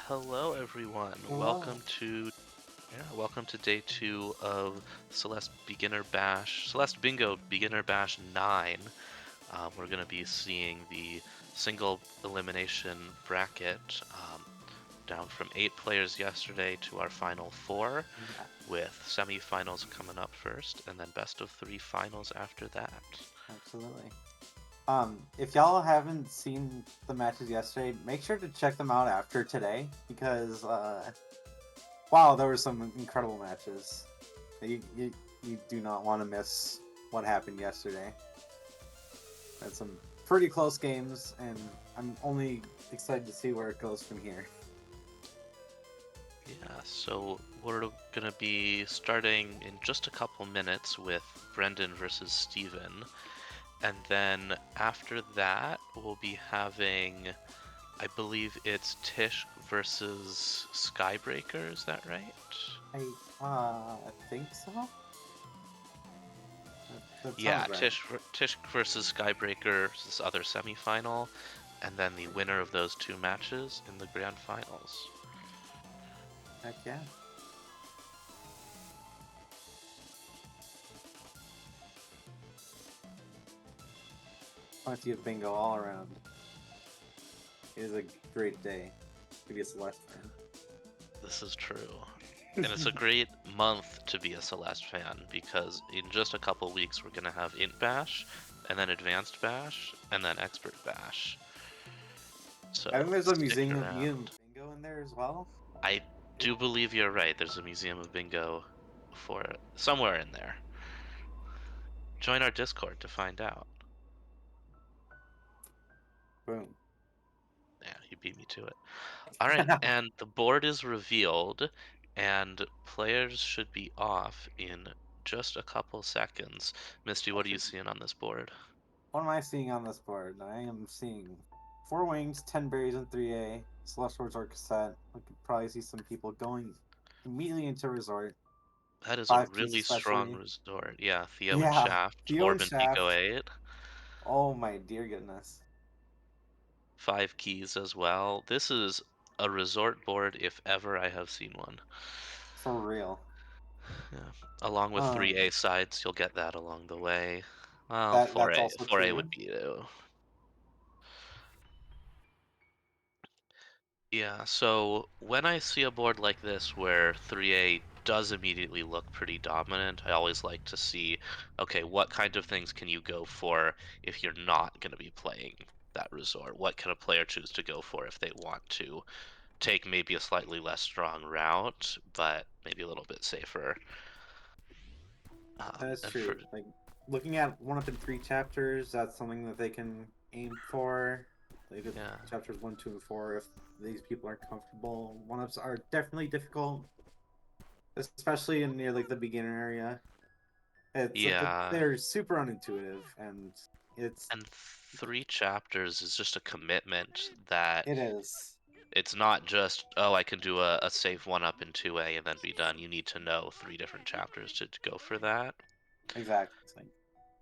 Hello, everyone. Hello. Welcome to day 2 of Celeste Bingo Beginner Bash 9. We're going to be seeing the single elimination bracket down from 8 players yesterday to our final 4, Yeah, with semifinals coming up first, and then best of 3 finals after that. absolutely. If y'all haven't seen the matches yesterday, make sure to check them out after today because wow, there were some incredible matches. You do not want to miss what happened yesterday. Had some pretty close games, and I'm only excited to see where it goes from here. Yeah, so we're going to be starting in just a couple minutes with Brendan versus Steven. And then after that, we'll be having, I believe it's Tish versus Skybreaker, is that right? I think so. That Yeah, sounds right. Tish versus Skybreaker is this other semifinal, and then the winner of those two matches in the grand finals. Heck yeah. Plenty of bingo all around. It is a great day to be a Celeste fan. This is true. And it's a great month to be a Celeste fan because in just a couple weeks we're going to have Int Bash, and then Advanced Bash, and then Expert Bash. I think So there's a stick museum of around. bingo in there as well. I do believe you're right. There's a Museum of Bingo for somewhere in there. Join our Discord to find out. Boom. Yeah, you beat me to it. All right, and the board is revealed, and players should be off in just a couple seconds. Misty, what are you seeing on this board? What am I seeing on this board? I am seeing 4 wings, 10 berries, and 3A. Celestial Resort cassette. We could probably see some people going immediately into resort. That is a 5 keys really strong especially. resort. Yeah, Theo and Yeah, Shaft, Theo Orb and and Pico Shaft. 8. Oh my dear goodness. 5 keys as well. This is a resort board if ever I have seen one. For real. Yeah. Along with Um, 3A sides, you'll get that along the way. Well, that's 4A. also 4A would true. be Yeah, so when I see a board like this where 3A does immediately look pretty dominant, I always like to see, okay, what kind of things can you go for if you're not going to be playing that resort? What can a player choose to go for if they want to take maybe a slightly less strong route, but maybe a little bit safer? That is And for true. Like looking at 1 up in 3 chapters, that's something that they can aim for. Like if yeah, chapters 1, 2, and 4, if these people are comfortable. 1 ups are definitely difficult, especially in near like the beginner area. It's yeah, they're super unintuitive, and it's and 3 chapters is just a commitment that it is it's not just, oh, I can do a safe 1 up in 2A and then be done. You need to know 3 different chapters to go for that. exactly.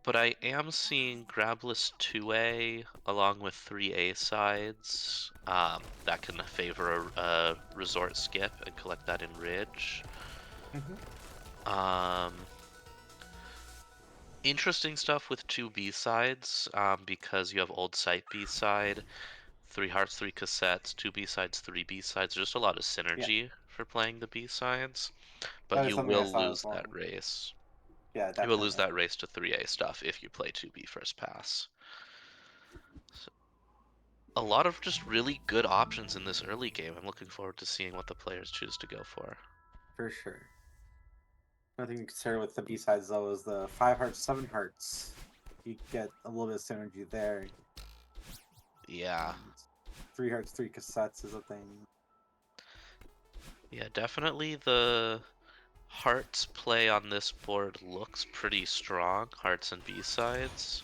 But I am seeing Grabless 2A along with 3A sides that can favor a resort skip and collect that in Ridge. Hmm. Um, Interesting stuff with 2B sides because you have Old Site B side, 3 hearts, 3 cassettes, 2 B sides, 3 B sides. Just a lot of Yeah, synergy for playing the B sides. But that is you something I will saw as lose that well. race. Yeah, You will lose definitely. that race to 3A stuff if you play 2B first pass. So, a lot of just really good options in this early game. I'm looking forward to seeing what the players choose to go for. For sure. Nothing to consider with the B sides though is the 5 hearts, 7 hearts. You get a little bit of synergy there. Yeah. And 3 hearts, 3 cassettes is a thing. Yeah, definitely the hearts play on this board looks pretty strong. Hearts and B-sides.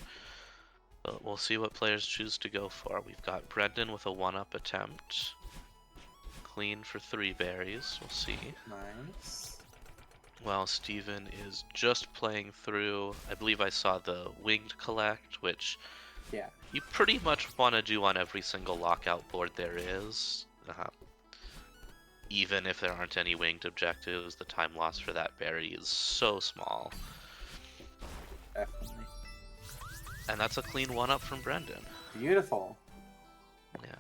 But we'll see what players choose to go for. We've got Brendan with a 1-up attempt. Clean for 3 berries. We'll see. Nice. While Steven is just playing through, I believe I saw the Winged Collect, which Yeah. you pretty much want to do on every single lockout board there is. even if there aren't any winged objectives, the time lost for that berry is so small. Definitely. And that's a clean one-up from Brendan. Beautiful. Yeah.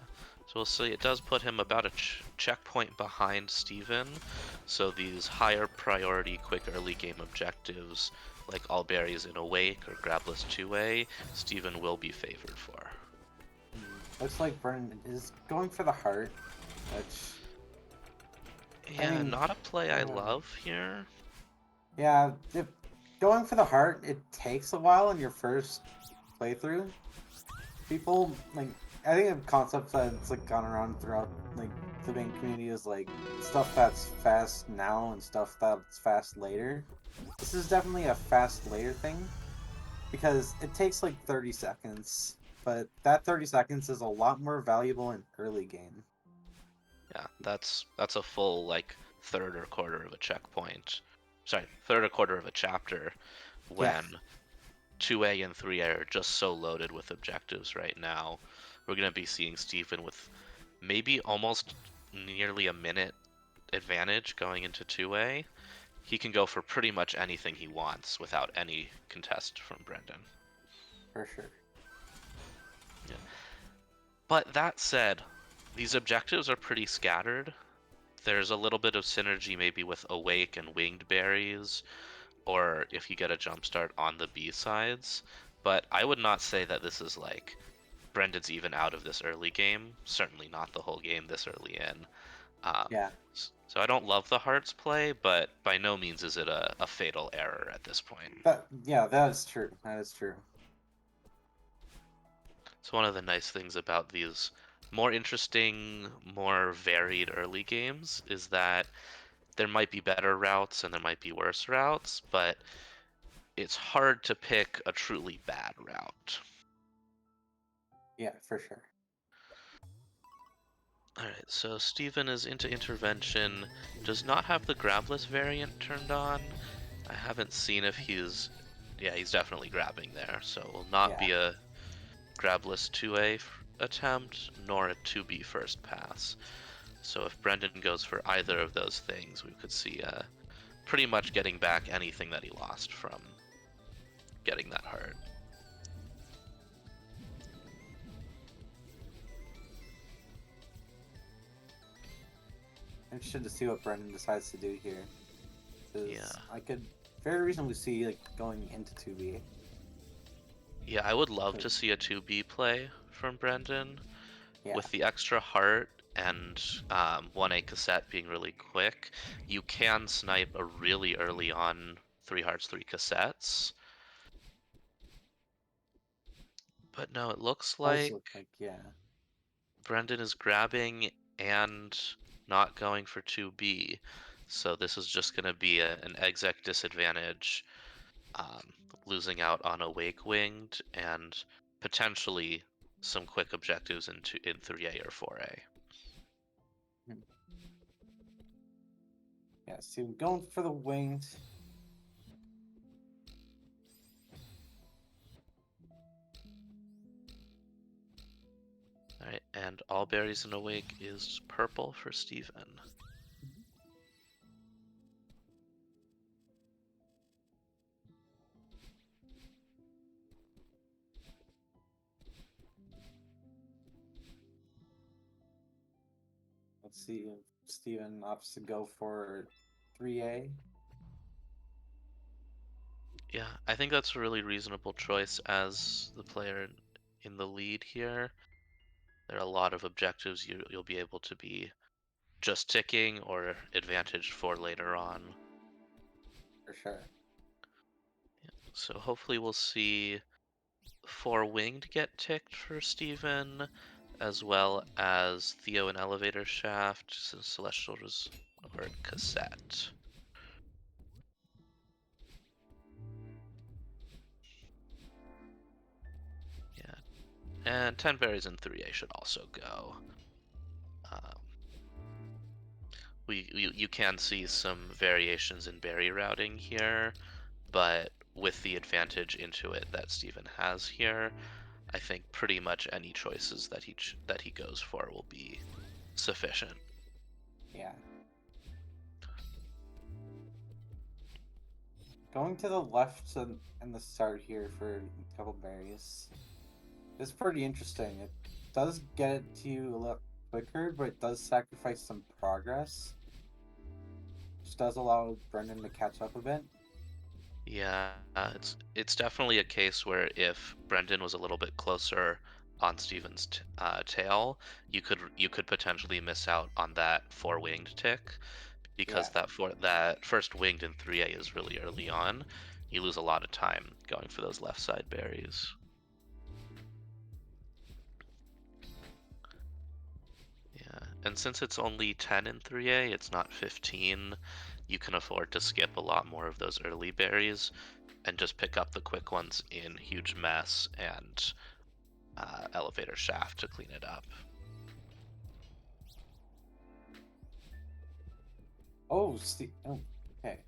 So we'll see. It does put him about a checkpoint behind Steven. So these higher priority, quick early game objectives, like all berries in Awake or Grabless 2A, Steven will be favored for. Looks like Brennan is going for the heart, which I Yeah, mean, not a play I uh, love here. yeah, if going for the heart, it takes a while in your first playthrough. People like, I think a concept that's like gone around throughout like the main community is like stuff that's fast now and stuff that's fast later. This is definitely a fast later thing because it takes like 30 seconds, but that 30 seconds is a lot more valuable in early game. Yeah, that's a full like third or quarter of a checkpoint. Sorry, third or quarter of a chapter Yeah, when 2A and 3A are just so loaded with objectives right now. We're going to be seeing Stephen with maybe almost nearly a minute advantage going into 2A. He can go for pretty much anything he wants without any contest from Brendan. for sure. Yeah. But that said, these objectives are pretty scattered. There's a little bit of synergy maybe with Awake and Winged Berries, or if you get a jump start on the B sides. But I would not say that this is like Brendan's even out of this early game. Certainly not the whole game this early in. Um, Yeah, so I don't love the Hearts play, but by no means is it a fatal error at this point. that is true. That is true. So one of the nice things about these more interesting, more varied early games is that there might be better routes and there might be worse routes, but it's hard to pick a truly bad route. Yeah, for sure. Alright, so Steven is into intervention, does not have the grabless variant turned on. I haven't seen if he's... Yeah, he's definitely grabbing there, so it will not Yeah. be a grabless 2A attempt, nor a 2B first pass. So if Brendan goes for either of those things, we could see pretty much getting back anything that he lost from getting that hurt. I'm interested to see what Brendan decides to do here. Yeah. Because I could very reasonably see like going into 2B. Yeah, I would love to see a 2B play from Brendan. Yeah, With the extra heart and 1A cassette being really quick, you can snipe a really early on 3 hearts, 3 cassettes. But no, it looks does like look like, yeah. Brendan is grabbing and not going for 2B. So this is just going to be an exec disadvantage, um, losing out on Awake Winged and potentially some quick objectives in 3A or 4A. Hmm. Yeah, see, I'm going for the wings. Alright, and all berries in Awake is purple for Steven. Let's see if Steven opts to go for 3A. Yeah, I think that's a really reasonable choice as the player in the lead here. There are a lot of objectives you'll be able to be just ticking or advantaged for later on. For sure. So hopefully we'll see 4 winged get ticked for Steven, as well as Theo and Elevator Shaft, since Celestial or Cassette. Yeah, and 10 berries in 3A should also go. Um, you can see some variations in berry routing here, but with the advantage into it that Steven has here, I think pretty much any choices that he goes for will be sufficient. Yeah. Going to the left and the start here for a couple berries. It's pretty interesting. It does get it to you a lot quicker, but it does sacrifice some progress, which does allow Brendan to catch up a bit. Yeah, it's definitely a case where if Brendan was a little bit closer on Steven's tail, you could potentially miss out on that four winged tick because Yeah. that first winged in 3A is really early on. You lose a lot of time going for those left side berries. Yeah, and since it's only 10 in 3A, it's not 15, you can afford to skip a lot more of those early berries and just pick up the quick ones in Huge Mess and Elevator Shaft to clean it up. Oh, Steve. Oh, okay.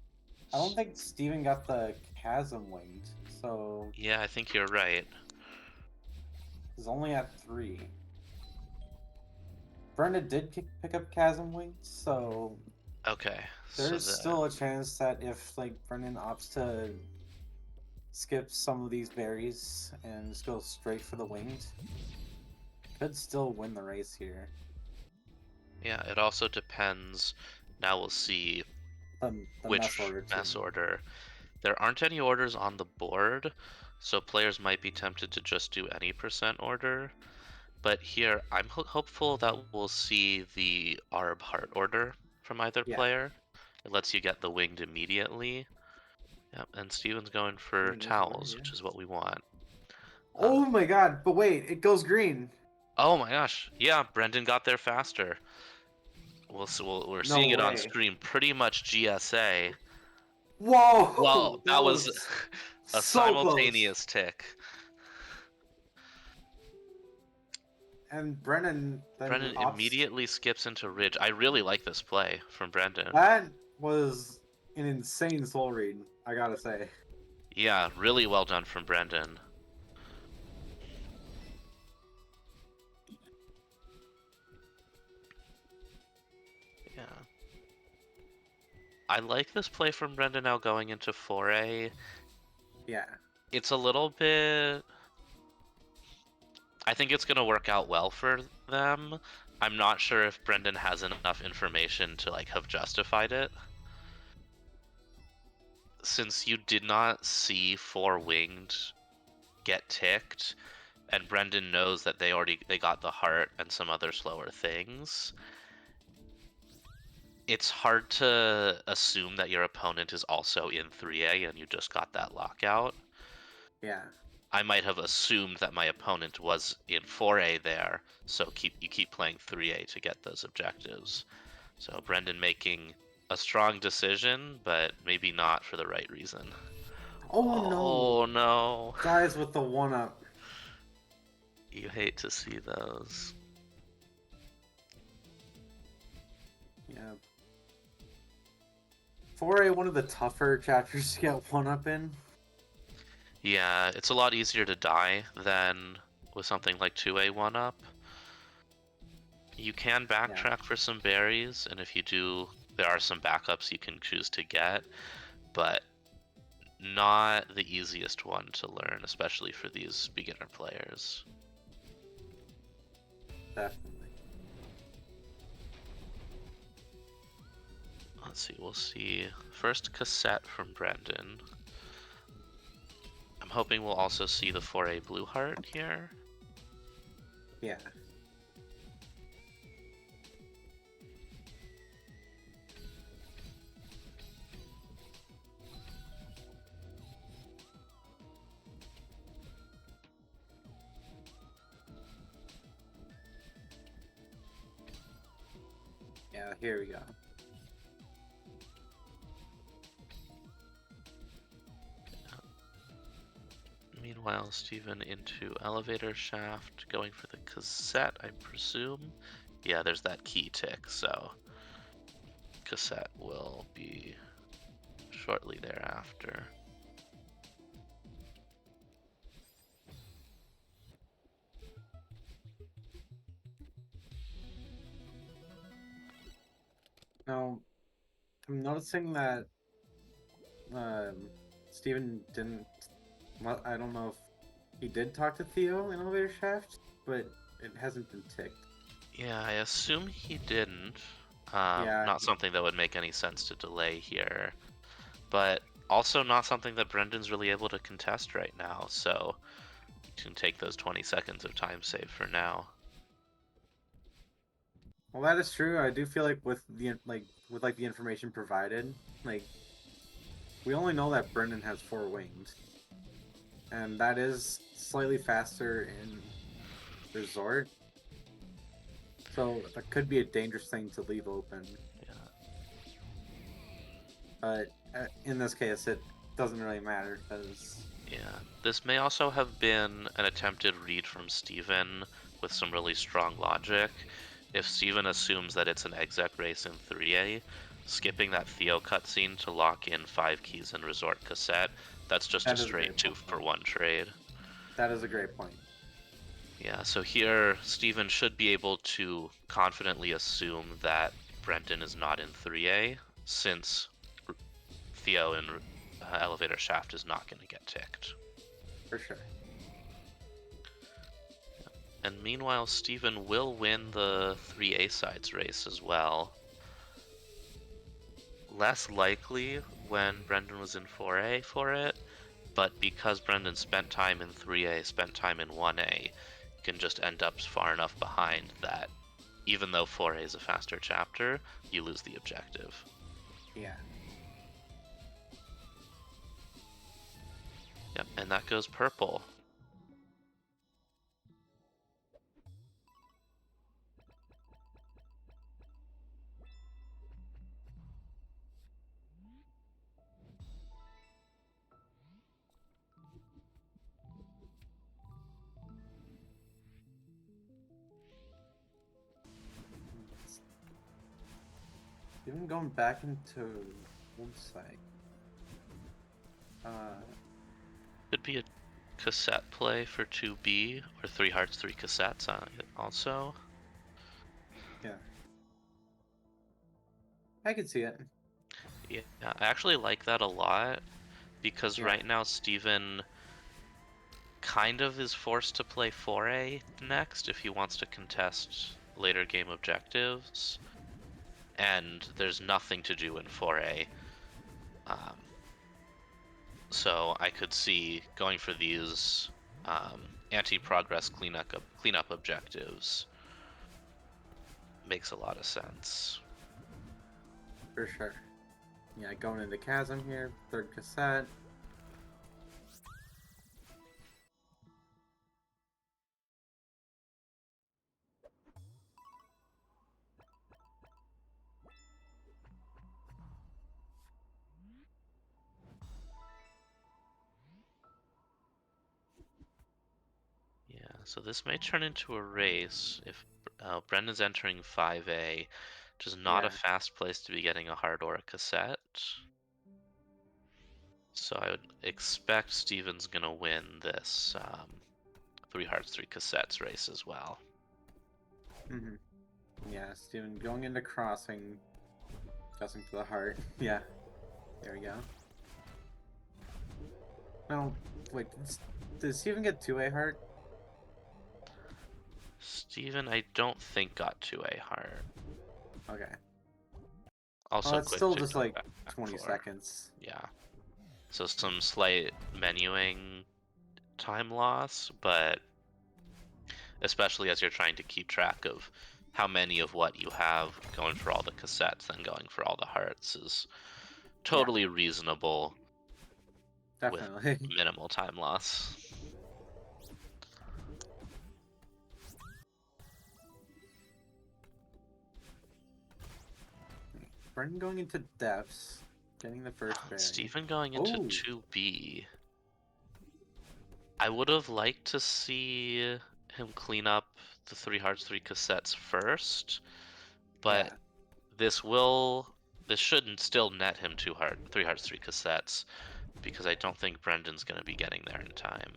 I don't think Steven got the chasm winged, so Yeah, I think you're right. he's only at 3. Brenda did pick up chasm winged, so Okay, so there's then, still a chance that if like Brendan opts to skip some of these berries and just go straight for the winged, could still win the race here. yeah, it also depends. Now we'll see The mess which order too. mess order. There aren't any orders on the board, so players might be tempted to just do any percent order. But here, I'm hopeful that we'll see the Arb Heart order from either Yeah, player. It lets you get the winged immediately. Yep, and Steven's going for here it is right towels, here. which is what we want. Oh my god, but wait, it goes green. Oh my gosh, yeah, Brendan got there faster. We're No seeing it on way. screen, pretty much GSA. Well, Whoa, that that was was a so close. simultaneous tick. And Brennan then Brendan opts. immediately skips into Ridge. I really like this play from Brendan. That was an insane soul read, I gotta say. Yeah, really well done from Brendan. Yeah. I like this play from Brendan now going into 4A. Yeah, It's a little bit. I think it's going to work out well for them. I'm not sure if Brendan has enough information to like have justified it. Since you did not see four winged get ticked, and Brendan knows that they got the heart and some other slower things, it's hard to assume that your opponent is also in 3A and you just got that lockout. yeah, I might have assumed that my opponent was in 4A there, so you keep playing 3A to get those objectives. So Brendan making a strong decision, but maybe not for the right reason. oh no, Oh no. dies with the 1-up. You hate to see those. Yeah, 4A, one of the tougher chapters to get 1-up in. Yeah, it's a lot easier to die than with something like 2A 1-up. You can Yeah, backtrack for some berries, and if you do, there are some backups you can choose to get, but not the easiest one to learn, especially for these beginner players. definitely. Let's see, we'll see. First cassette from Brendan. I'm hoping we'll also see the 4A Blue Heart here. Yeah, yeah, here we go. Meanwhile, Steven into elevator shaft, going for the cassette, I presume. Yeah, there's that key tick, so cassette will be shortly thereafter. Now, I'm noticing that Steven didn't. Well, I don't know if he did talk to Theo in Elevator Shaft, but it hasn't been ticked. Yeah, I assume he didn't. Yeah, Not something that would make any sense to delay here, but also not something that Brendan's really able to contest right now, so you can take those 20 seconds of time save for now. well, that is true. I do feel like with the information provided, like we only know that Brendan has 4 wings, and that is slightly faster in Resort. So that could be a dangerous thing to leave open. Yeah. But in this case, it doesn't really matter because Yeah, this may also have been an attempted read from Steven with some really strong logic. If Steven assumes that it's an exec race in 3A, skipping that Theo cutscene to lock in 5 keys in Resort Cassette, that's just a that is a straight great 2 point. for 1 trade. That is a great point. Yeah, so here Steven should be able to confidently assume that Brendan is not in 3A, since Theo in Elevator Shaft is not going to get ticked. For sure. And meanwhile, Steven will win the 3A sides race as well. Less likely when Brendan was in 4A for it, but because Brendan spent time in 3A, spent time in 1A, you can just end up far enough behind that even though 4A is a faster chapter, you lose the objective. Yeah. Yep, and that goes purple. Even going back into one side. Uh, Could be a cassette play for 2B or 3 hearts, 3 cassettes on it also. yeah. I could see it. Yeah, I actually like that a lot because Yeah. right now Steven kind of is forced to play 4A next if he wants to contest later game objectives, and there's nothing to do in 4A. Um, so I could see going for these anti-progress cleanup objectives makes a lot of sense. For sure. Yeah, going into Chasm here. Third cassette. Yeah, so this may turn into a race if Brendan's entering 5A, which is not a Yeah. fast place to be getting a heart or a cassette. So I would expect Steven's gonna win this 3 hearts, 3 cassettes race as well. Mm-hmm. Yeah, Steven going into crossing. Guessing to the heart. Yeah. There we go. No, wait. Did Steven get 2A heart? Steven, I don't think got to a heart. Okay. Well, Also it's quick still to just go like back 20 for. seconds. Yeah. So some slight menuing time loss, but especially as you're trying to keep track of how many of what you have going for all the cassettes and going for all the hearts is Yeah, totally reasonable with definitely. minimal time loss. Brendan going into depths. Getting the first berry. Stephen going into Oh, 2B. I would have liked to see him clean up the 3 hearts, 3 cassettes first, but yeah. this shouldn't still net him 3 hearts, 3 cassettes, because I don't think Brendan's gonna be getting there in time.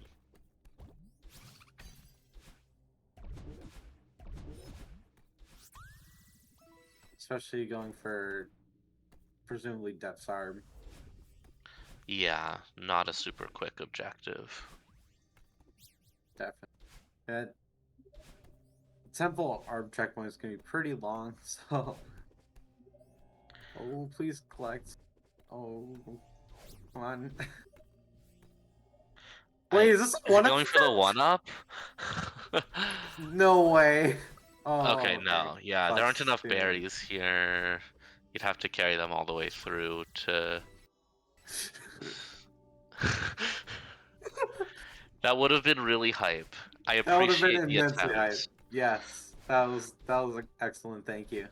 Especially going for presumably depths arb. Yeah, not a super quick objective. Definitely. That temple arb checkpoint is gonna be pretty long, so. Oh, please collect. Oh, come on. Wait, is this a Is he one up going for the attempt? one up? No way. Okay, Oh, okay. no. Yeah, there aren't enough Busted. berries here. You'd have to carry them all the way through to. That would have been really hype. I That would have been appreciate the immensely hype. attempt. Yes, that was excellent. Thank you.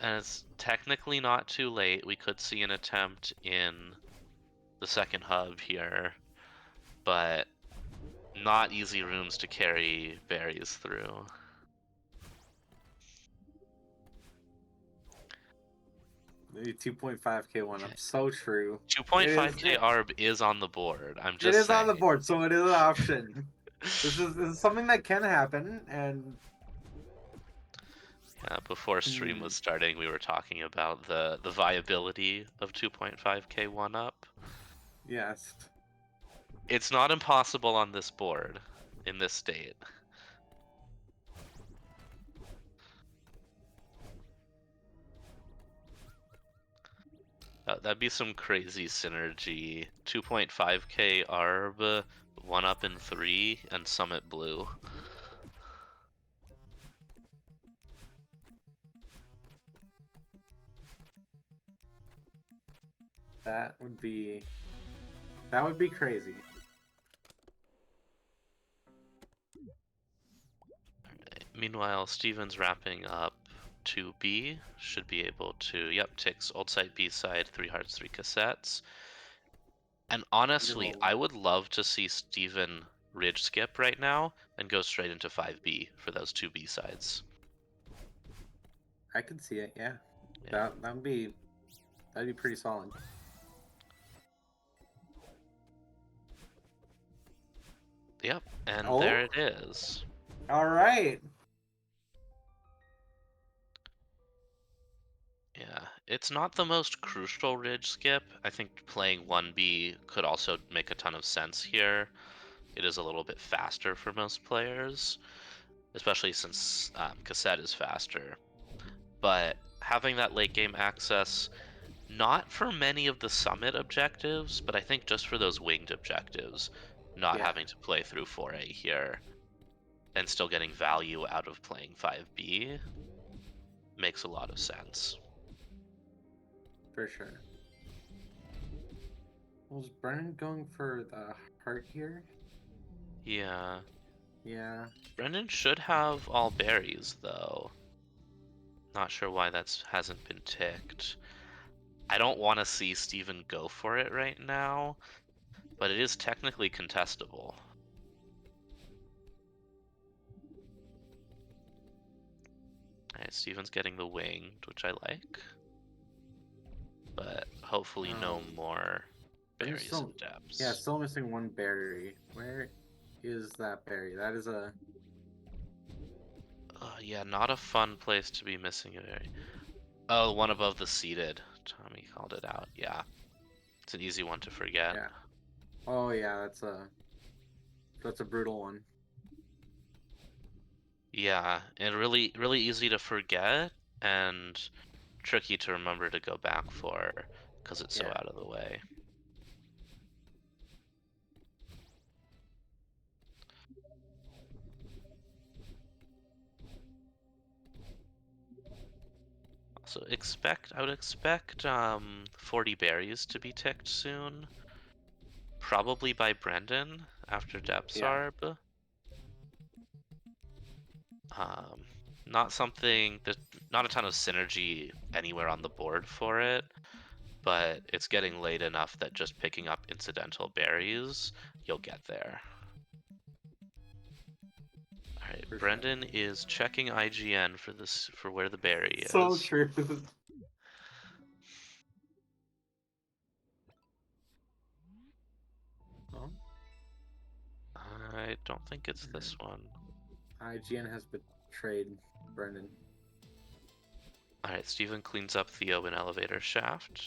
And it's technically not too late. We could see an attempt in the second hub here, but not easy rooms to carry berries through. The 2.5K one Okay. up. So true. It is 2.5k ARB is on the board. I'm it just is on saying. the board, so it is an option. This is something that can happen, and Before stream was starting, we were talking about the viability of 2.5k one up. yes. It's not impossible on this board, in this state. That'd be some crazy synergy. 2.5k ARB, one up in 3, and Summit Blue. That would be crazy. Meanwhile, Steven's wrapping up 2B. Should be able to, yep, ticks old site B side, 3 hearts, 3 cassettes. And honestly, Wonderful. I would love to see Steven ridge skip right now and go straight into 5B for those 2 B sides. I could see it. Yeah. Yeah. That'd be pretty solid. Yep, and Oh, there it is. all right. Yeah, it's not the most crucial ridge skip. I think playing 1B could also make a ton of sense here. It is a little bit faster for most players, especially since cassette is faster. But having that late game access, not for many of the summit objectives, but I think just for those winged objectives, not Yeah, having to play through 4A here and still getting value out of playing 5B makes a lot of sense. for sure. Was Brennan going for the heart here? Yeah. Yeah. Brendan should have all berries, though. Not sure why that hasn't been ticked. I don't want to see Steven go for it right now, but it is technically contestable. Alright, Steven's getting the winged, which I like. But hopefully no Um, more Brennan's berries still, and yeah, depths. still missing one berry. Where is that berry? That is a Yeah, not a fun place to be missing a berry. Oh, the one above the seated. Tommy called it out. Yeah, it's an easy one to forget. yeah. Oh yeah, that's a brutal one. Yeah, and really, really easy to forget and tricky to remember to go back for because it's so Yeah, out of the way. So I would expect 40 berries to be ticked soon, probably by Brendan after yeah, Depsarb. Um, not something there's not a ton of synergy anywhere on the board for it, but it's getting late enough that just picking up incidental berries, you'll get there. All right, for sure. Brendan is checking IGN for this for where the berry So is. true. Oh, I don't think it's this one. IGN has betrayed Brendan. All right, Steven cleans up Theo in elevator shaft.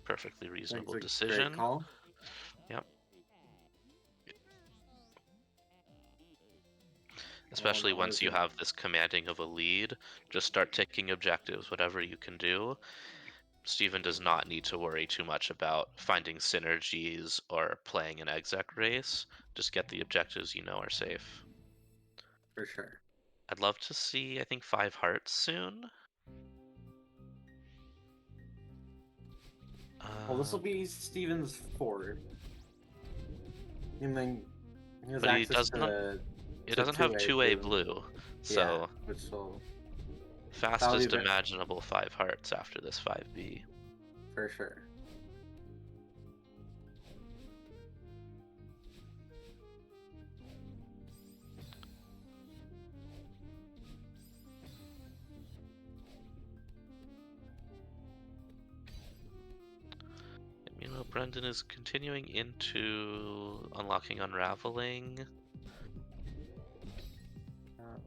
Perfectly That's reasonable a great decision. call. Yep. Oh Especially no, what once is you it? have this commanding of a lead, just start taking objectives, whatever you can do. Steven does not need to worry too much about finding synergies or playing an exec race. Just get the objectives you know are safe. For sure. I'd love to see, I think, 5 hearts soon. Well, this will Uh, be Steven's Ford, and then he has but he access doesn't it to doesn't have 2A 2A blue. blue, Yeah, so which will that'll be fastest very imaginable 5 hearts after this 5B. for sure. You know, Brendan is continuing into unlocking Unraveling. Um,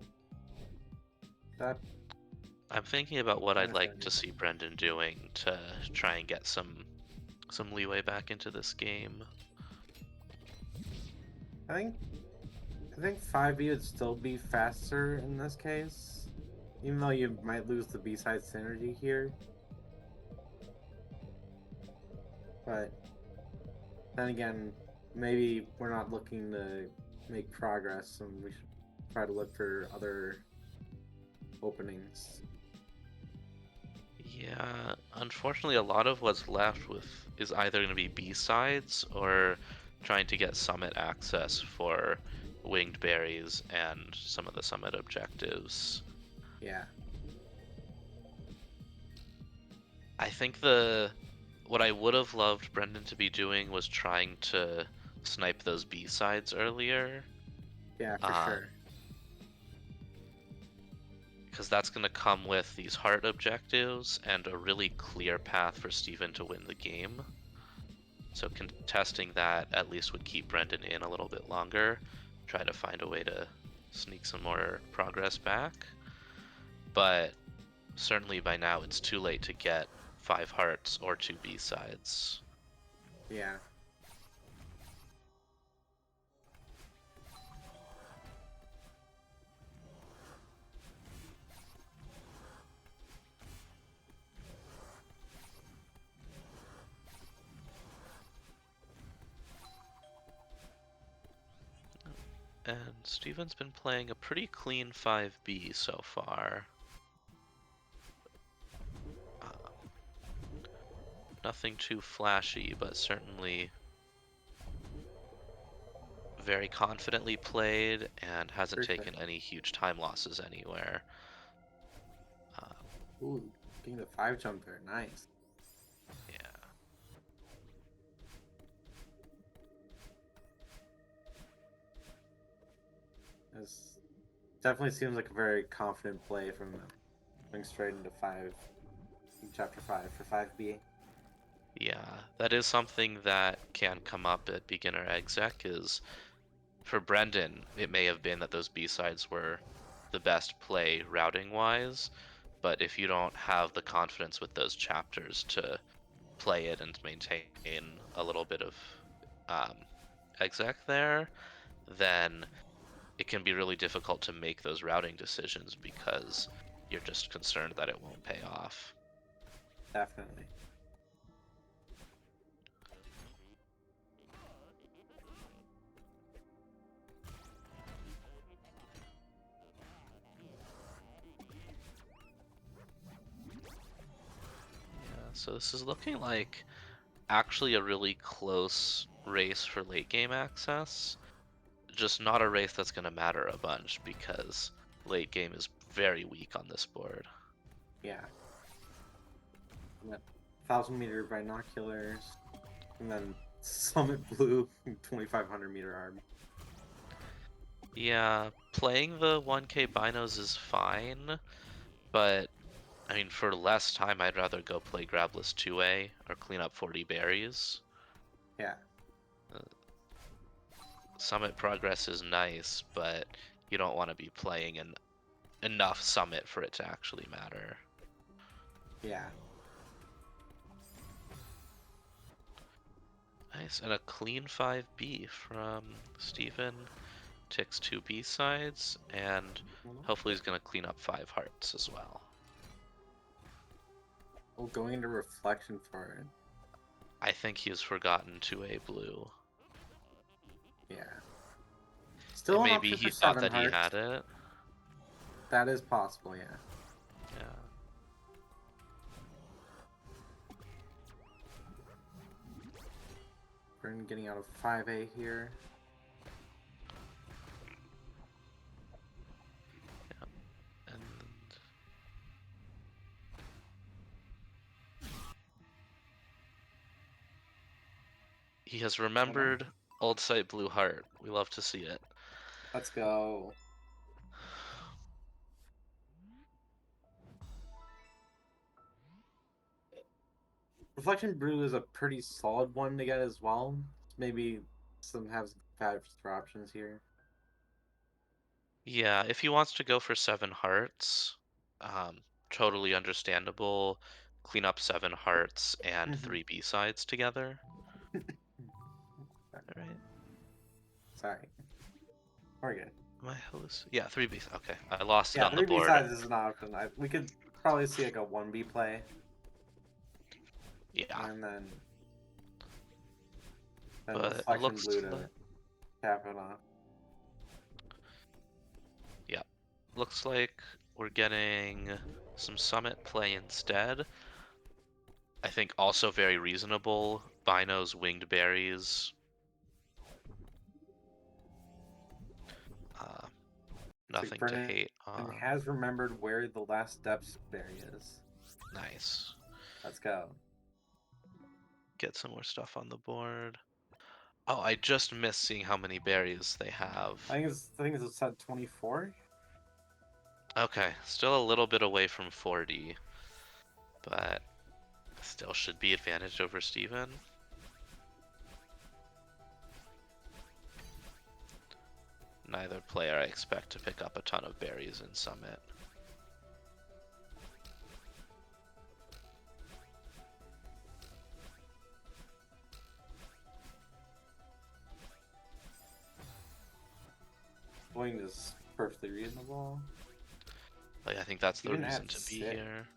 that I'm thinking about what I'd kind of like to thing. see Brendan doing to try and get some leeway back into this game. I think I think 5B would still be faster in this case, even though you might lose the B-side synergy here. But then again, maybe we're not looking to make progress, and we should try to look for other openings. Yeah, unfortunately, a lot of what's left with is either going to be B-sides or trying to get summit access for winged berries and some of the summit objectives. Yeah, I think what I would have loved Brendan to be doing was trying to snipe those B-sides earlier. yeah, for Um, sure. because that's going to come with these heart objectives and a really clear path for Steven to win the game. So contesting that at least would keep Brendan in a little bit longer, try to find a way to sneak some more progress back. But certainly by now it's too late to get 5 hearts or 2 B-sides. Yeah. And Steven's been playing a pretty clean 5B so far. Uh, Nothing too flashy, but certainly very confidently played and hasn't For sure. taken any huge time losses anywhere. Uh, Ooh, getting the 5 jump there, nice. yeah, This definitely seems like a very confident play from them, going straight into 5, chapter 5 for 5B. yeah, that is something that can come up at beginner exec. Is for Brendan, it may have been that those B-sides were the best play routing wise, but if you don't have the confidence with those chapters to play it and maintain a little bit of um, exec there, then it can be really difficult to make those routing decisions because you're just concerned that it won't pay off. Definitely. Yeah, so this is looking like actually a really close race for late game access. Just not a race that's going to matter a bunch because late game is very weak on this board. Yeah. Got 1,000-meter binoculars, and then Summit Blue, 2,500-meter arm. Yeah, playing the 1K binos is fine, but I mean, for less time, I'd rather go play Grabless 2A or clean up 40 berries. Yeah, Uh, Summit progress is nice, but you don't want to be playing enough Summit for it to actually matter. yeah. Nice, and a clean 5B from Steven. Ticks 2 B-sides, and hopefully he's going to clean up 5 hearts as well. Oh, going into reflection for it. I think he has forgotten 2A blue. Yeah. And Still an maybe option he for thought 7 that he hearts. had it. That is possible, yeah. Yeah. We're getting out of 5A here. And he has Oh, no. remembered Old Site Blue Heart. We love to see it. Let's go. Reflection Brew is a pretty solid one to get as well. Maybe some have faster options here. Yeah, if he wants to go for 7 hearts, totally understandable. Clean up 7 hearts and Mm-hmm. 3 B-sides together. All right. Sorry. We're good. My host. Yeah, 3B. Okay, I lost it Yeah, on the 3B board. sides is an option. We could probably see like a 1B play, Yeah, and then but it Reflection looks Blue like, to cap it off. yeah, looks like we're getting some Summit play instead. I think also very reasonable. Bino's Winged Berries. Uh, Looks like Nothing to Brennan hate on. has remembered where the last depths berry is. Nice. Let's go. Get some more stuff on the board. Oh, I just missed seeing how many berries they have. I think it's at 24. Okay, still a little bit away from 40, but still should be advantage over Steven. Neither player I expect to pick up a ton of berries in Summit. Wing is perfectly reasonable. Like, I think that's the Even reason at to be 6. here.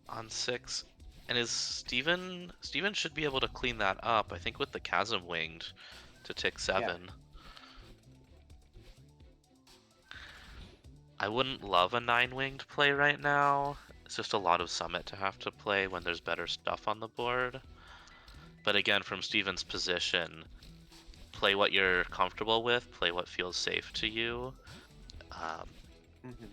On 6. And is Steven should be able to clean that up, I think, with the Chasm Winged to tick Yeah. 7. I wouldn't love a 9-winged play right now. It's just a lot of Summit to have to play when there's better stuff on the board. But again, from Steven's position, play what you're comfortable with, play what feels safe to you. Um, Mm-hmm.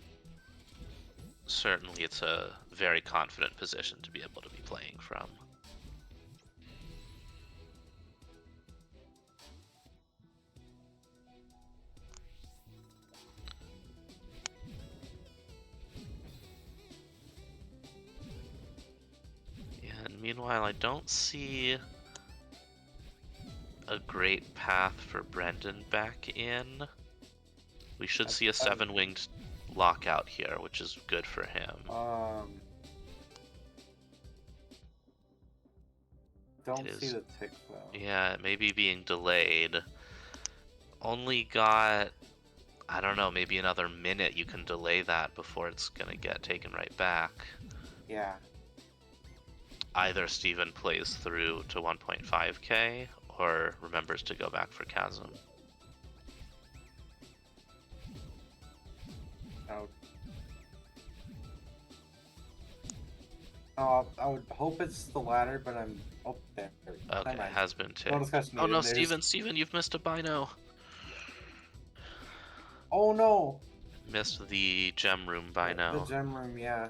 Certainly, it's a very confident position to be able to be playing from. Yeah, and meanwhile, I don't see a great path for Brendan back in. We should At see a 7. 7-winged lockout here, which is good for him. It Don't see is, the tick though. yeah, maybe being delayed. Only got, I don't know, maybe another minute you can delay that before it's gonna get taken right back. Yeah. Either Steven plays through to 1.5k or remembers to go back for Chasm. Out. I would hope it's the latter, but I'm. Oh, there. Okay, Never mind. has been No ticked. discussion Oh no, needed. There's. Steven, you've missed a bino. Oh no! Missed the gem room The bino. gem room, yeah.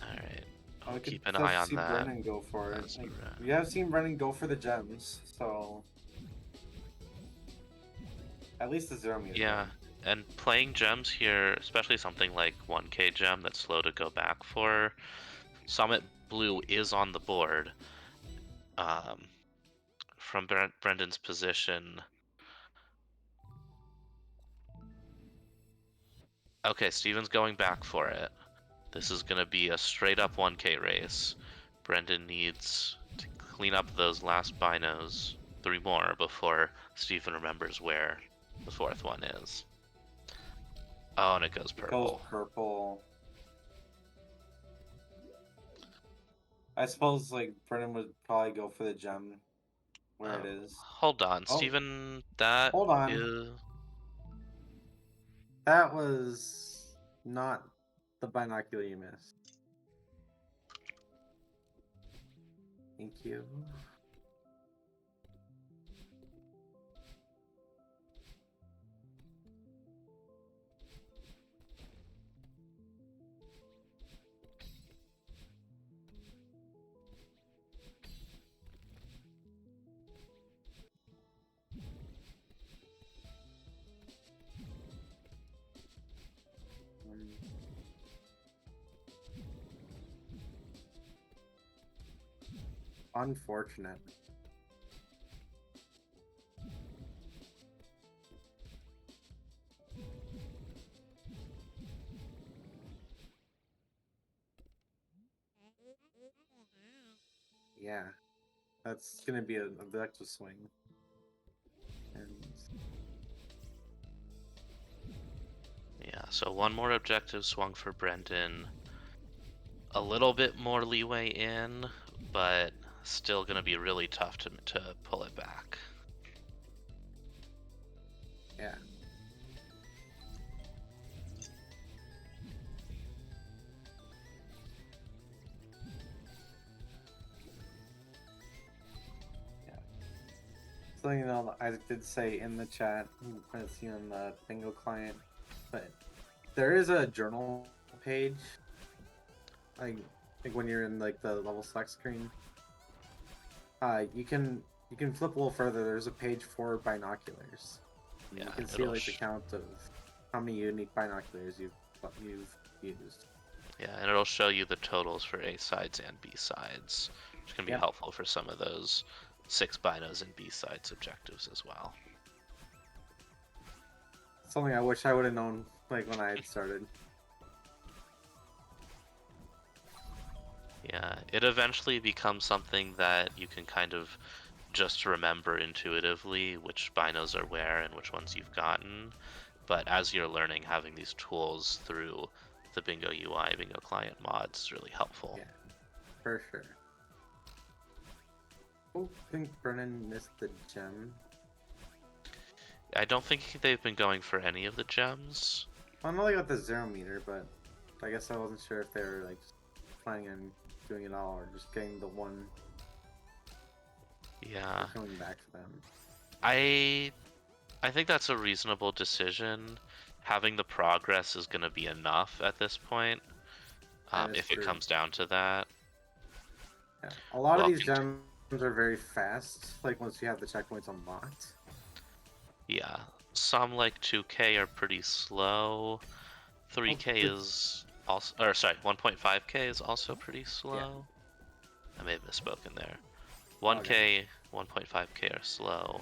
Alright, I I'll could keep an eye just on see that. Brennan go for it. That's Like, right. we have seen Brennan go for the gems, so at least the 0 meter. Yeah, and playing gems here, especially something like 1k gem that's slow to go back for, Summit Blue is on the board. Um, from Brendan's position. Okay, Steven's going back for it. This is going to be a straight up 1K race. Brendan needs to clean up those last binos. 3 more before Stephen remembers where the 4th one is. Oh, and it goes It goes purple. purple. I suppose like Brennan would probably go for the gem where it is. Hold on, Oh, Stephen. That hold on. is. That was not the binocular you missed. Thank you. Unfortunate. Yeah, that's gonna be an objective swing. And Yeah, so one more objective swung for Brendan. A little bit more leeway in, but still going to be really tough to pull it back. yeah. So you know, I did say in the chat, you can see on the bingo client, but there is a journal page, like when you're in like the level select screen. You can flip a little further. There's a page for binoculars. And Yeah, you can see it'll like the count of how many unique binoculars you've used. yeah, and it'll show you the totals for A sides and B sides, which can be Yep. helpful for some of those 6 binos and B sides objectives as well. Something I wish I would have known like when I had started. Yeah, it eventually becomes something that you can kind of just remember intuitively which binos are where and which ones you've gotten. But as you're learning, having these tools through the Bingo UI, Bingo Client mods is really helpful. Yeah, for sure. Oh, I think Brennan missed the gem. I don't think they've been going for any of the gems. I know they got the 0 meter, but I guess I wasn't sure if they were like planning on doing it all or just getting the one Yeah, coming back for them. I I think that's a reasonable decision. Having the progress is going to be enough at this point, That is if it true. comes down to that. Yeah. A lot of Well, these gems are very fast, like once you have the checkpoints unlocked. yeah, some like 2K are pretty slow. Oh, 3K is also, or sorry, 1.5K is also pretty yeah. slow. I may have misspoken there. Okay. 1K, 1.5K are slow.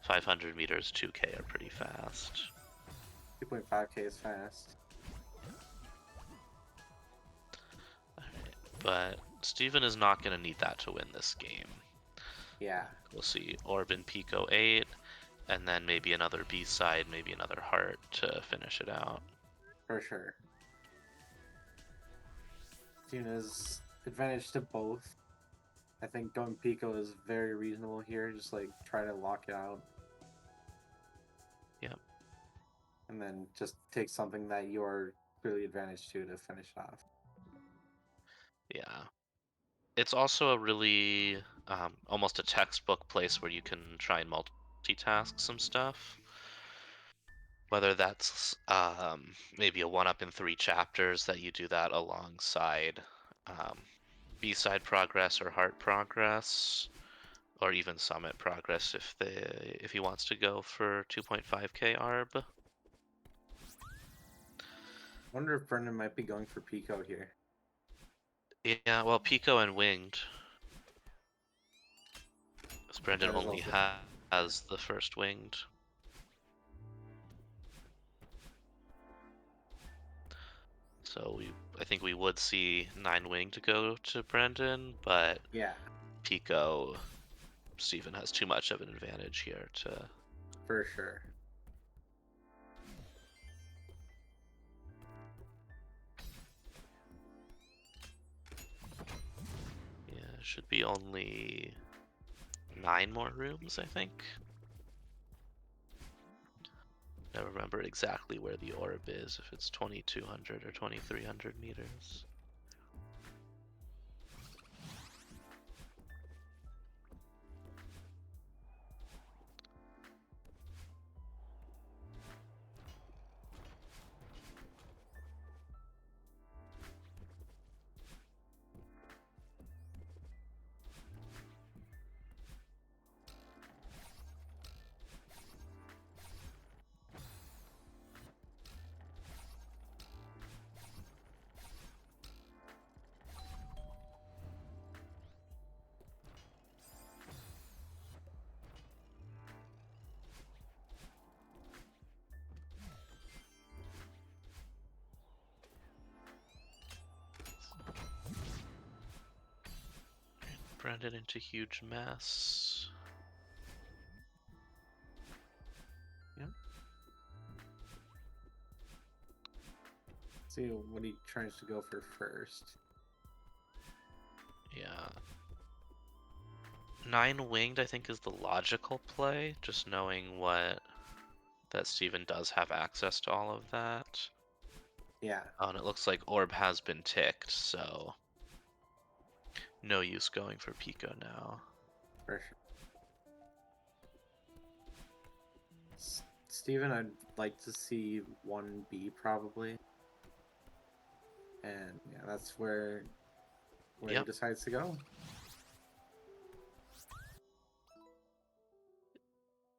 500 meters, 2K are pretty fast. 2.5K is fast. Alright, but Steven is not going to need that to win this game. Yeah. We'll see Orban Pico 8, and then maybe another B-side, maybe another heart to finish it out. For sure. Tuna's advantage to both. I think going Pico is very reasonable here. Just like try to lock it out. Yep. And then just take something that you're clearly advantaged to finish it off. Yeah. It's also a really almost a textbook place where you can try and multitask some stuff. Whether that's maybe a 1-up in 3 chapters that you do that alongside um, B-side progress or heart progress, or even summit progress if he wants to go for 2.5K ARB. Wonder if Brendan might be going for Pico here. Yeah, well, Pico and Winged. Because Brendan That is only also has the first Winged. So I think we would see 9 wing to go to Brendan, but Yeah, Pico, Steven has too much of an advantage here to. for sure. Yeah, should be only 9 more rooms, I think. I don't remember exactly where the orb is, if it's 2200 or 2300 meters. Brendan into huge mess. Yep. See what he tries to go for first. Yeah. 9 winged, I think, is the logical play, just knowing that Steven does have access to all of that. Yeah, Oh, and it looks like orb has been ticked, so no use going for Pico now. for sure. Steven, I'd like to see 1B probably. And yeah, that's where he Yep. decides to go.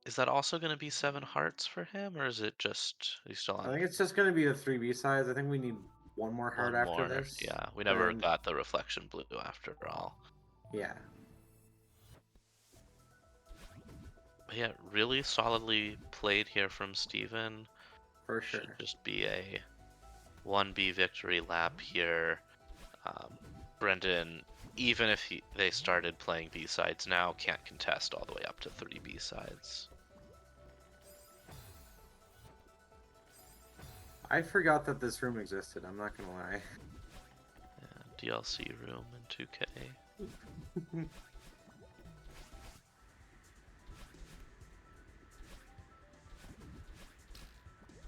Is that also going to be 7 hearts for him, or is it just he's still I on think it's just going to be the 3B sides. I think we need one more heart one after more? this. Yeah, we never Then, got the reflection blue after all. yeah, But yeah, really solidly played here from Steven. for Should sure. just be a 1B victory lap here. Um, Brendan, even if they started playing B sides now, can't contest all the way up to 3 B sides. I forgot that this room existed. I'm not going to lie. Yeah, DLC room in 2K.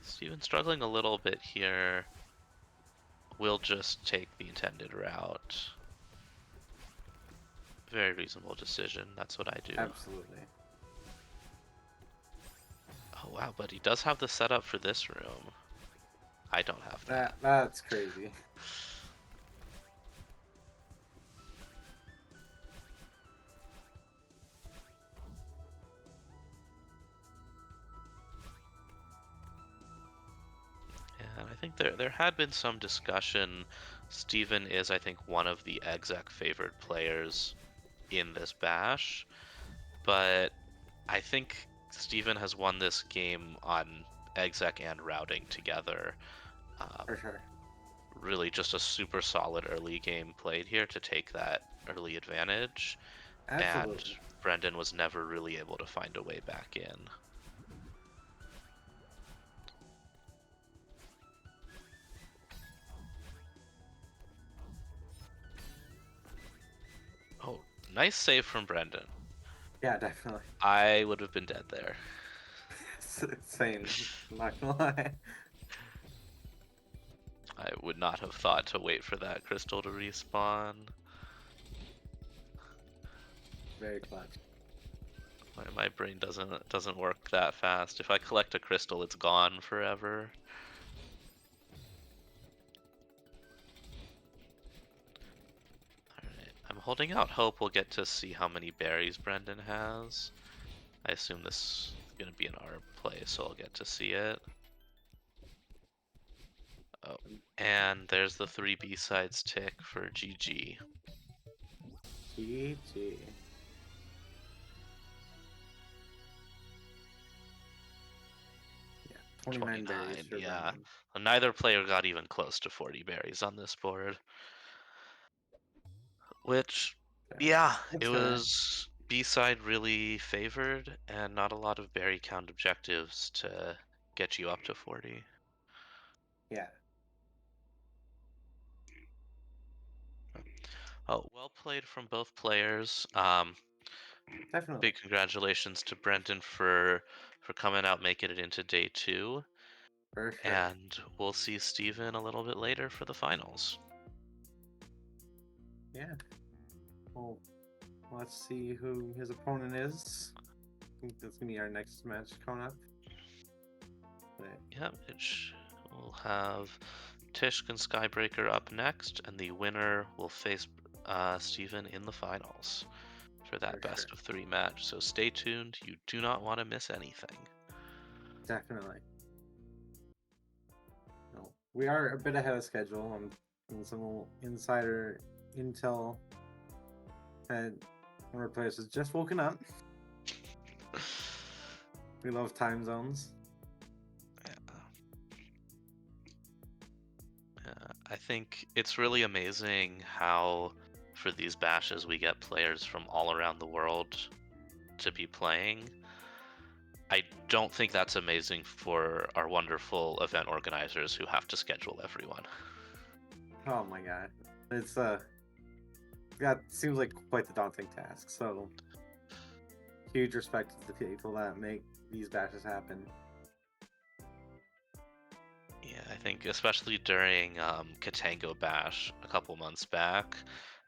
Steven struggling a little bit here. We'll just take the intended route. Very reasonable decision. That's what I do. Absolutely. Oh wow, but he does have the setup for this room. I don't have that. That's crazy. And I think there had been some discussion. Steven is, I think, one of the exec favored players in this bash, but I think Steven has won this game on exec and routing together. Um, For sure. really just a super solid early game played here to take that early advantage, and Absolutely. Brendan was never really able to find a way back in. Oh, nice save from Brendan. Yeah, definitely. I would have been dead there. It's insane. I'm not going to lie. I would not have thought to wait for that crystal to respawn. Very clutch. My brain doesn't work that fast. If I collect a crystal, it's gone forever. Alright, I'm holding out hope we'll get to see how many berries Brendan has. I assume this is going to be an ARB play, so I'll get to see it. Oh, and there's the 3 B-sides tick for GG. GG. Yeah, 29 berries 29, for yeah. Brendan. Neither player got even close to 40 berries on this board. Which, Yeah, yeah, it that's fair. was B-side really favored, and not a lot of berry count objectives to get you up to 40. Yeah, Oh, well played from both players. definitely. Big congratulations to Brendan for coming out, making it into day 2, For sure. and we'll see Steven a little bit later for the finals. Yeah. Well, let's see who his opponent is. I think that's gonna be our next match coming up. But Yep, we'll have Tishk and Skybreaker up next, and the winner will face Steven in the finals for that for sure. best of 3 match. So stay tuned. You do not want to miss anything. Definitely. No, we are a bit ahead of schedule. I'm getting some insider intel, and one of our players has just woken up. We love time zones. I think it's really amazing how, for these bashes, we get players from all around the world to be playing. I don't think that's amazing for our wonderful event organizers who have to schedule everyone. Oh my god, it's that seems like quite the daunting task. So huge respect to the people that make these bashes happen. Yeah, I think especially during Katango Bash a couple months back,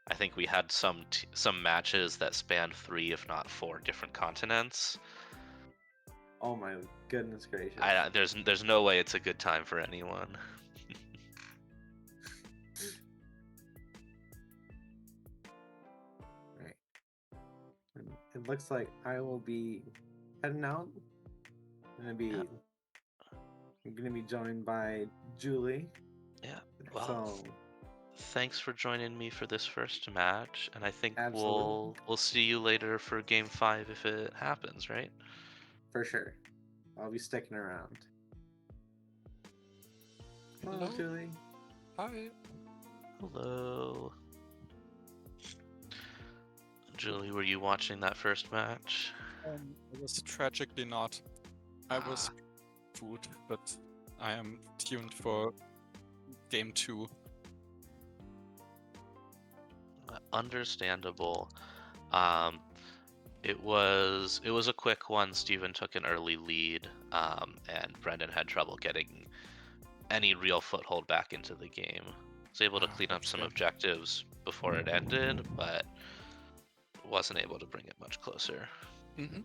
I think we had some matches that spanned 3, if not 4, different continents. Oh my goodness gracious. There's no way it's a good time for anyone. Right. And it looks like I will be heading out. Yeah, I'm gonna be joined by Julie. yeah. Well, So thanks for joining me for this first match, and I think absolutely, we'll see you later for Game 5 if it happens, right? for sure, I'll be sticking around. Hello, Hello. Julie. Hi. Hello. Julie, were you watching that first match? It was tragically not. I was Ah, food, but I am tuned for game 2. understandable. Um, it was a quick one. Steven took an early lead, and Brendan had trouble getting any real foothold back into the game. Was able to Ah, clean up that's some shame. objectives before it ended, but wasn't able to bring it much closer. Mm-hmm.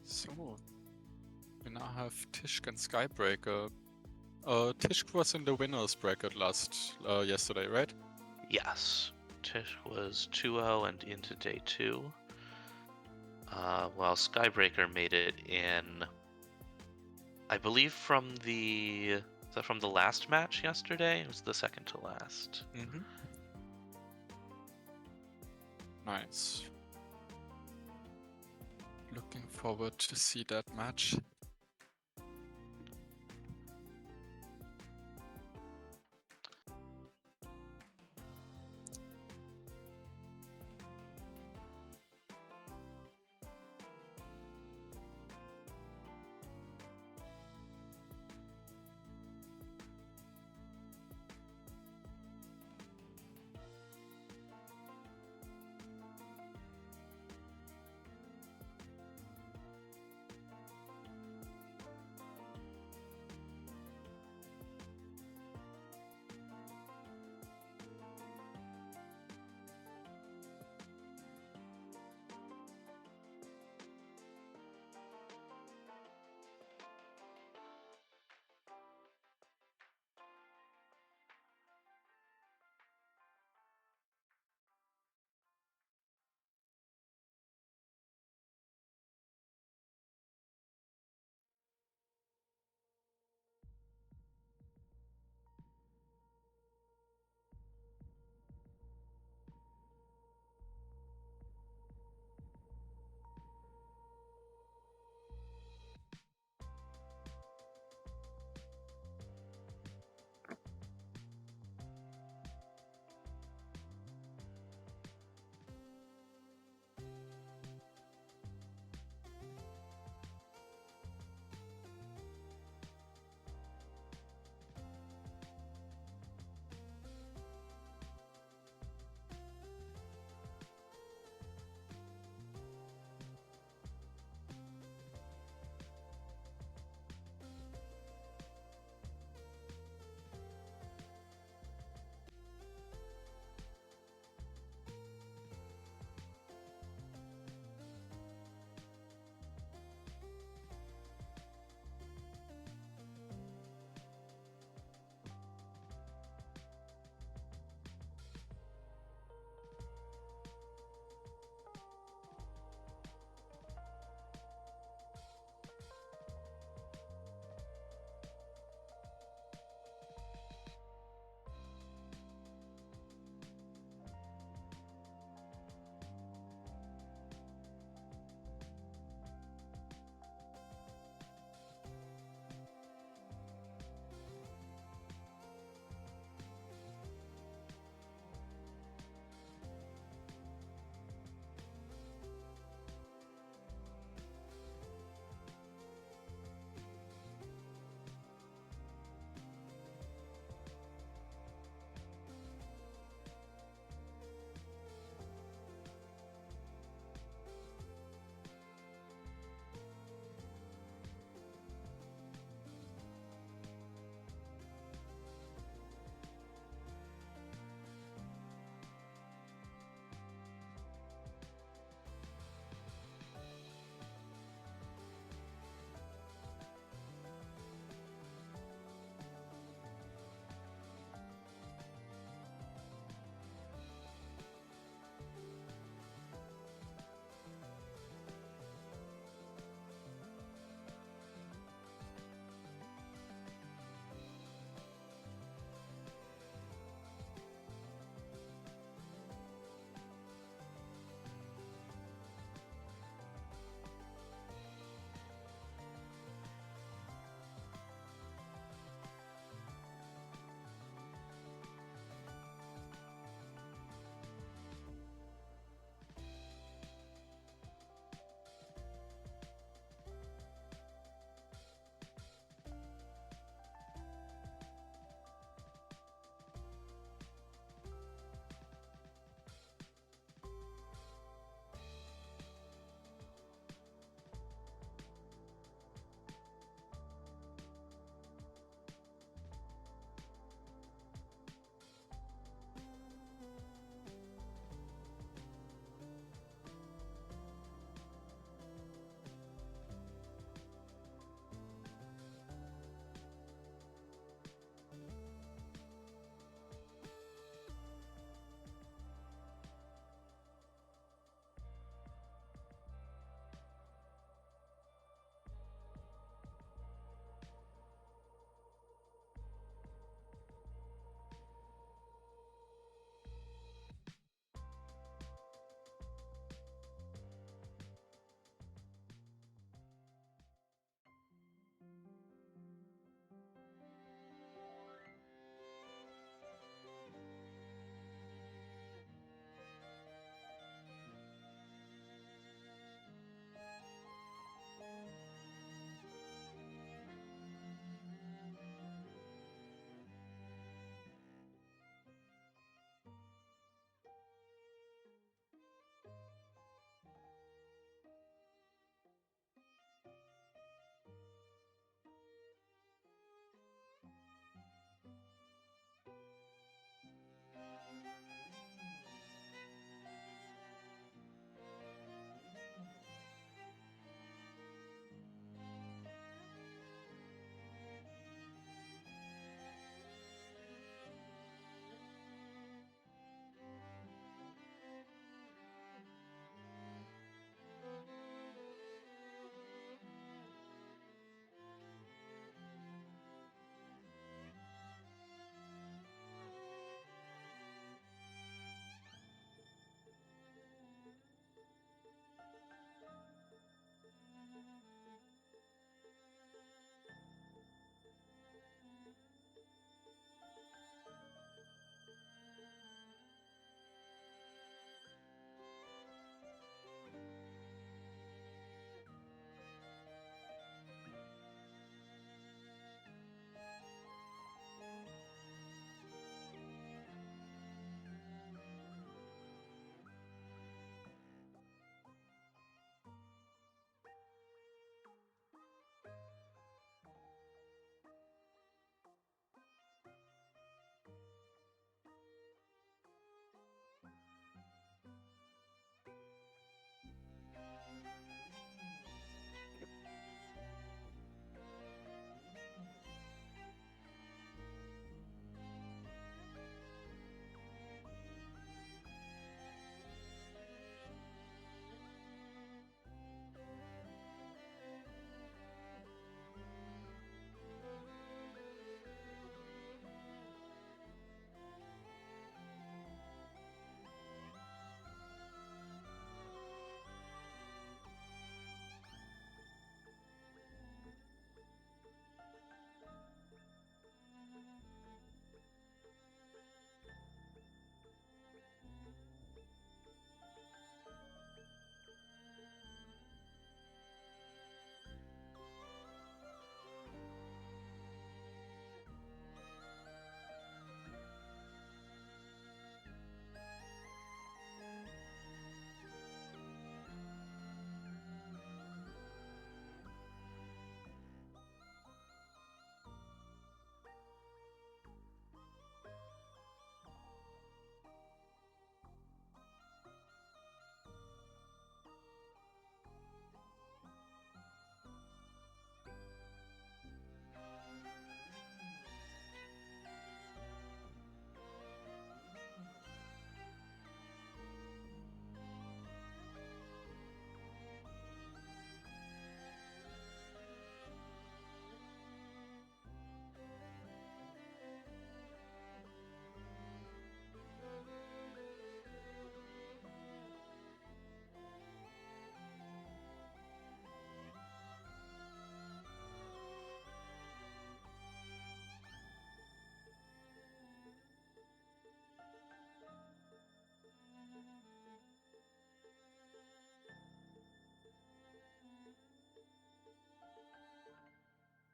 So, we now have Tishk and Skybreaker. Tishk was in the winners bracket yesterday, right? Yes, Tish was 2-0 and into day 2, while Skybreaker made it in, I believe, is that from the last match yesterday? It was the second to last. Mm-hmm. Nice. Looking forward to see that match.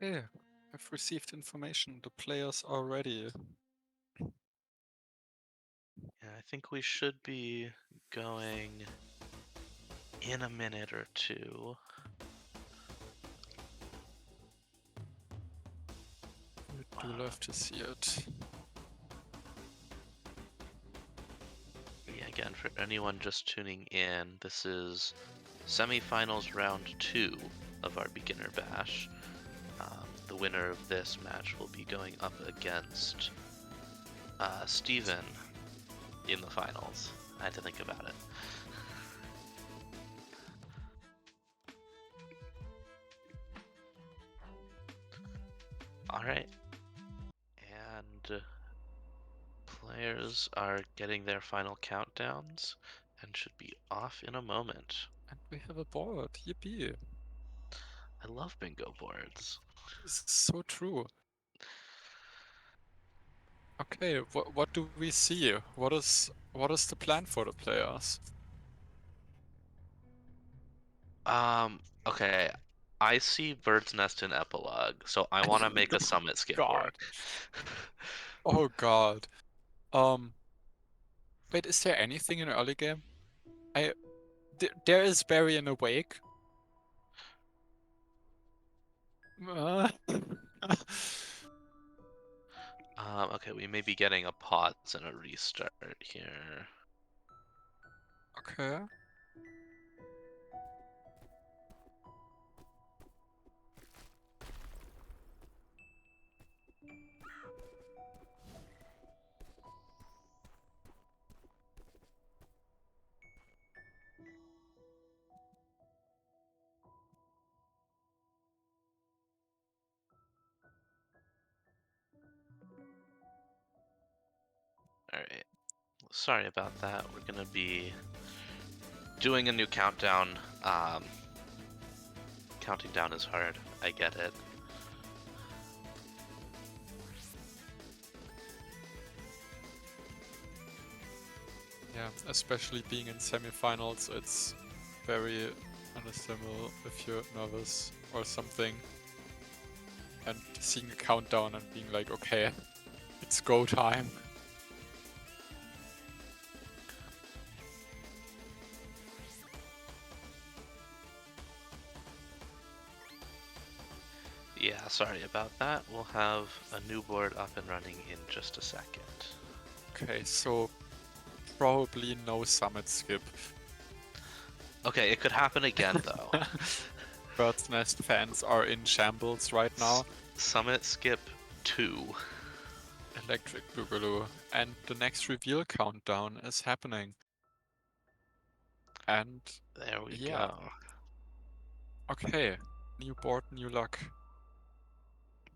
Yeah, I've received information. The players are ready. Yeah, I think we should be going in a minute or two. I do love to see it. Yeah, again, for anyone just tuning in, this is semifinals round 2 of our beginner bash. The winner of this match will be going up against Steven in the finals. I had to think about it. Alright. And players are getting their final countdowns and should be off in a moment. And we have a board. Yippee. I love bingo boards. So true. Okay, what do we see? What is the plan for the players? Okay. I see Bird's Nest in Epilogue, so I want to make a summit skip God. board. Oh god. Um Wait, is there anything in early game? There is Barry in Awake. Okay, we may be getting a pause and a restart here. Okay. Alright. Sorry about that. We're gonna be doing a new countdown. Counting down is hard. I get it. Yeah, especially being in semifinals, it's very understandable if you're nervous or something. And seeing a countdown and being like, okay, it's go time. Yeah, sorry about that. We'll have a new board up and running in just a second. Okay, so probably no summit skip. Okay, it could happen again though. Bird's Nest fans are in shambles right now. Summit skip 2. Electric Boogaloo. And the next reveal countdown is happening. And There we yeah. go. Okay, new board, new luck.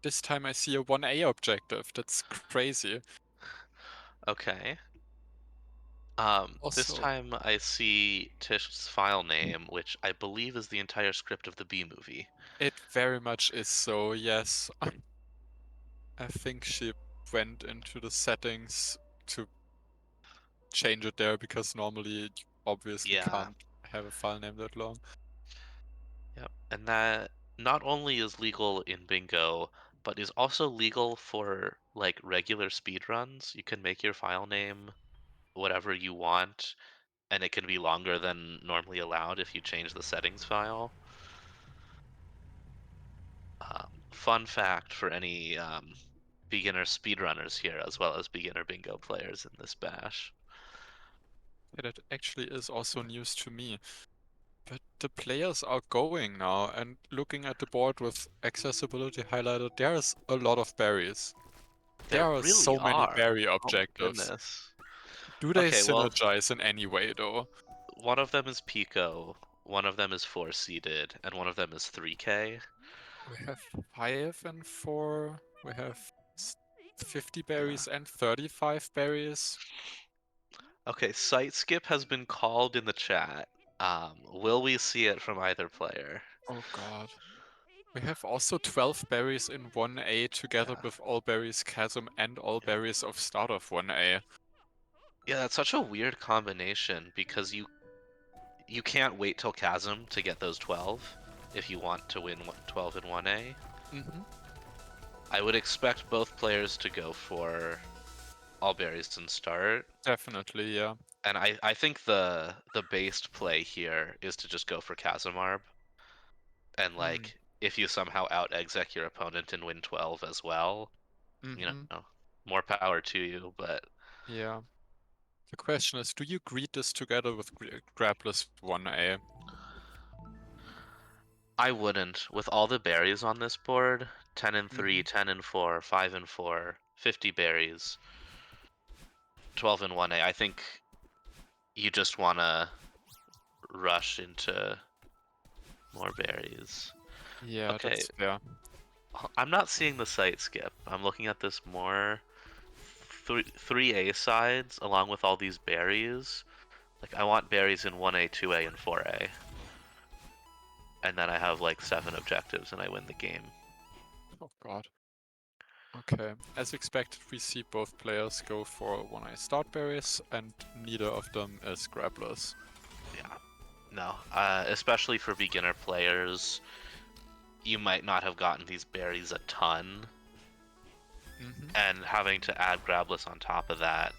This time I see a 1A objective. That's crazy. Okay. This Also, time I see Tish's file name, which I believe is the entire script of the B movie. it very much is so, yes. I think she went into the settings to change it there because normally you obviously Yeah. can't have a file name that long. Yep. And that not only is legal in bingo, but is also legal for like regular speedruns. You can make your file name whatever you want, and it can be longer than normally allowed if you change the settings file. Fun fact for any beginner speedrunners here, as well as beginner bingo players in this bash. Yeah, that actually is also news to me. But the players are going now, and looking at the board with accessibility highlighted, there's a lot of berries. There There are really so many are. berry Oh my objectives. goodness. Do they Okay, well, synergize in any way, though? one of them is Pico, one of them is 4-seeded, and one of them is 3K. We have 5 and 4. We have 50 Yeah. berries and 35 berries. Okay, site skip has been called in the chat. Will we see it from either player? Oh god. We have also 12 berries in 1A together Yeah. with all berries chasm and all Yeah. berries of start of 1A. Yeah, that's such a weird combination because you can't wait till Chasm to get those 12 if you want to win 12 in 1A. Mm-hmm. I would expect both players to go for all berries and start. Definitely, yeah. And I think the based play here is to just go for Kazamarb. And Mm. like if you somehow out exec your opponent and win 12 as well, you Mm-hmm. know, more power to you, but Yeah. The question is, do you greet this together with Grabless 1A? I wouldn't. With all the berries on this board, 10 and 3, Mm-hmm. 10 and 4, 5 and 4, 50 berries, 12 and 1A. I think you just want to rush into more berries. Yeah, Okay, that's fair. I'm not seeing the site skip. I'm looking at this more. 3A sides along with all these berries. Like I want berries in 1A, 2A, and 4A. And then I have like 7 objectives and I win the game. Oh god. Okay, as expected, we see both players go for 1A start berries, and neither of them is Grabless. Yeah. No. Especially for beginner players, you might not have gotten these berries a ton. Mm-hmm. And having to add Grabless on top of that.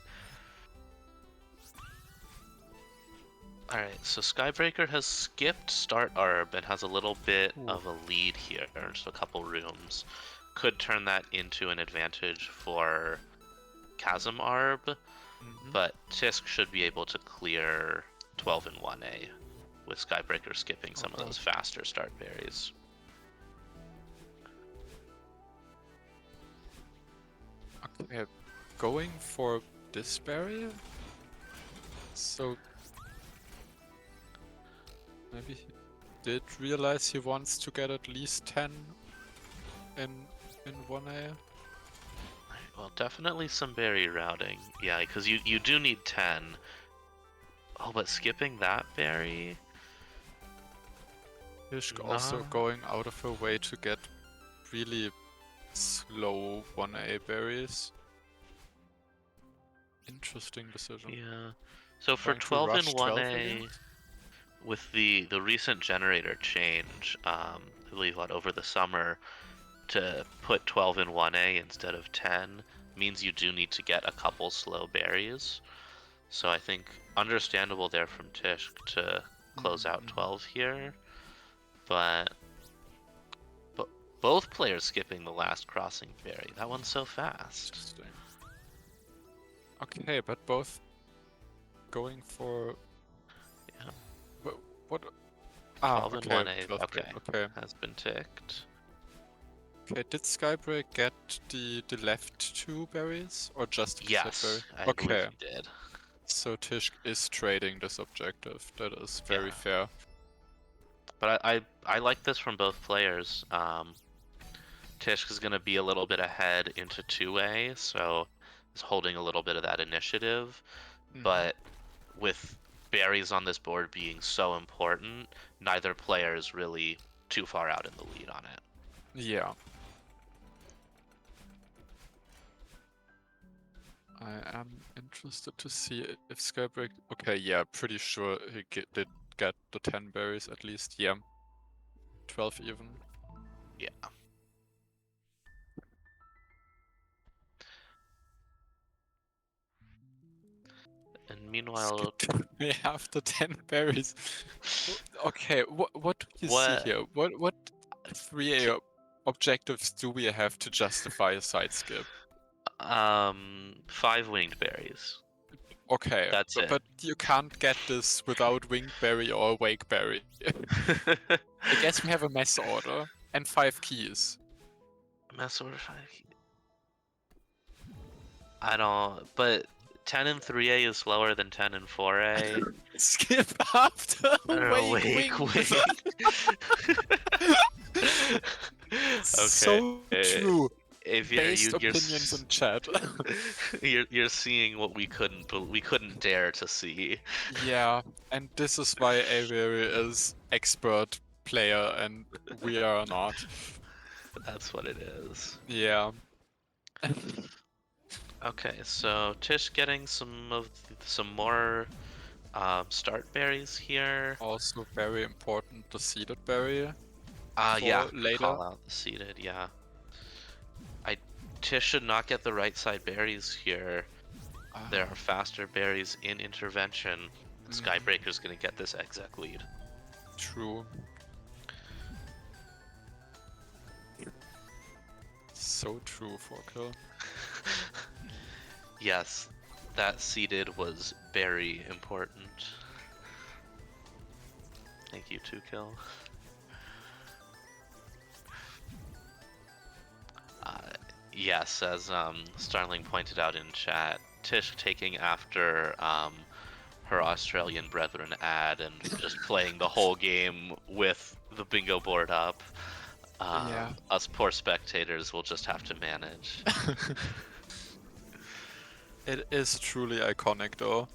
Alright, so Skybreaker has skipped Start Arb and has a little bit Ooh. of a lead here, just a couple rooms. Could turn that into an advantage for Chasm Arb, Mm-hmm. but Tisk should be able to clear 12 and 1A with Skybreaker skipping Oh some of god. those faster start berries. Okay, going for this berry? So maybe he did realize he wants to get at least 10 in 1A? Well, definitely some berry routing. Yeah, because you do need 10. Oh, but skipping that berry? Ishk also No. going out of her way to get really slow 1A berries. Interesting decision. Yeah. So for Going to 12 and rush 12 again? 1A, with the recent generator change, I believe what over the summer, to put 12 in 1A instead of 10 means you do need to get a couple slow berries. So I think understandable there from Tish to close out Mm-hmm. 12 here, but both players skipping the last crossing berry. That one's so fast. Interesting. Okay, but both going for Yeah, what? Ah, 12 and okay, 1A. 12 berry. Okay, Okay. has been ticked. Okay, did Skybreak get the left two berries or just the cassette berry? Yes, I believe Okay, he did. so Tishk is trading this objective. That is very Yeah, fair. but I like this from both players. Tish is going to be a little bit ahead into 2A, so is holding a little bit of that initiative. Mm-hmm. But with berries on this board being so important, neither player is really too far out in the lead on it. Yeah. I am interested to see if Skybreak. Okay, yeah, pretty sure he did get the 10 berries at least. Yeah, 12 even. Yeah. And meanwhile, Skip me after 10 berries. Okay, what do you see what here? What 3A objectives do we have to justify a side skip? 5 winged berries. Okay, That's it. but you can't get this without Wingberry or Wakeberry. I guess we have a mess order and 5 keys. Mess order 5. I don't, but 10 and 3A is slower than 10 and 4A. Skip after Wake Wake, Wing. wake. Okay. So true. If Based opinions in chat. you're seeing what we couldn't dare to see. Yeah, and this is why Avery is expert player and we are not. That's what it is. Yeah. Okay, so Tish getting some more start berries here. Also very important, the seeded berry. Yeah, for later? call out the seeded, yeah. Tish should not get the right side berries here. There are faster berries in intervention. Skybreaker's gonna get this exec lead. True. So true for kill. Yes, that seeded was very important. Thank you, 2kill. Yes, as Starling pointed out in chat, Tish taking after her Australian brethren ad and just playing the whole game with the bingo board up. Yeah. Us poor spectators will just have to manage. It is truly iconic though.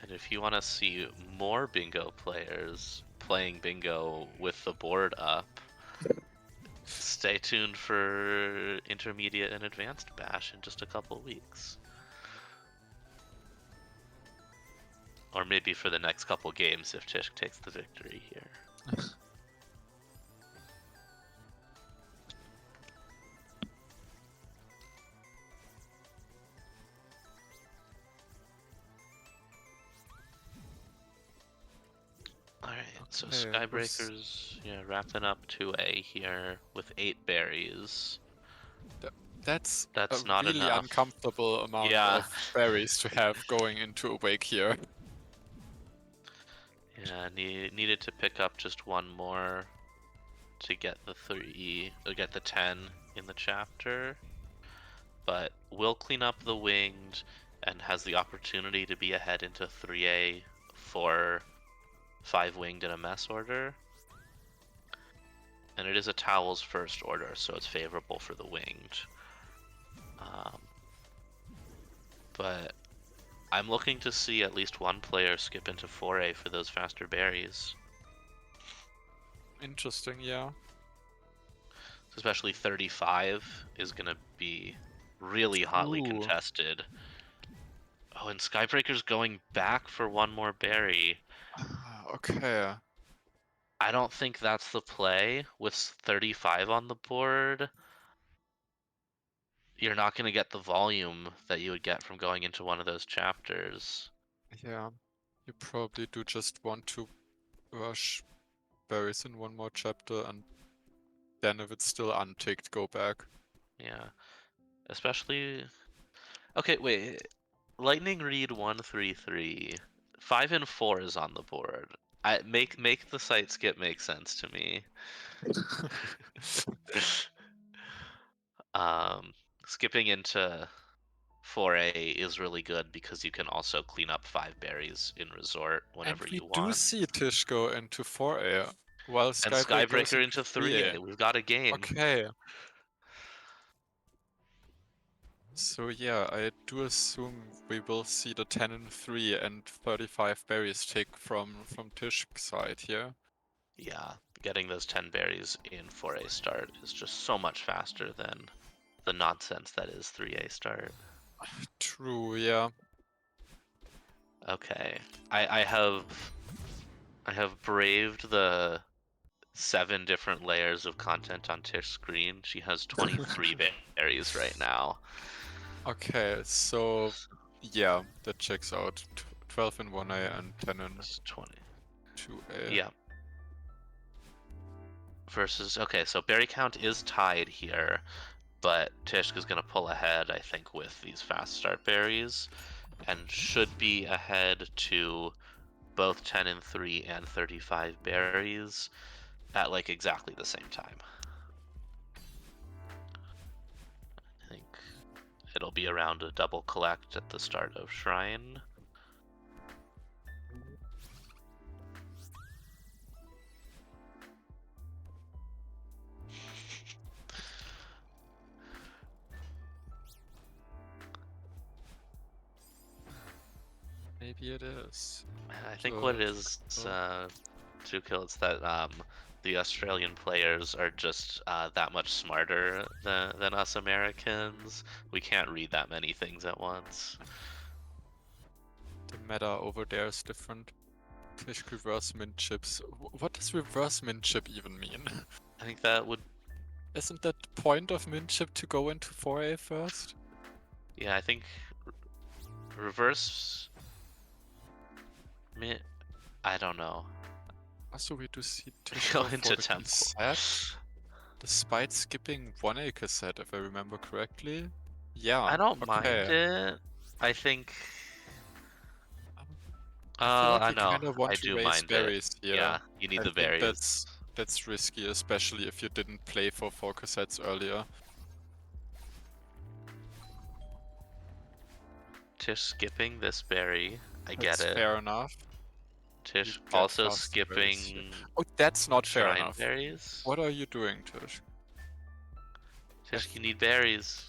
And if you want to see more bingo players playing bingo with the board up, stay tuned for intermediate and advanced bash in just a couple weeks. Or maybe for the next couple games if Tish takes the victory here. Alright, so Okay, Skybreakers, yeah, wrapping up 2A here with 8 berries. That's That's a not really enough. uncomfortable amount Yeah. of berries to have going into a wake here. Yeah, needed to pick up just one more to get the 3, or get the 10 in the chapter. But will clean up the winged and has the opportunity to be ahead into 3A for 5 winged in a mess order. And it is a towels first order, so it's favorable for the winged. But I'm looking to see at least one player skip into 4A for those faster berries. Interesting, yeah. Especially 35 is going to be really hotly Ooh. contested. Oh, and Skybreaker's going back for one more berry. Okay. I don't think that's the play. With 35 on the board, you're not going to get the volume that you would get from going into one of those chapters. Yeah. You probably do just want to rush berries in one more chapter and then if it's still unticked, go back. Yeah. Especially... Okay, wait. Lightning Read 133. 5 and 4 is on the board. Make the site skip make sense to me. Skipping into 4A is really good because you can also clean up 5 berries in resort And whenever we you do want. see Tish go into 4A, while And Skybreak goes Skybreaker into into 3A. 3A. We've got a game. Okay. So yeah, I do assume we will see the 10 and 3 and 35 berries take from Tish's side here. Yeah, getting those 10 berries in 4A start is just so much faster than the nonsense that is 3A start. True, yeah. Okay, I have braved the 7 different layers of content on Tish's screen. She has 23 berries right now. Okay, so yeah, that checks out. 12 in 1A and 10 in It's 20. 2A. Yeah. Versus, okay, so berry count is tied here, but Tishk is going to pull ahead, I think, with these fast start berries, and should be ahead to both 10 and 3 and 35 berries at like exactly the same time. I think it'll be around a double collect at the start of Shrine. Maybe it is. I think what it is, Oh. 2kill, it's that the Australian players are just that much smarter than us Americans. We can't read that many things at once. The meta over there is different. Tish reverse mint chips. What does reverse mint chip even mean? I think that would, Isn't that the point of mint chip to go into 4A first? yeah, I think reverse. I don't know. Also, we do see Tish Go go into for the temple. cassette, despite skipping 1A cassette, if I remember correctly. Yeah, I don't mind okay. it. I think. I feel like I you know. kind of want I to do raise mind it. berries here. Yeah, you need I the think berries. that's risky, especially if you didn't play for 4 cassettes earlier. Tish skipping this berry. I get That's it. fair enough. You Tish get also fast berries here. skipping Oh, that's not fair shrine enough. berries. What are you doing, Tish? Tish, you need berries.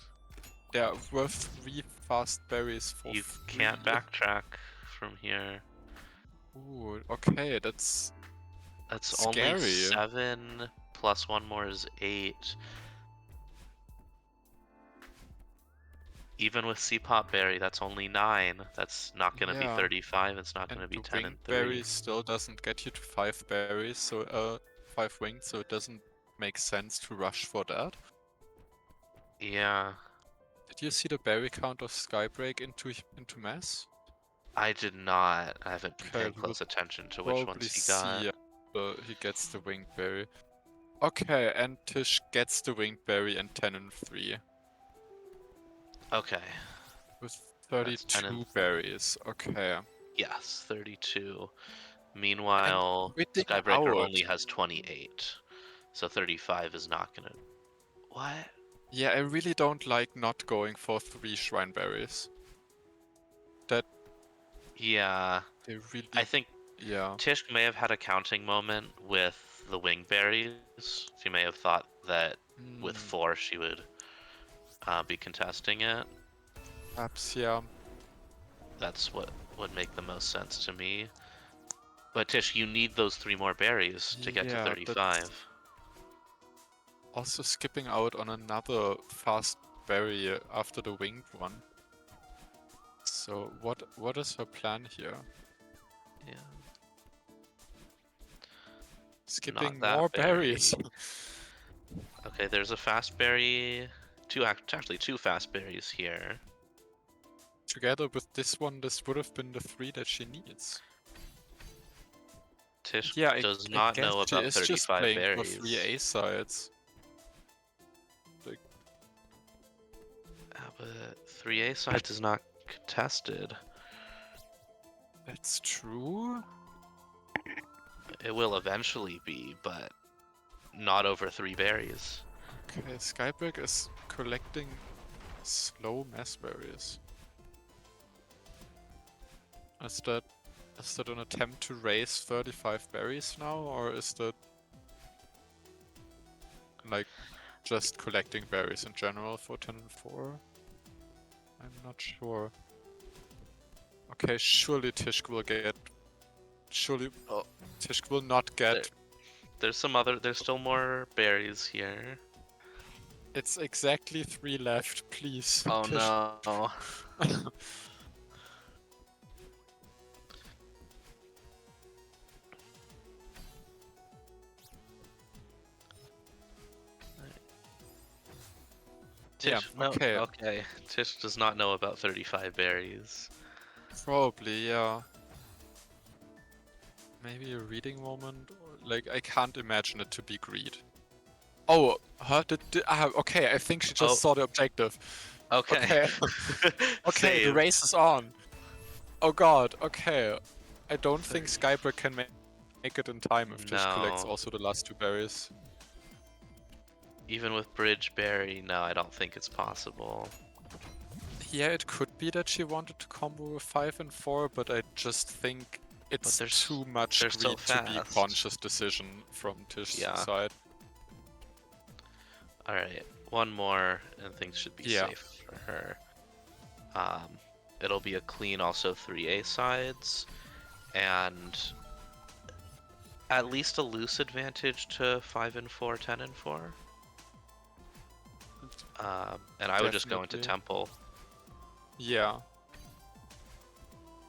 There were 3 fast berries for You free. can't backtrack from here. Ooh, okay, that's That's only scary. 7 plus 1 more is 8. Even with C-Pop Berry, that's only 9. That's not going to be Yeah. 35. It's not going And to be the 10 winged and 3. berry still doesn't get you to 5 berries, so 5 winged, so it doesn't make sense to rush for that. Yeah, Did you see the berry count of Skybreak into mass? I did not. I haven't been Okay, paying we will close attention to which probably ones he got. see he gets the winged berry. Okay, and Tish gets the winged berry and 10 and 3. Okay. With That's 10 and 32 berries. Okay. yes, 32. And Meanwhile, quitting Skybreaker out. only has 28. So 35 is not gonna. What? Yeah, I really don't like not going for 3 shrine berries. That Yeah, they really, I think yeah. Tish may have had a counting moment with the wingberries. She may have thought that with Hmm, 4 she would be contesting it. perhaps, yeah. That's what would make the most sense to me. But Tish, you need those 3 more berries to get to Yeah, that's 35. also skipping out on another fast berry after the winged one. So what is her plan here? Yeah. Skipping Not that more berry. berries. Okay, there's a fast berry. Actually, 2 fast berries here. Together with this one, this would have been the 3 that she needs. Tish Yeah, does I not guess know she about is just 35 playing for 3 berries. A sides. Like, But 3A sides is not contested. that's true. It will eventually be, but not over 3 berries. Okay, Skybreak is collecting slow mass berries. Is that an attempt to raise 35 berries now, or is that like just collecting berries in general for 10 and 4? I'm not sure. Okay, surely Tishk will get. Surely Oh, Tishk will not get. there's still more berries here. It's exactly 3 left, please. Oh Tish. no. Yeah, Tish, no, okay. okay. Tish does not know about 35 berries. Probably, yeah. Maybe a reading moment? Like, I can't imagine it to be greed. Oh, huh? Okay, I think she just Oh. saw the objective. Okay. Okay. Okay, the Saved. race is on. Oh god, okay. I don't think Skybreak can make it in time if Tish collects No. also the last 2 berries. Even with Bridge Berry, no, I don't think it's possible. Yeah, it could be that she wanted to combo with 5 and 4, but I just think it's too much they're so greed to be a fast. conscious decision from Tish's Yeah. side. Alright, one more and things should be Yeah. safe for her. It'll be a clean also 3A sides, and at least a loose advantage to 5 and 4, 10 and 4. And I would just go into Definitely. Temple. Yeah.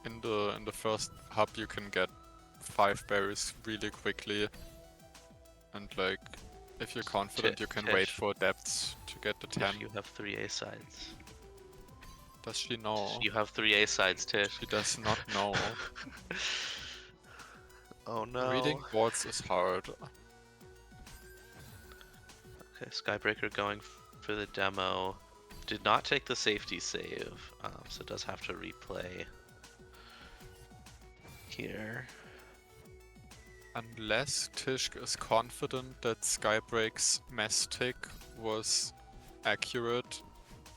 In the first hub you can get 5 berries really quickly, and like if you're confident you can wait Tish, for depths to get the 10. Tish, you have 3 A sides. Does she know? You have 3 A sides, Tish. She does not know. Oh no. Reading boards is hard. Okay, Skybreaker going for the demo. Did not take the safety save, so does have to replay here. Unless Tishk is confident that Skybreak's mess tick was accurate,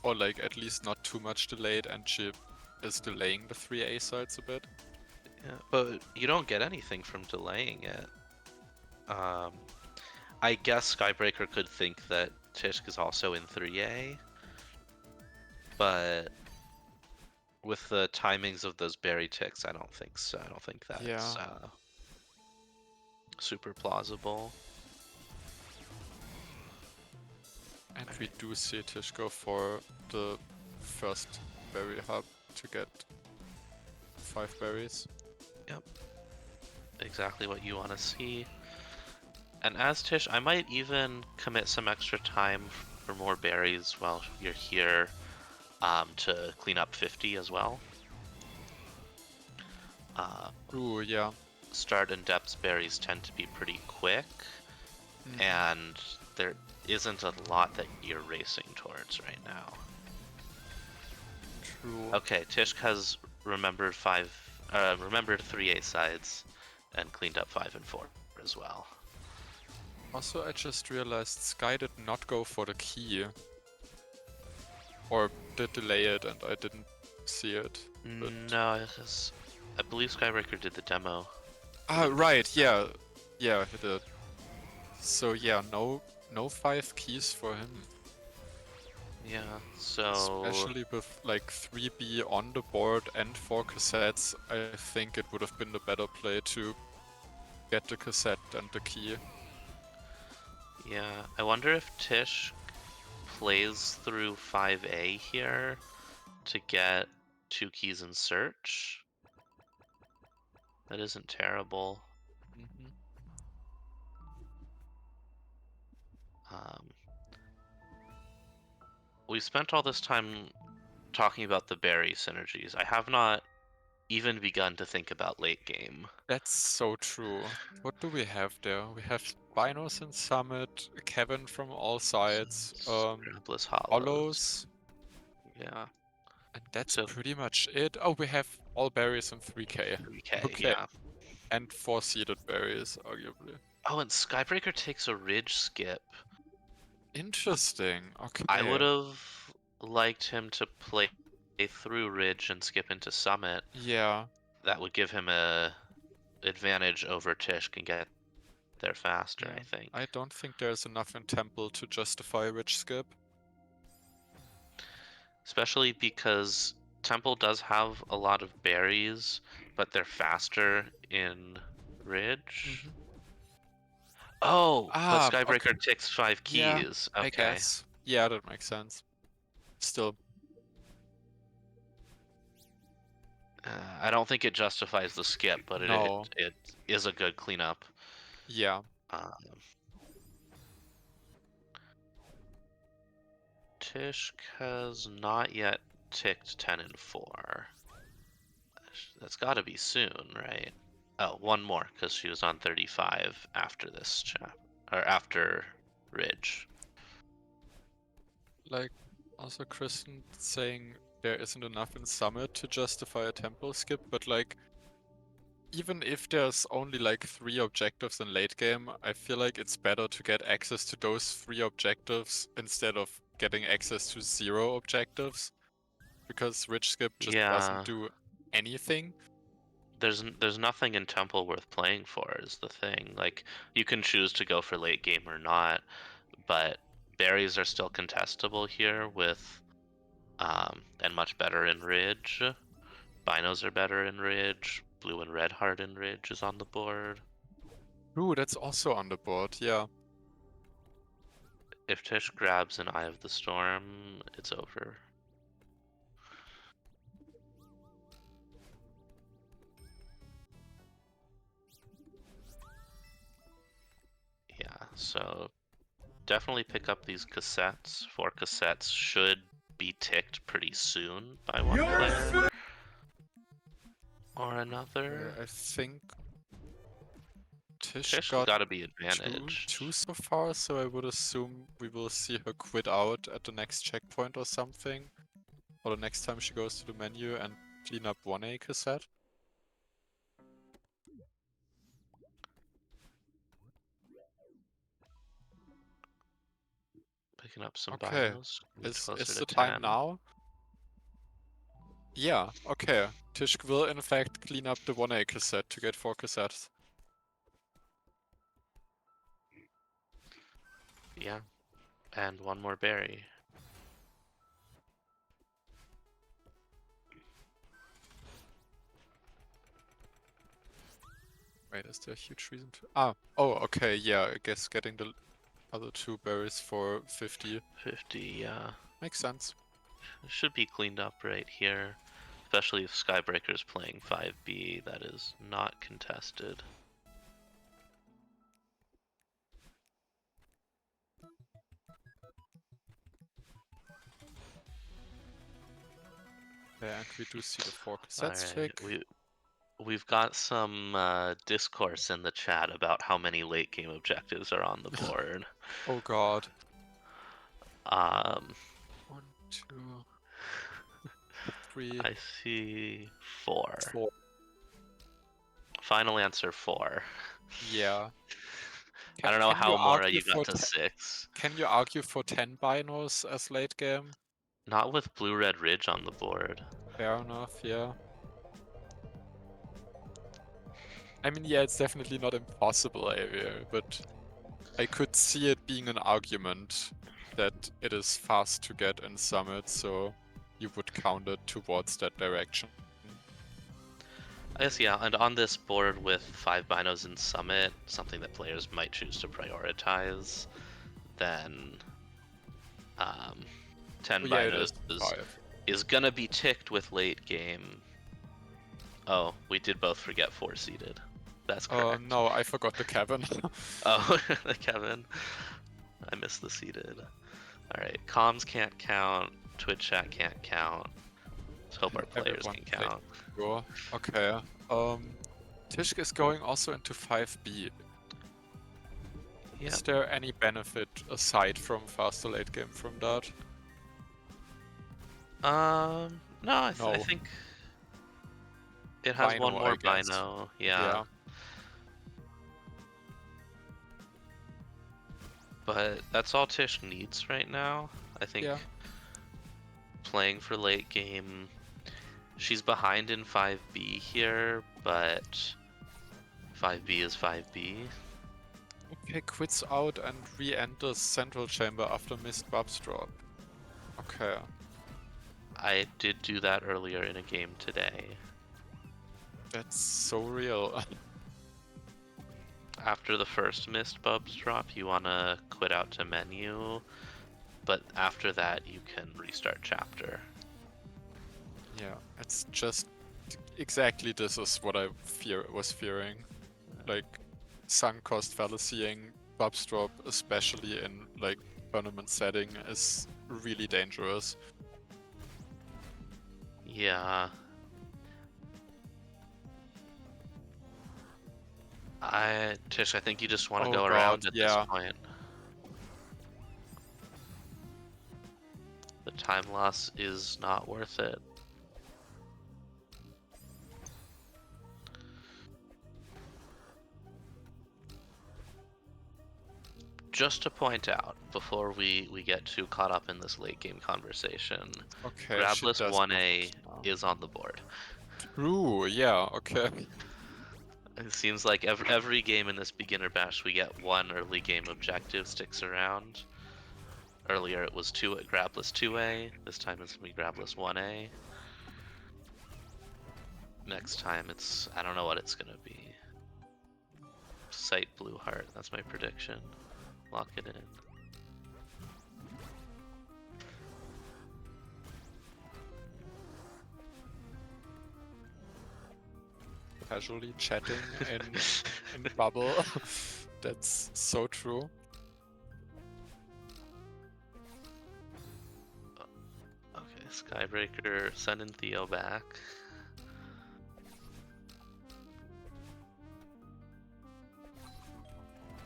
or like at least not too much delayed, and she is delaying the 3A sides a bit. Yeah, but you don't get anything from delaying it. I guess Skybreaker could think that Tishk is also in 3A, but with the timings of those berry ticks, I don't think so. I don't think that's Yeah. super plausible. And we do see Tish go for the first berry hub to get 5 berries. Yep. Exactly what you want to see. And as Tish, I might even commit some extra time for more berries while you're here to clean up 50 as well. Ooh, yeah. Start and depths berries tend to be pretty quick, and there isn't a lot that you're racing towards right now. True. Okay, Tishk has remembered 3A sides and cleaned up 5 and 4 as well. Also, I just realized Sky did not go for the key. Or did delay it and I didn't see it. But... No, I believe Skybreaker did the demo. Ah, right, yeah. Yeah, he did. So yeah, no 5 keys for him. Yeah, so... Especially with like 3B on the board and 4 cassettes, I think it would have been the better play to get the cassette and the key. Yeah, I wonder if Tish plays through 5A here to get 2 keys in search. That isn't terrible. We spent all this time talking about the berry synergies. I have not even begun to think about late game. That's so true. What do we have there? We have Binos and Summit, Kevin from all sides, Scrapless Hollows. Hollows. Yeah. And that's So- pretty much it. Oh, we have all berries in 3K. 3K, Okay. yeah. And 4 seeded berries, arguably. Oh, and Skybreaker takes a ridge skip. Interesting. Okay. I would have liked him to play through ridge and skip into Summit. Yeah. That would give him a advantage over Tishk and get there faster, Yeah. I think. I don't think there's enough in Temple to justify a ridge skip. Especially because Temple does have a lot of berries, but they're faster in Ridge. Oh, but Skybreaker okay. takes 5 Yeah, keys. Okay. I guess. Yeah, that makes sense. Still. I don't think it justifies the skip, but No. it is a good cleanup. Yeah. Tishk has not yet ticked 10 and 4. That's got to be soon, right? Oh, one more, because she was on 35 after this or after Ridge. Like, also Kristen saying there isn't enough in Summit to justify a tempo skip, but like, even if there's only like 3 objectives in late game, I feel like it's better to get access to those 3 objectives instead of getting access to 0 objectives, because Ridge Skip just doesn't do anything. There's nothing in Temple worth playing for is the thing. Like, you can choose to go for late game or not, but berries are still contestable here with and much better in Ridge. Binos are better in Ridge. Blue and Red Heart in Ridge is on the board. Ooh, that's also on the board, yeah. If Tish grabs an Eye of the Storm, it's over. Yeah, so definitely pick up these cassettes. 4 cassettes should be ticked pretty soon by one player or another. I think Tish Tish has got got to be two advantaged. so far, so I would assume we will see her quit out at the next checkpoint or something. Or the next time she goes to the menu and clean up 1A cassette. Picking up some Okay, binos. Getting closer is to the time 10. now? Yeah, okay. Tish will in fact clean up the 1A cassette to get 4 cassettes. Yeah, and one more berry. Wait, is there a huge reason to... Ah, oh, okay, yeah, I guess getting the other 2 berries for 50 50, yeah. makes sense. Should be cleaned up right here. Especially if Skybreaker's playing 5B, that is not contested. Yeah, and we do see the 4 cassettes Alright, tick. we've got some discourse in the chat about how many late game objectives are on the board. Oh god. Um, 1, 2, 3, I see 4. 4. Final answer 4. Yeah. I don't know Can you how Mora argue you got for to 6. Can you argue for 10 binos as late game? Not with Blue-Red Ridge on the board. Fair enough, yeah. I mean, yeah, it's definitely not impossible, but I could see it being an argument that it is fast to get in Summit, so you would count it towards that direction. I guess, yeah, and on this board with 5 binos in Summit, something that players might choose to prioritize, then 10 Oh, yeah, it binos is 5. is gonna be ticked with late game. Oh, we did both forget 4-seeded. That's correct. No, I forgot the cabin. Oh, Kevin. I missed the seeded. Alright, comms can't count, Twitch chat can't count. Let's hope our players Everyone can count. Sure. Okay. Tishk is going also into 5B. Yeah. Is there any benefit aside from faster late game from that? No, I No. think it has Bino, one more I guess. bino. Yeah. But that's all Tish needs right now. I think playing for late game, she's behind in 5B here, but 5B is 5B. Okay, quits out and re-enters Central Chamber after missed Bub's drop. Okay. I did do that earlier in a game today. That's so real. After the first missed Bub's drop, you wanna quit out to menu, but after that you can restart chapter. Yeah, it's just exactly this is what I was fearing. Like sunk cost fallacying Bub's drop, especially in like tournament setting, is really dangerous. Yeah. Tish, I think you just want to go around at this point. The time loss is not worth it. Just to point out, before we get too caught up in this late game conversation, Okay, Grabless 1A is on the board. Ooh, yeah, okay. It seems like every game in this beginner bash we get one early game objective sticks around. Earlier it was Grabless 2A, this time it's gonna be Grabless 1A. Next time I don't know what it's gonna be. sight blue heart. That's my prediction. Lock it in. Casually chatting in bubble. That's so true. Okay, Skybreaker, sending Theo back.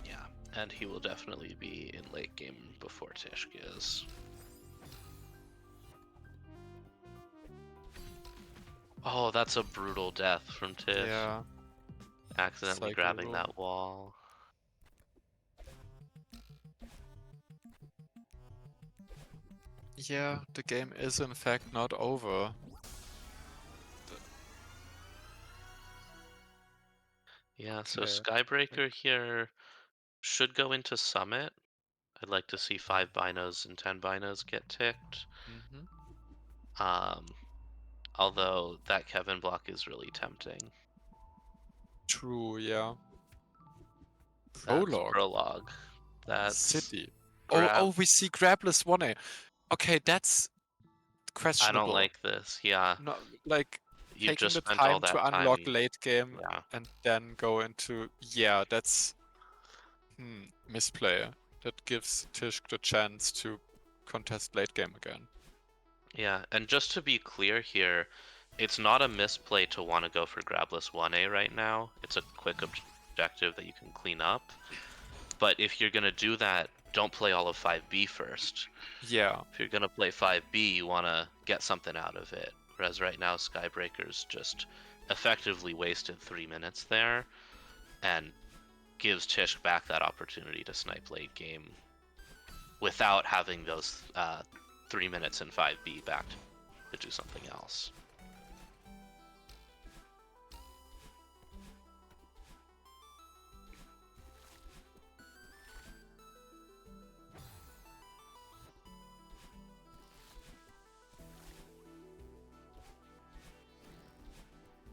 Yeah, and he will definitely be in late game before Tishk is. Oh, that's a brutal death from Tish. Yeah. Accidentally grabbing Cycle. that wall. Yeah, the game is in fact not over. Yeah, so Okay. Skybreaker here should go into Summit. I'd like to see 5 binos and 10 binos get ticked. Mm-hmm. Although that Kevin block is really tempting. True, yeah. That's Prologue. Prologue. That's City. grab. Oh, we see Grabless 1A. Okay, that's I questionable. don't like this. Yeah, No, like you've taking just the spent all time that to time. unlock late game Yeah. and then go into that's misplay. That gives Tishk the chance to contest late game again. Yeah, and just to be clear here, it's not a misplay to want to go for Grabless 1A right now. It's a quick objective that you can clean up. But if you're going to do that, don't play all of 5B first. Yeah. If you're going to play 5B, you want to get something out of it. Whereas right now, Skybreaker's just effectively wasted 3 minutes there and gives Tishk back that opportunity to snipe late game without having those 3 minutes in 5B back to do something else.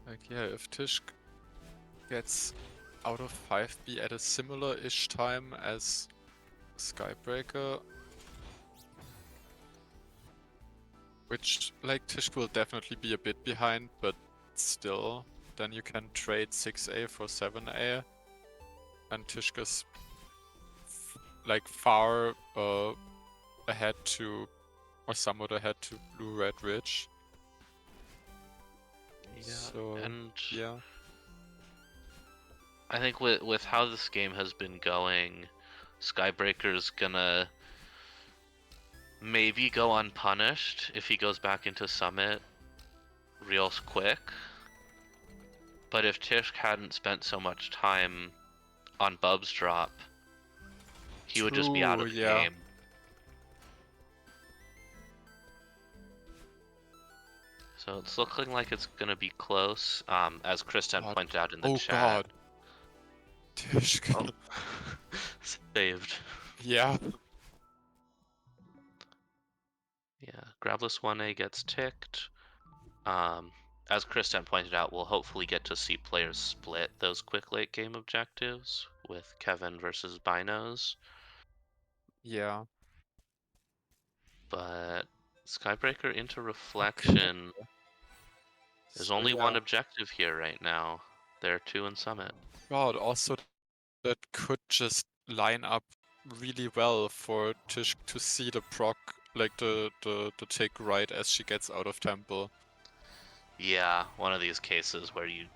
Like, yeah, if Tishk gets out of 5B at a similar-ish time as Skybreaker, which, like, Tishk will definitely be a bit behind, but still, then you can trade 6A for 7A, and Tishk is like far ahead to, or somewhat ahead to Blue Red Ridge. Yeah, So, and yeah. I think with how this game has been going, Skybreaker's gonna maybe go unpunished if he goes back into Summit real quick. But if Tishk hadn't spent so much time on Bub's drop, he would just be out of the Yeah. game. So it's looking like it's gonna be close, as Kristen God. pointed out in the Oh chat. god. Tishk. Oh. Saved. Yeah. Yeah, Grabless 1A gets ticked. As Kristen pointed out, we'll hopefully get to see players split those quick late game objectives with Kevin versus Binos. Yeah. But Skybreaker into Reflection. There's So, only yeah. one objective here right now. There are 2 in Summit. God, also that could just line up really well for Tishk to see the proc, like the tick right as she gets out of temple. Yeah, one of these cases where you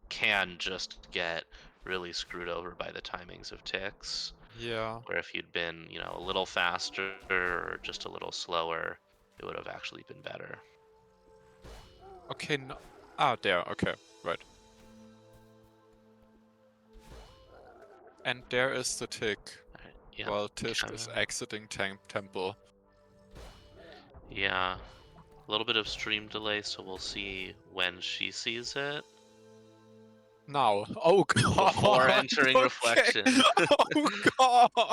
can just get really screwed over by the timings of ticks. Yeah. Where if you'd been, a little faster or just a little slower, it would have actually been better. Okay, no. Ah, there. Okay, right. And there is the tick, Right, yeah, while Tishk is exiting temple. Yeah, a little bit of stream delay, so we'll see when she sees it. Now. Oh god! Before entering Reflection. Oh god!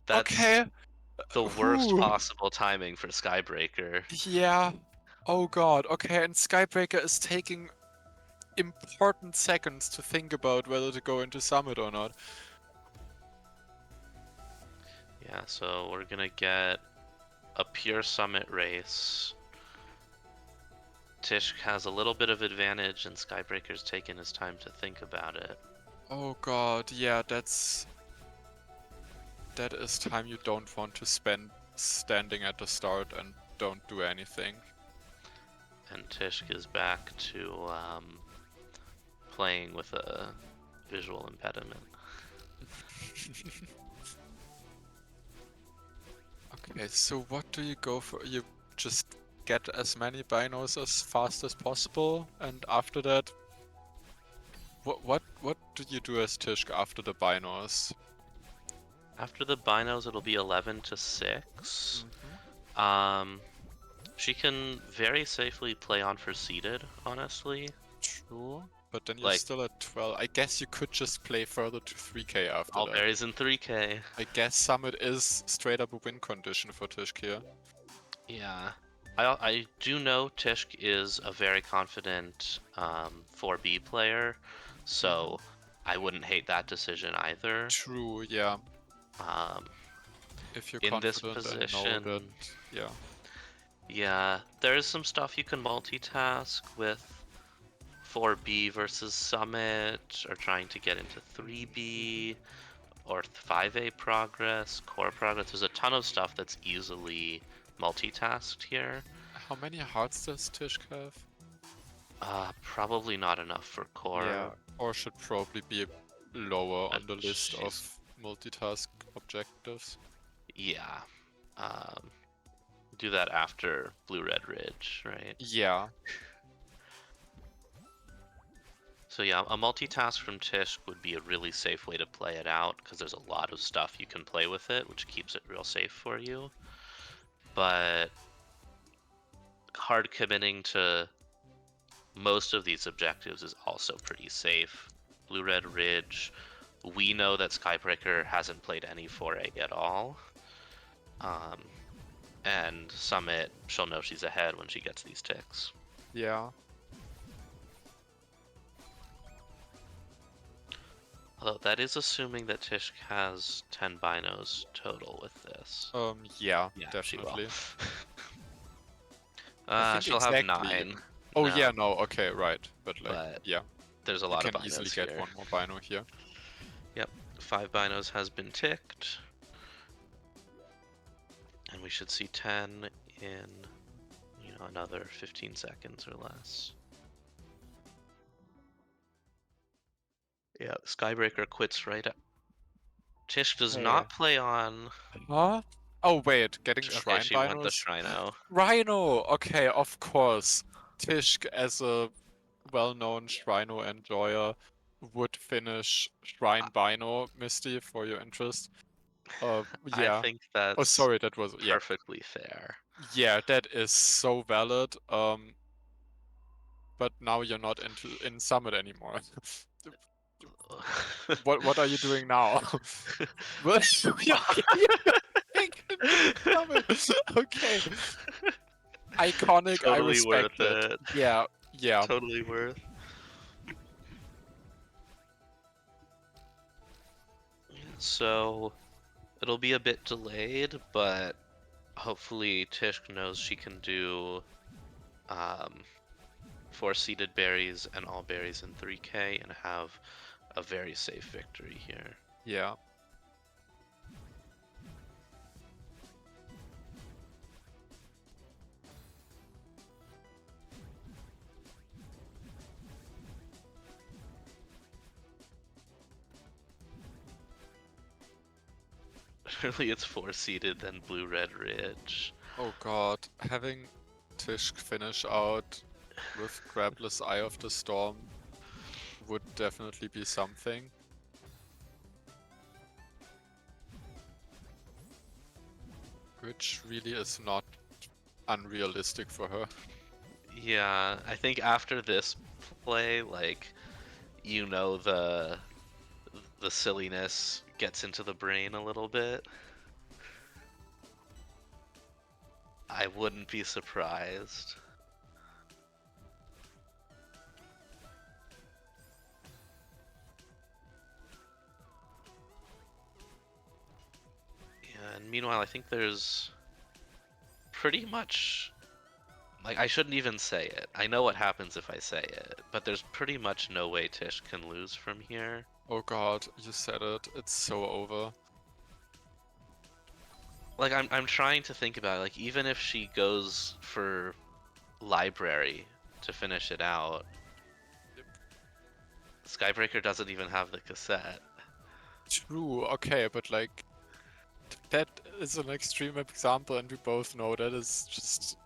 That's okay. the worst possible timing for Skybreaker. Yeah. Oh god. Okay, and Skybreaker is taking important seconds to think about whether to go into Summit or not. Yeah, so we're gonna get a pure Summit race. Tish has a little bit of advantage, and Skybreaker's taken his time to think about it. Oh god, yeah, that is time you don't want to spend standing at the start and don't do anything. And Tish is back to playing with a visual impediment. Okay, so what do you go for? You just get as many binos as fast as possible, and after that, what do you do as Tishk after the binos? After the binos, it'll be 11 to 6. Mhm. She can very safely play on for seeded, honestly. True, but then you're Like, still at 12. I guess you could just play further to 3k after all that. berries in 3k. I guess Summit is straight up a win condition for Tishk here. Yeah. I do know Tishk is a very confident 4B player, so I wouldn't hate that decision either. True, yeah. Um, If you're in this confident and know that, position, yeah. yeah, there is some stuff you can multitask with 4B versus Summit, or trying to get into 3B, or 5A progress, core progress. There's a ton of stuff that's easily multitasked here. How many hearts does Tishk have? Probably not enough for core. Yeah, or should probably be lower But on the list of she's, multitask objectives. yeah. Um, do that after Blue Red Ridge, right? Yeah. So yeah, a multitask from Tish would be a really safe way to play it out, because there's a lot of stuff you can play with it, which keeps it real safe for you. But hard committing to most of these objectives is also pretty safe. Blue Red Ridge, we know that Skybreaker hasn't played any 4A at all. And Summit, she'll know she's ahead when she gets these ticks. Yeah. Although that is assuming that Tish has 10 binos total with this. Yeah, Yeah, definitely. she will. I think She'll have exactly. 9. Oh No, yeah, no, okay, right. But like, but yeah, there's a you lot of can easily binos get here. one more bino here. Yep, 5 binos has been ticked. And we should see 10 in, another 15 seconds or less. Yeah, Skybreaker quits right up. Tish does Hey. not play on. Huh? Oh wait, getting Okay, shrine she went the binos? Shrino. Rhino! Okay, of course. Tishk, as a well-known Shrino enjoyer, would finish Shrine Bino, Misty, for your interest. I Yeah. think Oh, that's sorry, that was, yeah. perfectly fair. Yeah, that is so valid. But now you're not in Summit anymore. What are you doing now? What? Okay. Iconic, I Totally respect worth it. it. Yeah, yeah. Totally worth. So it'll be a bit delayed, but hopefully Tish knows she can do 4 seeded berries and all berries in 3k and have a very safe victory here. Yeah. Surely it's 4 seeded, then Blue Red Ridge. Oh god, having Tish finish out with Grabless Eye of the Storm would definitely be something. Which really is not unrealistic for her. Yeah, I think after this play, like, the silliness gets into the brain a little bit. I wouldn't be surprised. Meanwhile, I think there's pretty much, like, I shouldn't even say it. I know what happens if I say it, but there's pretty much no way Tish can lose from here. Oh god, you said it. It's so over. Like, I'm trying to think about it. Like, even if she goes for library to finish it out, Skybreaker doesn't even have the cassette. True, okay, but like that is an extreme example, and we both know that is just.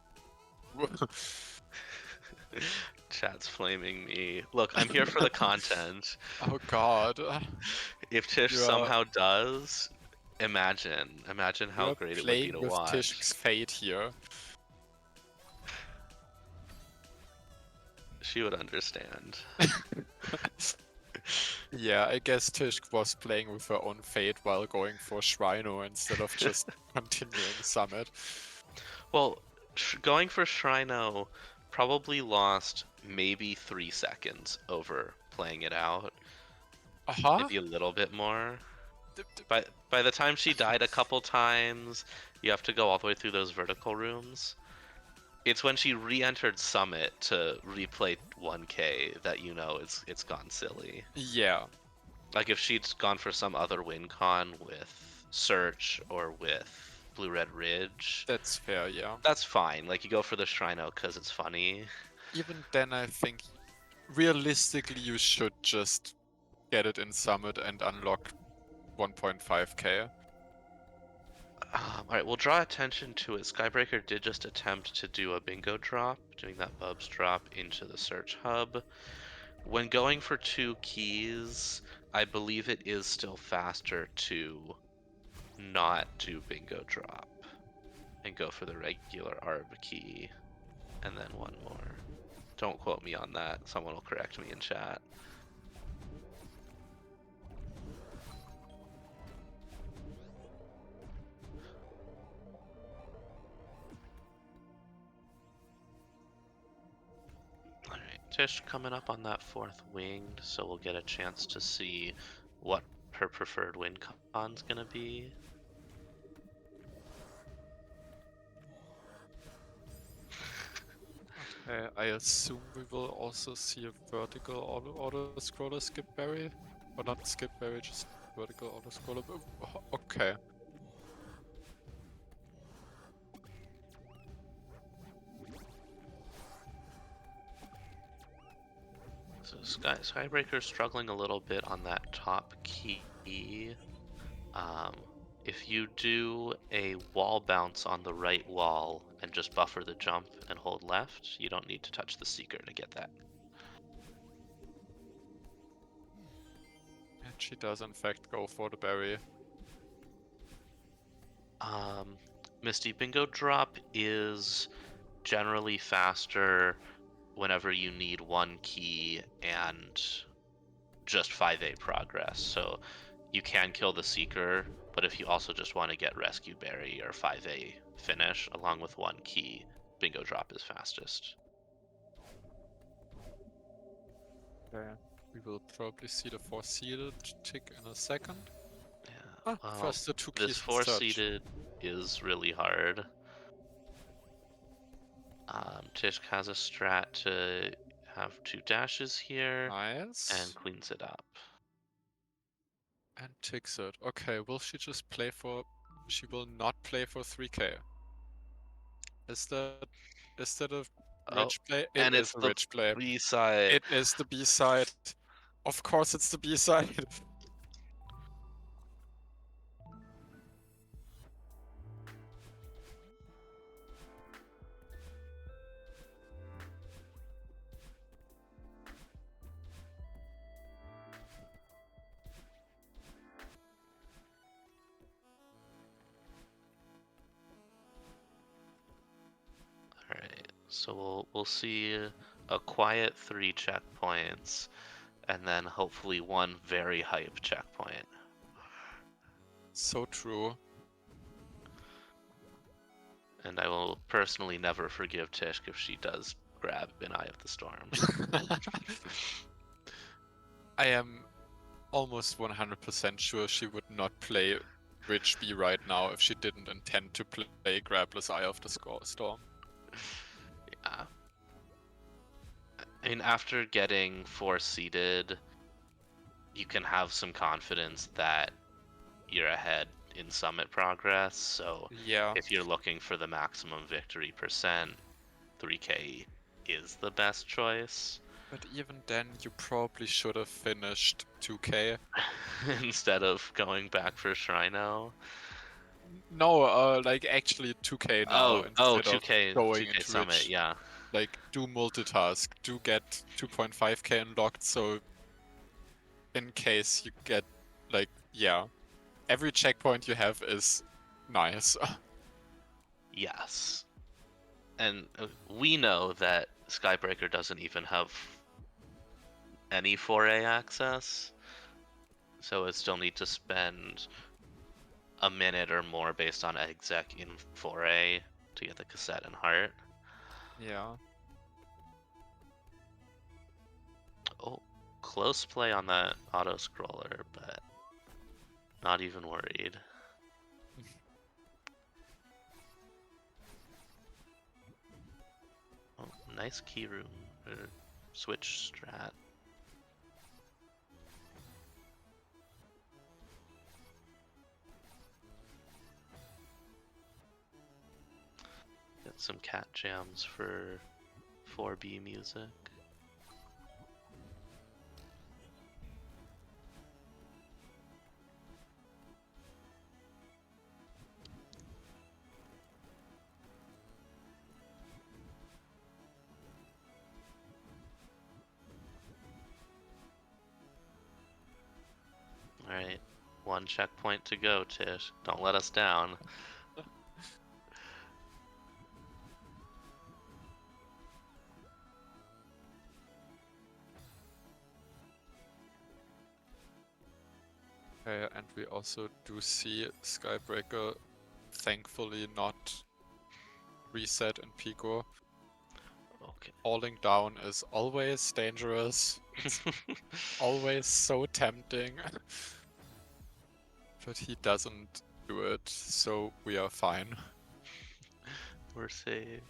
Chat's flaming me. Look, I'm here for the content. Oh god. If Tish You are somehow does, imagine you how are great it would be playing to with watch. Tish's fate here. She would understand. Yeah, I guess Tish was playing with her own fate while going for Shrino instead of just continuing Summit. Well, going for Shrino probably lost maybe 3 seconds over playing it out. Uh-huh. Maybe a little bit more. By the time she died a couple times, you have to go all the way through those vertical rooms. It's when she re-entered Summit to replay 1K that you know it's gone silly. Yeah. Like if she'd gone for some other win con with Search or with Blue Red Ridge, That's fair, yeah. that's fine. Like you go for the Shrino because it's funny. Even then, I think realistically you should just get it in Summit and unlock 1.5k. Alright, we'll draw attention to it. Skybreaker did just attempt to do a bingo drop, doing that Bubs drop into the search hub. When going for 2 keys, I believe it is still faster to not do bingo drop and go for the regular ARB key and then one more. Don't quote me on that. Someone will correct me in chat. Alright, Tish coming up on that 4th winged, so we'll get a chance to see what her preferred win con's gonna be. I assume we will also see a vertical auto scroller skip berry. Or not skip berry, just vertical auto scroller. Okay. So Skybreaker's struggling a little bit on that top key. If you do a wall bounce on the right wall and just buffer the jump and hold left, you don't need to touch the seeker to get that. And she does in fact go for the berry. Misty Bingo drop is generally faster whenever you need 1 key and just 5A progress. So you can kill the Seeker, but if you also just want to get Rescue Berry or 5A finish along with 1 key, Bingo drop is fastest. Okay. We will probably see the 4-seeded tick in a second. Yeah. First the 2 keys This in search. 4-seeded is really hard. Tish has a strat to have 2 dashes here Nice. and cleans it up. And ticks it. Okay, will she just play for... She will not play for 3k. Is that a rich play? It And is it's a the rich play. B-side. It is the B-side. Of course it's the B-side. Alright, so we'll see a quiet 3 checkpoints, and then hopefully 1 very hype checkpoint. So true. And I will personally never forgive Tish if she does grab an Eye of the Storm. I am almost 100% sure she would not play Bridge be right now if she didn't intend to play Grabless Eye of the Storm. Yeah. I mean, after getting 4 seeded, you can have some confidence that you're ahead in summit progress. So Yeah, if you're looking for the maximum victory percent, 3K is the best choice. but even then, you probably should have finished 2K. Instead of going back for Shrino. No, like actually 2K now Oh, instead of 2K, going 2K into Summit, Rich. yeah. Like, do multitask, do get 2.5K unlocked, so in case you get, like, yeah, every checkpoint you have is nice. Yes. And we know that Skybreaker doesn't even have any 4A access, so it still need to spend a minute or more based on exec in 4A to get the cassette and heart. Yeah. Oh, close play on that auto scroller, but not even worried. Oh, nice key room or switch strat. Get some cat jams for 4B music. Alright, 1 checkpoint to go, Tish. Don't let us down. Okay, and we also do see Skybreaker thankfully not reset in Pico. Okay. Falling down is always dangerous. It's always so tempting. But he doesn't do it, so we are fine. We're saved.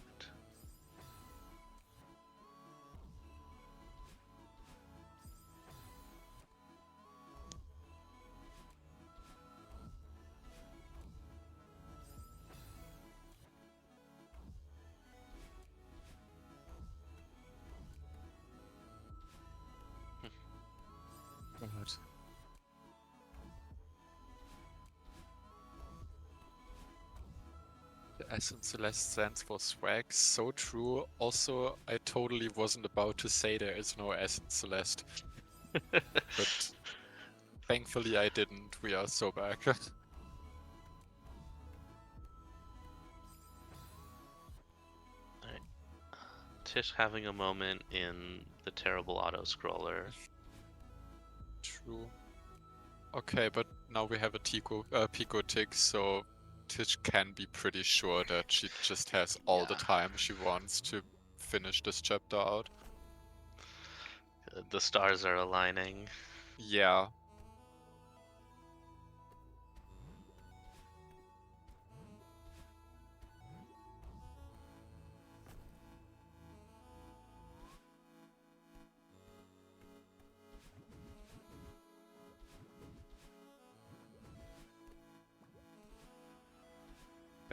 But the S in Celeste stands for swag, so true. Also, I totally wasn't about to say there is no S in Celeste. But thankfully I didn't. We are so back. Tish having a moment in the terrible auto scroller. True. Okay, but now we have a Pico tick, so Tish can be pretty sure that she just has all the Yeah. time she wants to finish this chapter out. The stars are aligning. Yeah.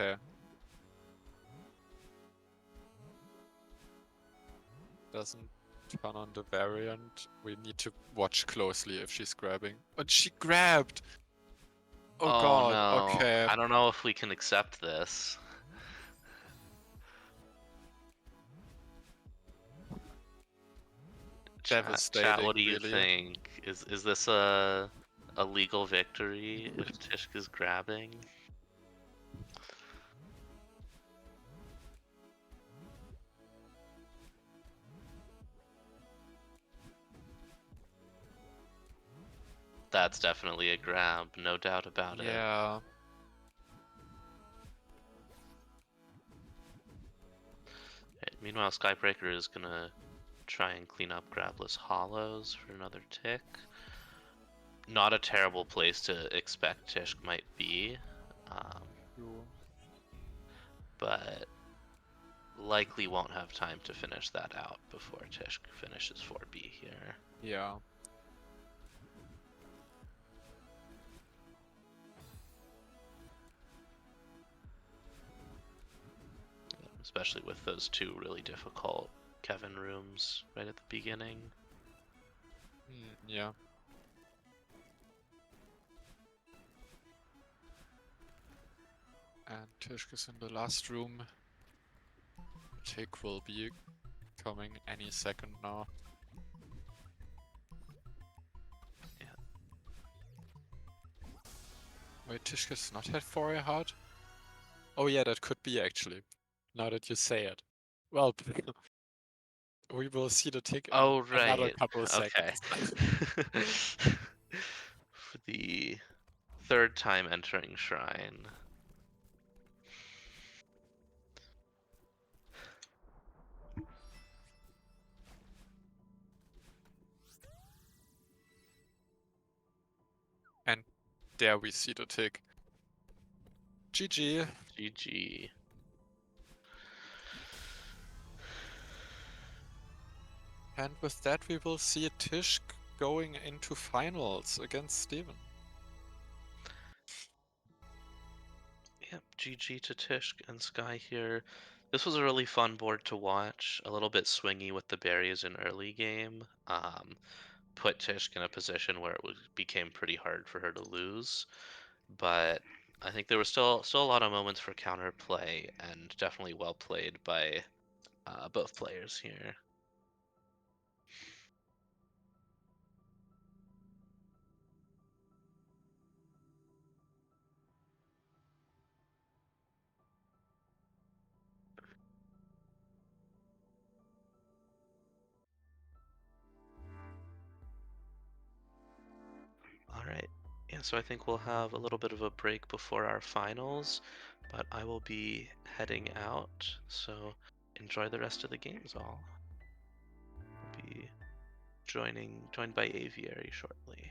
Okay. Doesn't turn on the variant. We need to watch closely if she's grabbing. But she grabbed! Oh Oh god, no. okay. I don't know if we can accept this. Chat, Devastating, what do you really. think? Is this a legal victory if Tishka's grabbing? That's definitely a grab, no doubt about it. Yeah. Meanwhile, Skybreaker is gonna try and clean up grabless hollows for another tick. not a terrible place to expect Tishk might be, um, but likely won't have time to finish that out before Tishk finishes 4B here. Yeah. Especially with those two really difficult Kevin rooms right at the beginning. Yeah. And Tishk is in the last room. Tick will be coming any second now. Yeah. Wait, Tishk has not had 4A hard? Oh yeah, that could be actually. Now that you say it. Well, we will see the tick in Oh, another right. couple of Okay. seconds. For the third time entering Shrine. And there we see the tick. GG. GG. And with that we will see Tishk going into finals against Steven. Yep, GG to Tishk and Sky here. This was a really fun board to watch. A little bit swingy with the berries in early game. Put Tishk in a position where became pretty hard for her to lose. But I think there was still a lot of moments for counterplay, and definitely well played by both players here. All right. Yeah, so I think we'll have a little bit of a break before our finals, but I will be heading out, so enjoy the rest of the games all. I'll be joined by Aviary shortly.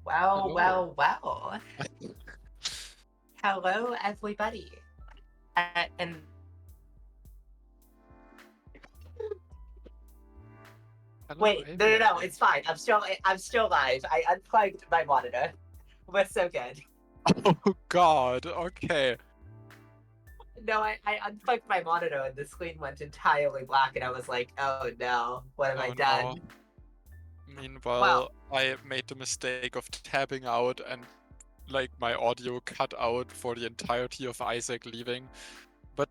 Well, Hello. well, well. Hello, everybody. And Hello, wait, no, Aviary. it's fine. I'm still live. I unplugged my monitor. We're so good. Oh god, okay. No, I unplugged my monitor and the screen went entirely black, and I was like, oh no, what have I Oh done? no. Meanwhile, Well, I made the mistake of tabbing out and like my audio cut out for the entirety of Isaac leaving. But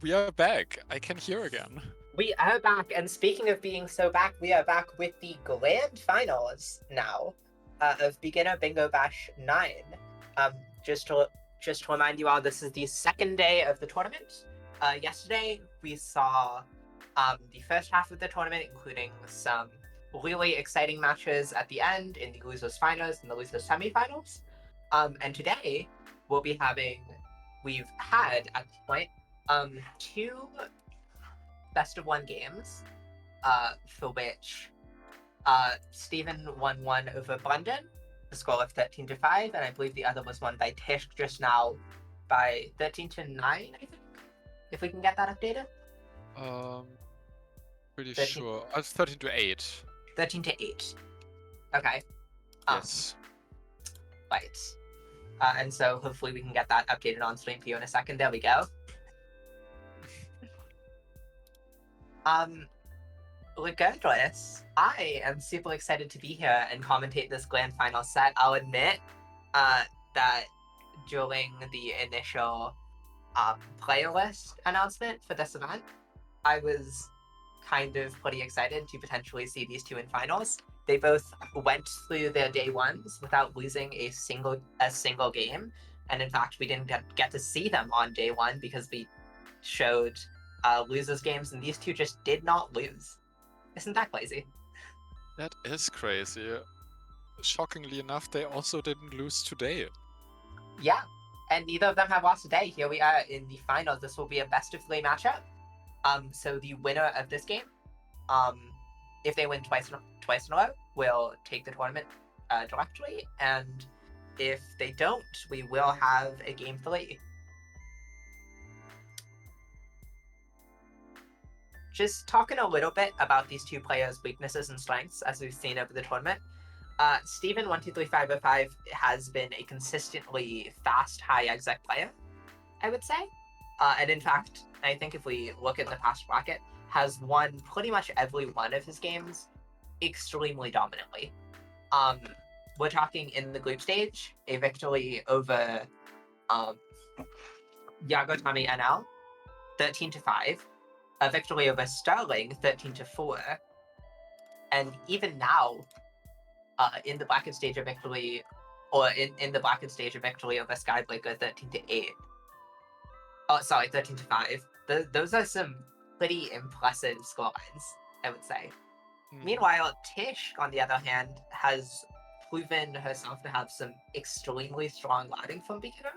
we are back. I can hear again. we are back, and speaking of being so back, we are back with the grand finals now of Beginner Bingo Bash 9. Just to remind you all, this is the second day of the tournament. Yesterday, we saw the first half of the tournament, including some really exciting matches at the end in the losers finals and the losers semifinals. And today, we've had at this point two best of one games, for which Stephen won one over Brendan, the score of 13-5, and I believe the other was won by Tish just now by 13-9, I think. If we can get that updated. Pretty 13 sure. 13-8. 13-8. Okay. Yes. Right. And so hopefully we can get that updated on stream for you in a second. There we go. Regardless, I am super excited to be here and commentate this grand final set. I'll admit that during the initial player list announcement for this event, I was kind of pretty excited to potentially see these two in finals. They both went through their day ones without losing a single game, and in fact, we didn't get to see them on day one because we showed losers games, and these two just did not lose. Isn't that crazy? That is crazy. Shockingly enough, they also didn't lose today. Yeah, and neither of them have lost today. Here we are in the finals. This will be a best of 3 matchup. So the winner of this game, if they win twice in a row, will take the tournament directly, and if they don't, we will have a game 3. Just talking a little bit about these two players' weaknesses and strengths as we've seen over the tournament. Steven1235505 has been a consistently fast, high exec player, I would say. And in fact, I think if we look at the past bracket, has won pretty much every one of his games extremely dominantly. We're talking in the group stage, a victory over Yagotami NL, 13-5, a victory over Sterling, 13-4, and even now, in the bracket stage, a victory, or in the bracket stage, a victory over Skybreaker, 13-8. Oh, sorry, 13-5. Those are some pretty impressive scorelines, I would say. Meanwhile, Tish, on the other hand, has proven herself to have some extremely strong riding for beginner,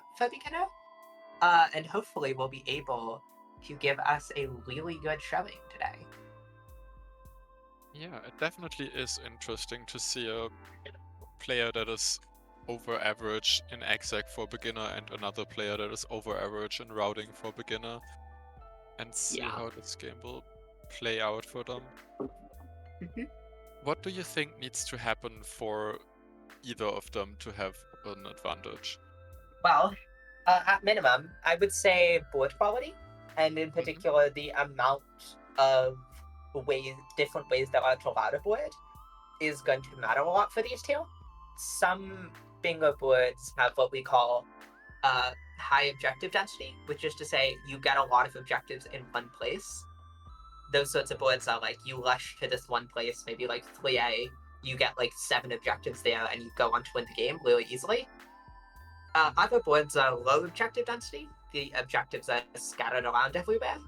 and hopefully will be able to give us a really good showing today. Yeah, it definitely is interesting to see a player that is over average in exec for beginner and another player that is over average in routing for beginner, and see how this game will play out for them. What do you think needs to happen for either of them to have an advantage? Well, at minimum, I would say board quality, and in particular the amount of different ways that are to route a board is going to matter a lot for these two. Some bingo boards have what we call high objective density, which is to say you get a lot of objectives in one place. Those sorts of boards are like you rush to this one place, maybe like 3A, you get like 7 objectives there, and you go on to win the game really easily. Other boards are low objective density. The objectives are scattered around everywhere.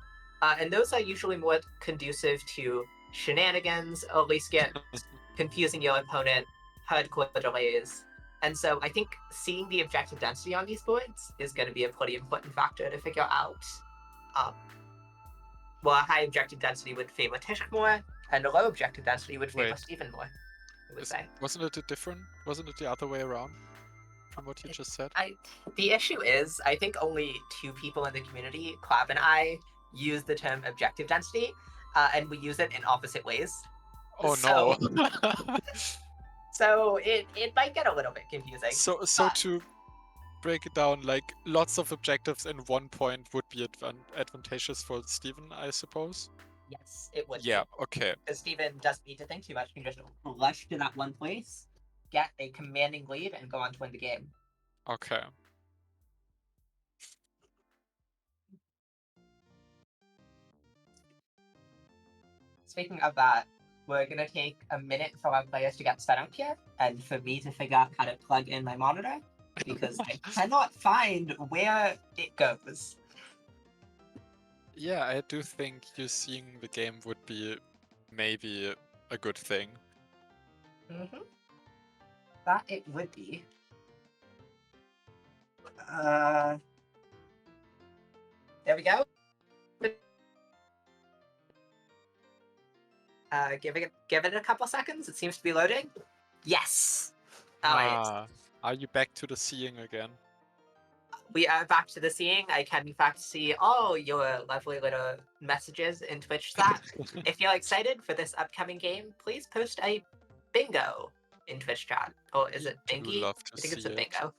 And those are usually more conducive to shenanigans, or at least get confusing your opponent, hardcore delays. And so I think seeing the objective density on these boards is going to be a pretty important factor to figure out. Well, a high objective density would favor Tish more, and a low objective density would favor Steven more, I would say. Wasn't it the other way around from what you just said? The issue is, I think only 2 people in the community, Clav and I, use the term objective density, and we use it in opposite ways. Oh So- no. So it might get a little bit confusing. So to break it down, like lots of objectives in one point would be advantageous for Steven, I suppose. Yes, it would. Yeah, okay. Because Steven doesn't need to think too much. He can just rush to that one place, get a commanding lead, and go on to win the game. Okay. Speaking of that, we're going to take a minute for our players to get set up here, and for me to figure out how to plug in my monitor, because I cannot find where it goes. Yeah, I do think you seeing the game would be maybe a good thing. That it would be. There we go. Give it a couple seconds. It seems to be loading. Yes. Alright. Are you back to the seeing again? We are back to the seeing. I can in fact see all your lovely little messages in Twitch chat. If you're excited for this upcoming game, please post a bingo in Twitch chat. Or is it bingy? Love to I think it's a see bingo.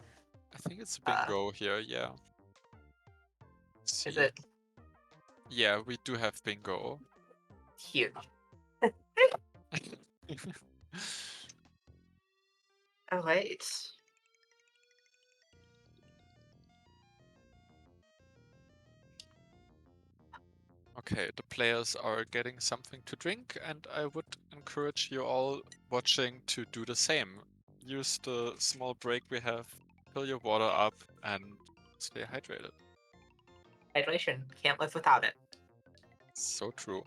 I think it's a bingo here, yeah. Is it? Yeah, we do have bingo. Huge. Alright. Okay, the players are getting something to drink, and I would encourage you all watching to do the same. Use the small break we have, fill your water up, and stay hydrated. Hydration. Can't live without it. So true.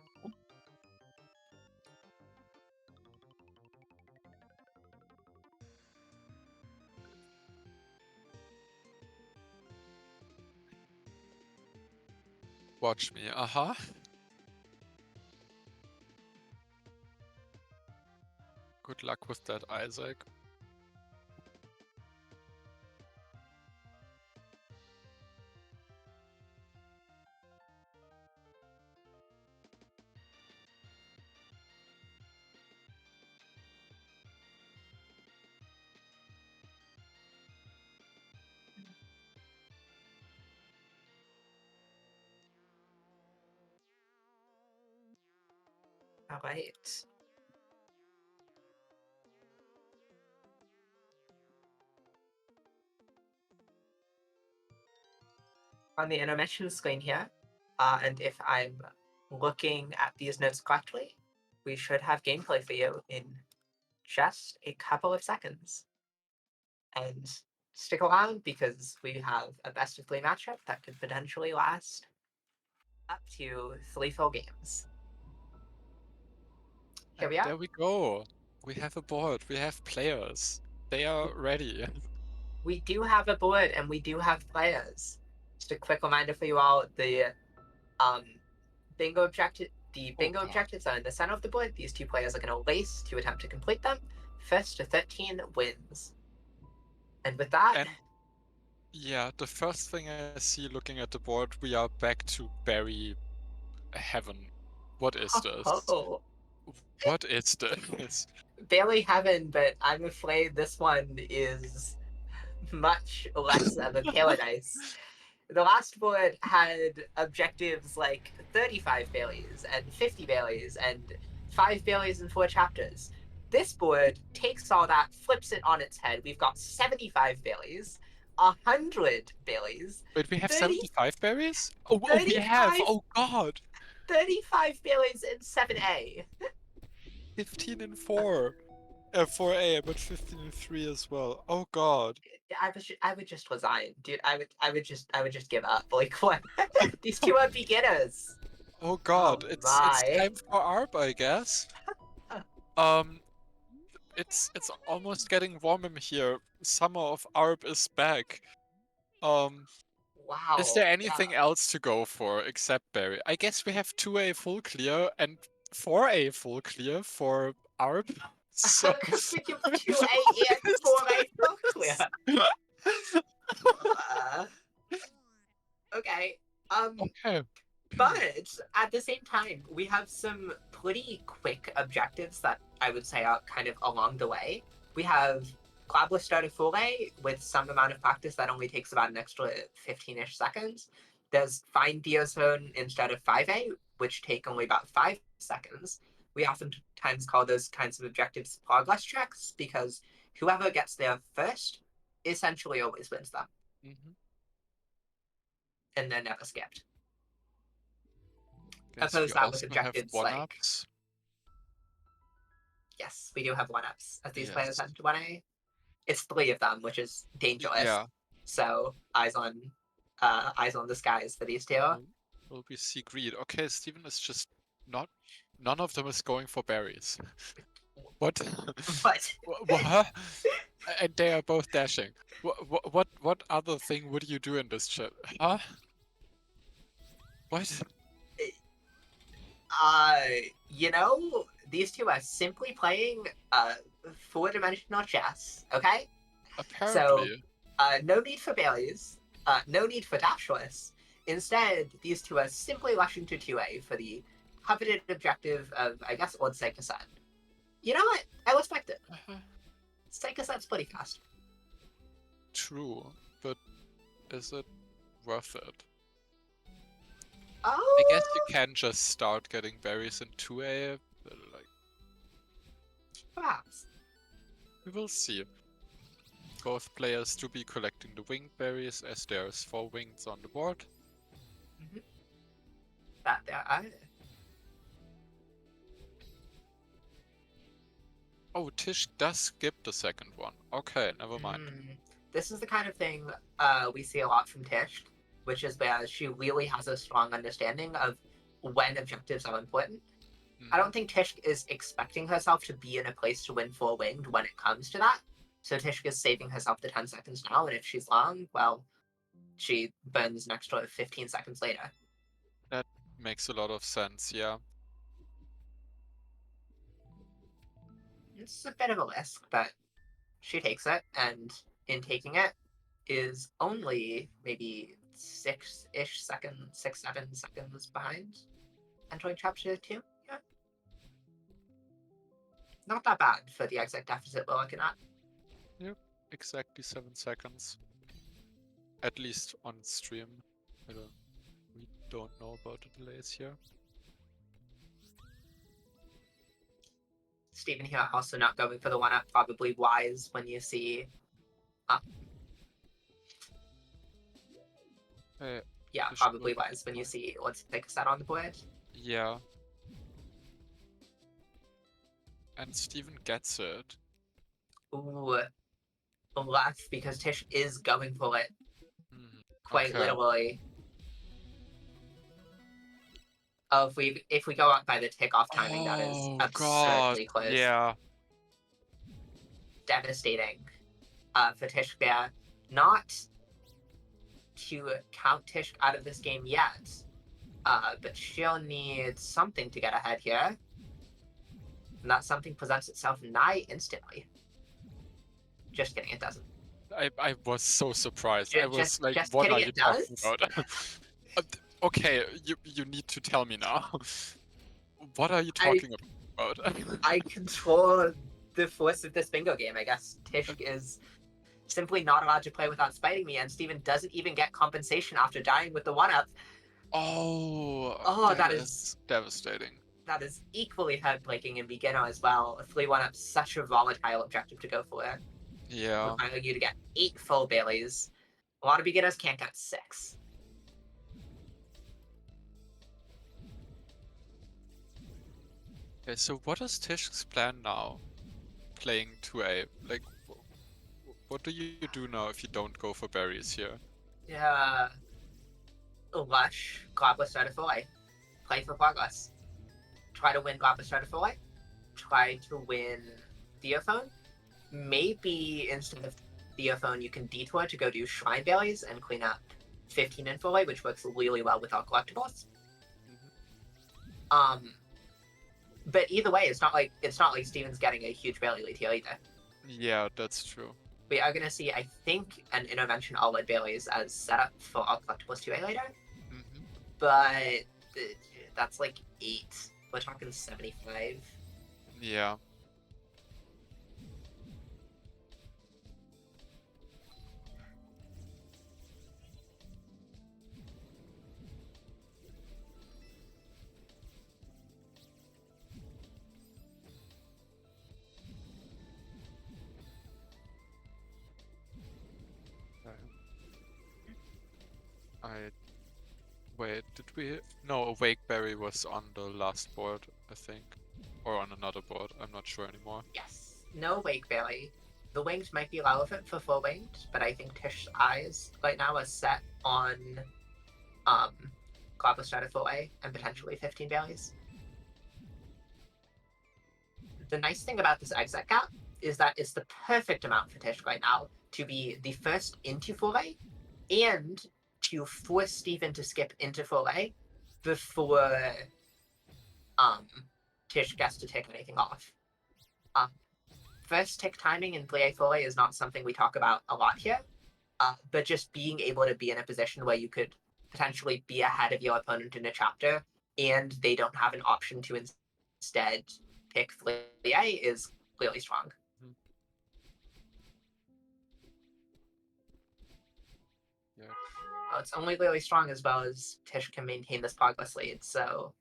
Watch me. Uh-huh. Good luck with that, Isaac. All right. On the intermission screen here, and if I'm looking at these notes correctly, we should have gameplay for you in just a couple of seconds. And stick around because we have a best of 3 matchup that could potentially last up to 3 full games. Here And we are. there we go. We have a board. We have players. They are ready. We do have a board and we do have players. Just a quick reminder for you all: the bingo objective, Oh God. objectives are in the center of the board. These 2 players are going to race to attempt to complete them. First to 13 wins. And with that, And yeah, the first thing I see looking at the board, we are back to Barry Heaven. What is this? oh, What is this? barely heaven, but I'm afraid this one is much less of a paradise. The last board had objectives like 35 Baileys and 50 Baileys and 5 Baileys and 4 chapters. This board takes all that, flips it on its head. We've got 75 Baileys, 100 Baileys. Wait, we have 30, 75 berries? Oh, we 35 have! Oh God! 35 Baileys in 7A. 15 and 4. 4A, but 15 and 3 as well. Oh God. I would just resign, dude. I would just give up. Like what? These 2 are beginners. Oh God. Oh It's my. time for ARP, I guess. It's almost getting warm in here. Summer of ARP is back. Wow. Is there anything yeah. else to go for except Barry? I guess we have 2A full clear and 4A full clear for ARP. So We give 2A and 4A full clear. Okay. Okay. But at the same time, we have some pretty quick objectives that I would say are kind of along the way. We have Clabless Start of 4A with some amount of practice that only takes about an extra 15-ish seconds. There's Find Diazone instead of 5A, which take only about 5 seconds. We oftentimes call those kinds of objectives progress checks because whoever gets there first essentially always wins them. Mm-hmm. And they're never skipped. Guess Oppose we that with also have objectives like... one-ups. Yes, we do have 1-ups as these players Yes. enter 1A. It's 3 of them, which is dangerous. Yeah. So eyes on the skies for these 2. Will we see greed? Okay, Steven is just not. None of them is going for berries. What? But What? And they are both dashing. What other thing would you do in this chat? Huh? What? you know, these 2 are simply playing 4-dimensional chess, okay? Apparently. So, no need for berries, no need for dashless. Instead, these 2 are simply rushing to 2A for the coveted objective of, I guess, odd Seika-san. You know what? I respect it. Seika-san's pretty fast. True, but is it worth it? Oh, I guess you can just start getting berries in 2A. Like, perhaps. we will see. Both players to be collecting the winged berries as there's 4 wings on the board. That there are. Oh, Tish does skip the second one. Okay, never mind. This is the kind of thing we see a lot from Tish, which is where she really has a strong understanding of when objectives are important. I don't think Tish is expecting herself to be in a place to win 4 winged when it comes to that. So Tish is saving herself the 10 seconds now, and if she's long, well, she burns an extra 15 seconds later. That makes a lot of sense, yeah. It's a bit of a risk, but she takes it, and in taking it is only maybe 7 seconds behind entering chapter 2. Yeah. Not that bad for the exact deficit we're looking at. Yep, exactly 7 seconds. At least on stream. We don't know about the delays here. Stephen here also not going for the 1-up, probably wise when you see. Yeah, Fish probably will wise when you see let's take a set on the board. Yeah. And Steven gets it. Ooh, left because Tish is going for it quite Okay. literally. Oh, if we go out by the tick-off timing, that is Oh god, absurdly close. yeah. Devastating for Tish there. Not to count Tish out of this game yet, but she'll need something to get ahead here. And that something presents itself nigh instantly. Just kidding, it doesn't. I was so surprised. I was like, just what kidding, are you it talking does? about? Okay, you need to tell me now. What are you talking about? I control the force of this bingo game, I guess. Tish is simply not allowed to play without spiting me, and Steven doesn't even get compensation after dying with the 1-up. Oh, that is devastating. That is equally heartbreaking in beginner as well. A 3-1-up, such a volatile objective to go for. Yeah. Requiring you to get 8 full Baileys. A lot of beginners can't get 6. Okay, so what is Tish's plan now? Playing 2A? Like, what do you do now if you don't go for berries here? Yeah. Lush, Goblet Certified. Play for progress. Try to win Goblet Certified. Try to win Theophone. Maybe instead of Theophone, you can detour to go do Shrine Berries and clean up 15 in Foley, which works really well with our collectibles. But either way, it's not like Steven's getting a huge Bailey lead here either. Yeah, that's true. We are gonna see, I think, an intervention all lead Baileys as setup for our collectibles 2A later. But that's like 8. We're talking 75. Yeah. Wait, did we? No, Wakeberry was on the last board, I think. Or on another board, I'm not sure anymore. Yes. No Wake Berry. The winged might be relevant for full winged, but I think Tish's eyes right now are set on Goblet Strider full A and potentially 15 Berries. The nice thing about this exit gap is that it's the perfect amount for Tish right now to be the first into full A and to force Steven to skip into full A before Tish gets to take anything off. First tick timing in 3A full A is not something we talk about a lot here, but just being able to be in a position where you could potentially be ahead of your opponent in a chapter and they don't have an option to instead pick 3A is clearly strong. Yeah. Well, it's only really strong as well as Tish can maintain this progress lead, so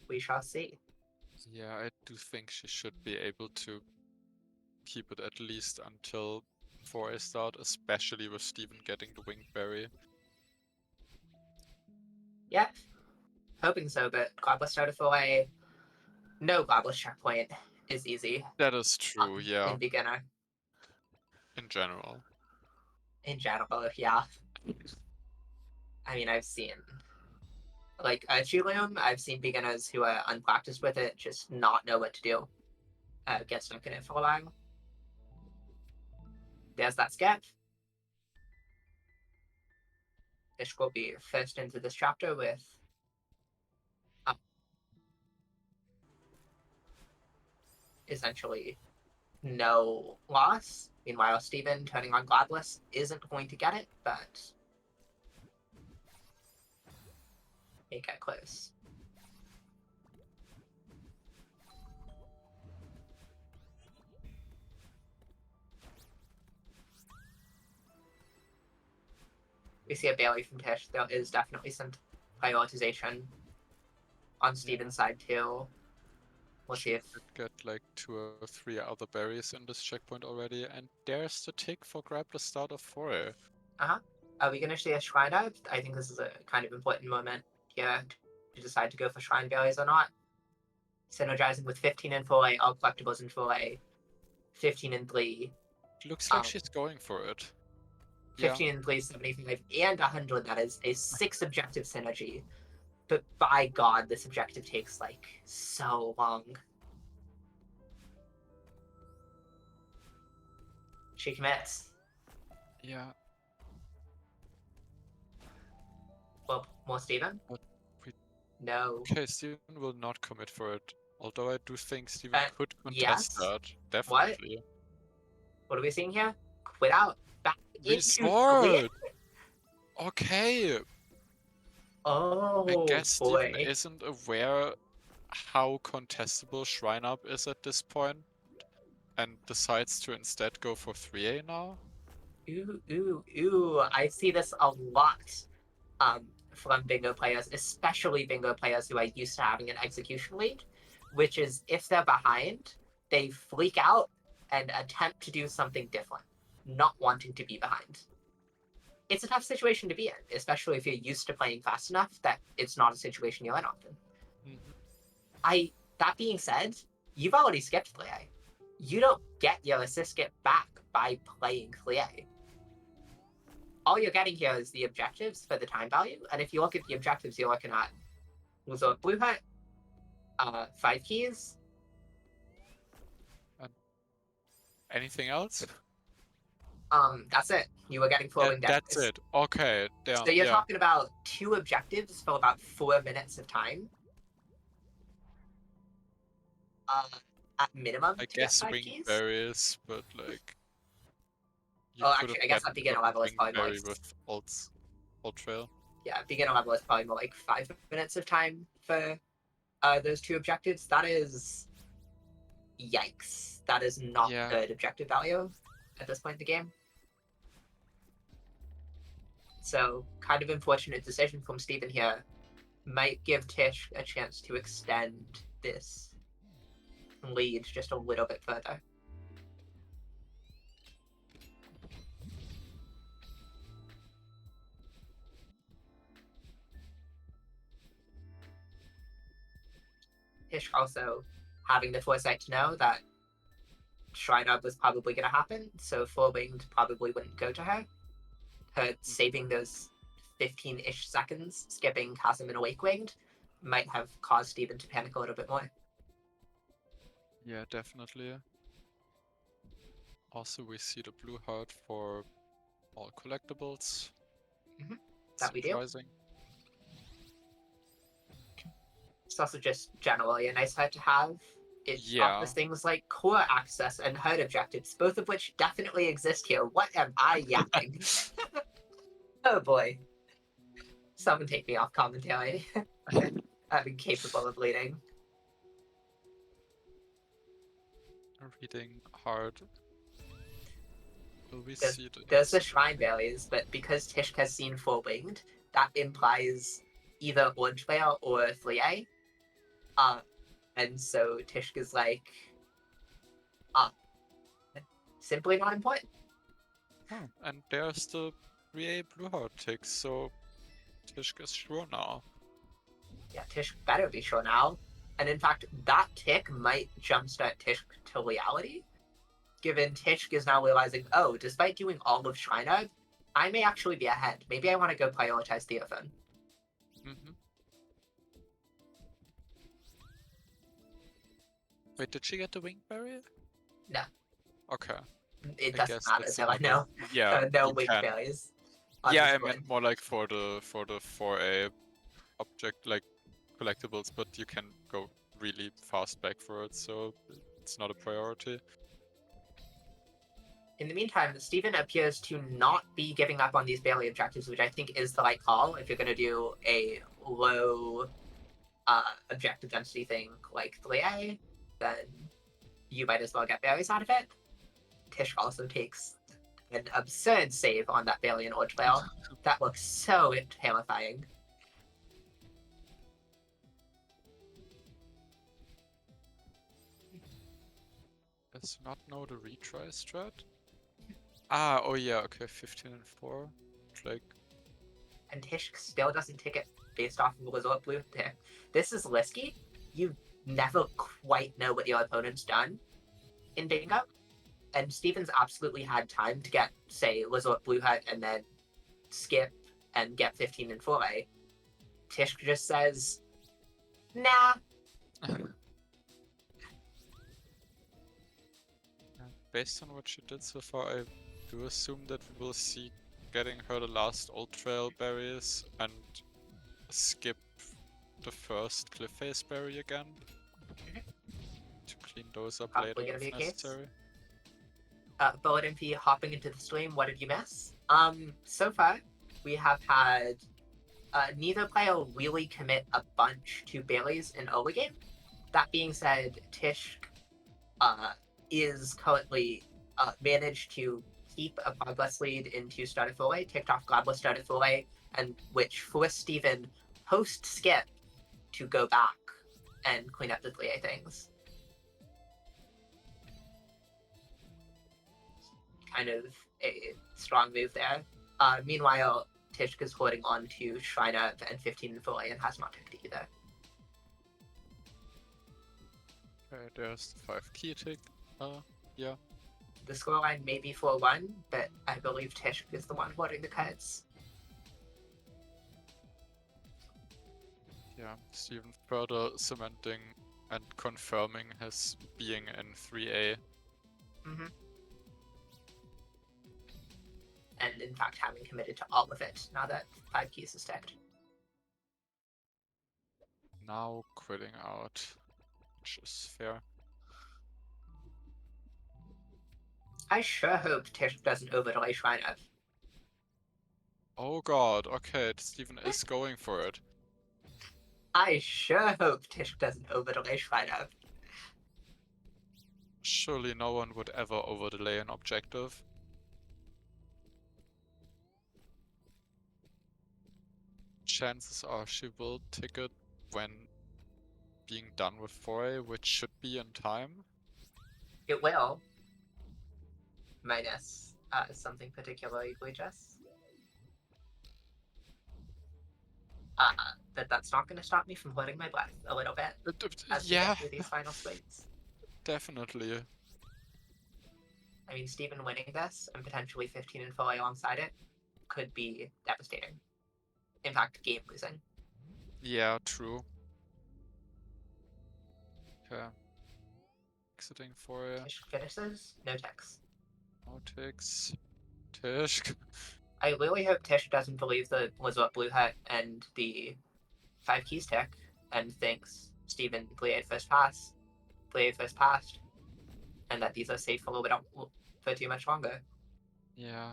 we shall see. Yeah, I do think she should be able to keep it at least until 4A start, especially with Steven getting the Wingberry. Yep. Hoping so, but Goblet started for a no Goblet checkpoint is easy. That is true, yeah. In beginner. In general. In general, yeah. I mean, I've seen like Julium, I've seen beginners who are unpracticed with it just not know what to do. Get stuck in it for a while. There's that skip. Tish will be first into this chapter with essentially no loss. Meanwhile, Steven turning on Gladless isn't going to get it, but may get close. We see a Bailey from Tish. There is definitely some prioritization on Steven's side too. We'll see if get like 2 or 3 other berries in this checkpoint already, and there's the tick for grab the start of 4. are we gonna see a Shrine Dive? I think this is a kind of important moment here to decide to go for Shrine Berries or not. Synergizing with 15 and 4A, all collectibles in 4A, 15 and 3. Looks like she's going for it. 15 and 3, 75, and 100. That is a 6 objective synergy. But by God, this objective takes like so long. She commits. Yeah. Well, more Steven? But we- No. Okay, Steven will not commit for it. Although I do think Steven could yes? contest that. Definitely. What are we seeing here? Quit out. Back into Resort! Okay. Oh, I guess boy. Steven isn't aware how contestable Shrine Up is at this point, and decides to instead go for 3A now. Ooh. I see this a lot from bingo players, especially bingo players who are used to having an execution lead, which is if they're behind, they freak out and attempt to do something different, not wanting to be behind. It's a tough situation to be in, especially if you're used to playing fast enough that it's not a situation you're in often. Mm-hmm. That being said, you've already skipped 3A. You don't get your assist skip back by playing 3A. All you're getting here is the objectives for the time value, and if you look at the objectives, you're looking at Resort Blue Hut, 5 keys. Anything else? That's it. You were getting 4 wing That's it. Okay. So you're talking about 2 objectives for about 4 minutes of time. At minimum. I guess wing keys? berries, but like. Actually, I guess at beginner level it's probably more like with Alt Trail. Yeah, beginner level is probably more like 5 minutes of time for those 2 objectives. That is yikes. That is not good objective value at this point in the game. So, kind of unfortunate decision from Steven here. Might give Tish a chance to extend this lead just a little bit further. Tish also having the foresight to know that Shrine Up was probably going to happen, so 4-winged probably wouldn't go to her. Her saving those 15-ish seconds, skipping Chasm and Awake Winged, might have caused Steven to panic a little bit more. Yeah, definitely. Also, we see the blue heart for all collectibles. Mm-hmm. That we do. Surprising. It's also just generally a nice heart to have. It offers things like core access and herd objectives, both of which definitely exist here. What am I yapping? Oh boy. Someone take me off commentary. I'm incapable of leading. Reading hard. Will we see there's the Shrine Berries, but because Tishk has seen 4-winged, that implies either Orange Player or 3A. And so Tishk is like, simply not important. Oh, and there's the 3A blue heart tick, so Tishk is sure now. Yeah, Tishk better be sure now. And in fact, that tick might jumpstart Tishk to reality, given Tishk is now realizing, oh, despite doing all of Shrine Art, I may actually be ahead. Maybe I want to go prioritize Theophone. Mm-hmm. Wait, did she get the wing barrier? No. Okay. It doesn't matter until I know. Yeah. No wing berries. on Yeah, this I board. meant more like for the 4A object, like collectibles, but you can go really fast back for it, so it's not a priority. In the meantime, Steven appears to not be giving up on these Bailey objectives, which I think is the right call if you're going to do a low objective density thing like 3A, then you might as well get Bailey's out of it. Tish also takes an absurd save on that Bailey and Ord Trail. That looks so terrifying. Does not know the retry strat? Ah, oh yeah, okay, 15 and 4. Like, And Tish still doesn't take it based off of Resort Blue pick. This is risky. You never quite know what your opponent's done in Bingo. And Steven's absolutely had time to get, say, Resort Blue Hut and then skip and get 15 and 4A. Tish just says, nah. based on what she did so far, I do assume that we will see getting her the last Old Trail berries and skip the first Cliff Face berry again. To clean those up Probably later gonna be if a case. necessary. Bullet MP hopping into the stream, what did you miss? So far, we have had neither player really commit a bunch to Bailey's in early game. That being said, Tish is currently managed to keep a progress lead into started Foray, ticked off Godless started Foray, and which forced Steven post skip to go back and clean up the 3A things. Kind of a strong move there. Meanwhile, Tishk is holding on to Shrine Up and 15 and 4A and has not picked either. Okay, there's the 5 key tick. Yeah. The scoreline may be 4-1, but I believe Tishk is the one holding the cards. Yeah, Steven further cementing and confirming his being in 3A. Mm-hmm. And in fact, having committed to all of it now that 5 keys is stacked. Now quitting out, which is fair. I sure hope Tishk doesn't overlay Shrine Up. Oh god, okay, Steven is going for it. I sure hope Tishk doesn't overlay Shrine Up. Surely no one would ever overdelay an objective. Chances are she will tick it when being done with 4A, which should be in time. It will. Minus something particularly egregious. That's not going to stop me from holding my breath a little bit as we Yeah, get through these final swings. definitely. I mean, Steven winning this and potentially 15 and 4 alongside it could be devastating. In fact, game losing. Yeah, true. Okay. Exiting 4A. Tish finishes, no ticks. No ticks. Tishk. I really hope Tish doesn't believe the Resort Blue Hut and the 5 keys tick and thinks Steven played first pass, and that these are safe for a little bit for too much longer. Yeah.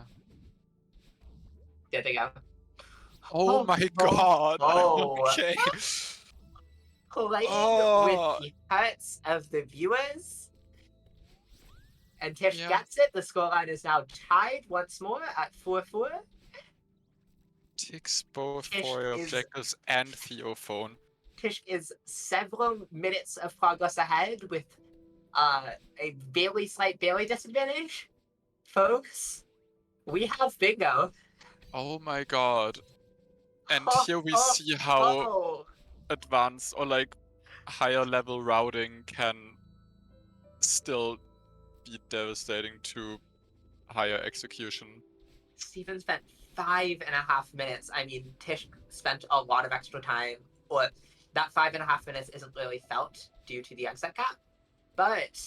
There they go. Oh my god! Oh. Okay. Playing Oh. with the hearts of the viewers. And Tish Yeah. gets it. The scoreline is now tied once more at 4-4. Ticks both Tish 4A is- objectives and Theophone. Tish is several minutes of progress ahead with a slight Bailey disadvantage. Folks, we have bingo. Oh my god. And Oh, here we oh, see how Oh, advanced or like higher level routing can still be devastating to higher execution. Steven spent 5.5 minutes. I mean, Tish spent a lot of extra time, or that 5.5 minutes isn't really felt due to the exec cap. But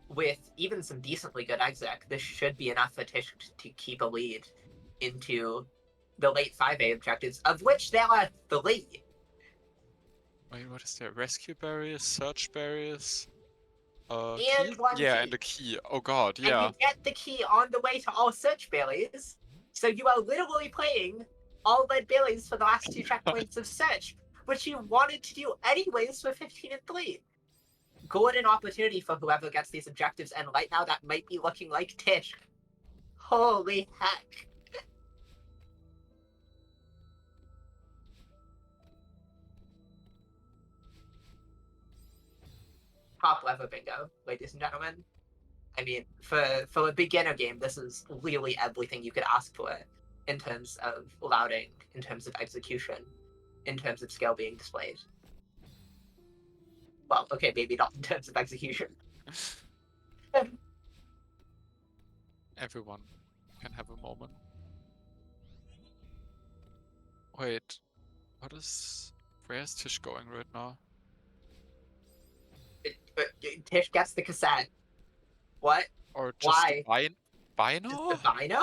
with even some decently good exec, this should be enough for Tish to keep a lead into the late 5A objectives, of which there are 3. Wait, what is there? Rescue berries, search berries, And key? one Yeah, and key. the key. Oh god, And yeah. you get the key on the way to all search berries. So you are literally playing all red berries for the last 2 checkpoints of search, which you wanted to do anyways for 15 and 3. Golden opportunity for whoever gets these objectives, and right now that might be looking like Tish. Holy heck. Top level bingo, ladies and gentlemen. I mean, for a beginner game, this is really everything you could ask for in terms of routing, in terms of execution, in terms of skill being displayed. Well, okay, maybe not in terms of execution. Everyone can have a moment. Wait, where's Tish going right now? Tish gets the cassette. What? Or just Why? the Just the Bino? Bino?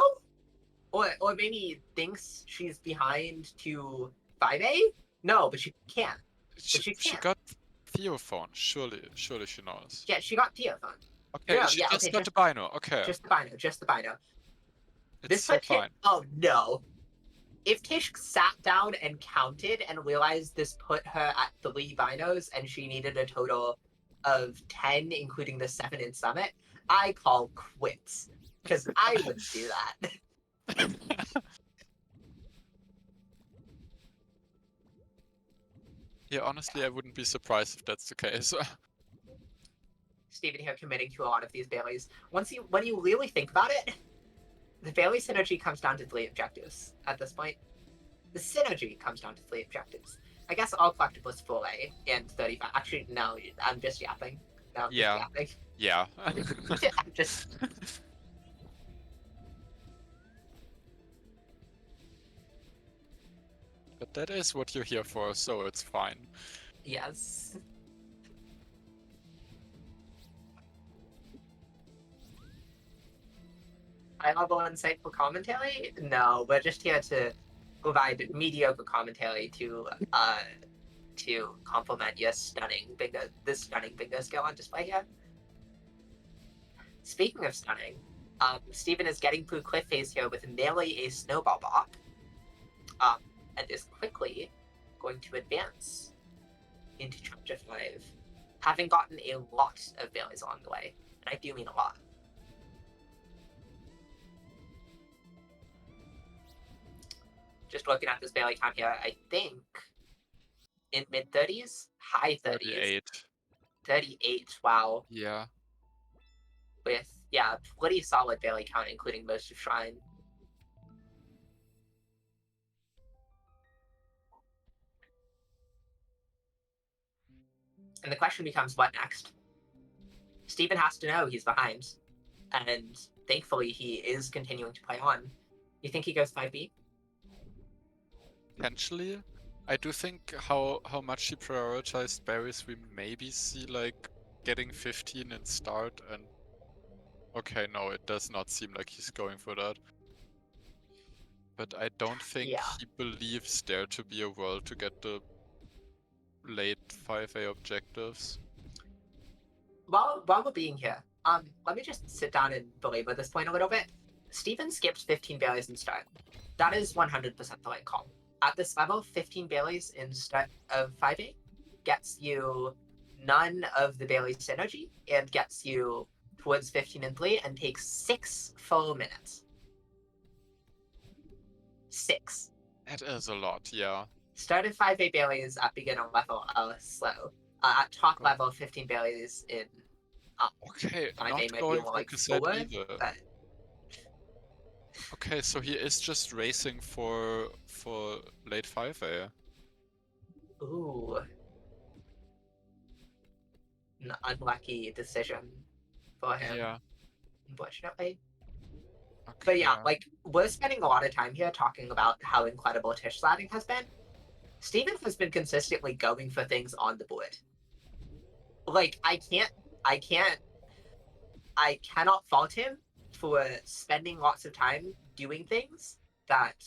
Or maybe thinks she's behind to 5A? No, but she can't. But she She can't. got Theophone, surely she knows. Yeah, she got Theophone. Okay, No, she yeah, just okay, got the Bino, okay. just the Bino, just the Bino. It's This so put Tish. fine. Oh no. If Tish sat down and counted and realized this put her at 3 binos and she needed a total of 10, including the 7 in Summit, I call quits. Because I wouldn't do that. Yeah, honestly, I wouldn't be surprised if that's the case. Steven here committing to a lot of these Baileys. When you really think about it, the Bailey synergy comes down to 3 objectives at this point. The synergy comes down to 3 objectives. I guess all collectibles 4A and 35. Actually, no, I'm just yapping. No, I'm Yeah. just Yeah. yapping. I'm just. But that is what you're here for, so it's fine. Yes. High level insightful commentary? No, we're just here to provide mediocre commentary to complement your stunning bingo skill on display here. Speaking of stunning, Steven is getting through cliff phase here with merely a snowball bop. And is quickly going to advance into chapter 5, having gotten a lot of Baileys along the way. And I do mean a lot. Just looking at this Bailey count here, I think in mid-30s, high 30s. 38. 38, wow. Yeah. With, yeah, pretty solid Bailey count, including most of Shrine. And the question becomes, what next? Steven has to know he's behind. And thankfully, he is continuing to play on. You think he goes 5B? Potentially. I do think how much he prioritized berries, we maybe see like getting 15 in start and... Okay, no, it does not seem like he's going for that. But I don't think he believes there to be a world to get the late 5A objectives. While we're being here, let me just sit down and belabor this point a little bit. Steven skipped 15 Baileys in start. That is 100% the right call. At this level, 15 Baileys in start of 5A gets you none of the Bailey synergy and gets you towards 15 and 3 and takes 6 full minutes. 6. That is a lot, yeah. Started 5A Baileys at beginner level are slow. At top level, 15 Baileys in okay, 5A not might be going more for like cassette 4, either. but... Okay, so he is just racing for late 5A. Ooh. An unlucky decision for him, Yeah. unfortunately. Okay. But yeah, like, we're spending a lot of time here talking about how incredible Tish sladding has been. Steven has been consistently going for things on the board. Like, I cannot fault him for spending lots of time doing things that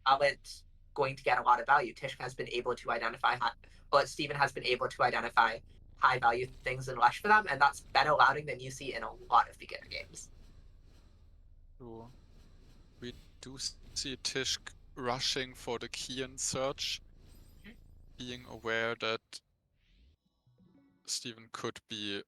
aren't going to get a lot of value. Tishk has been able to identify, but Steven has been able to identify high value things in Lush for them, and that's better routing than you see in a lot of beginner games. True. We do see Tishk rushing for the key in search, being aware that Steven could be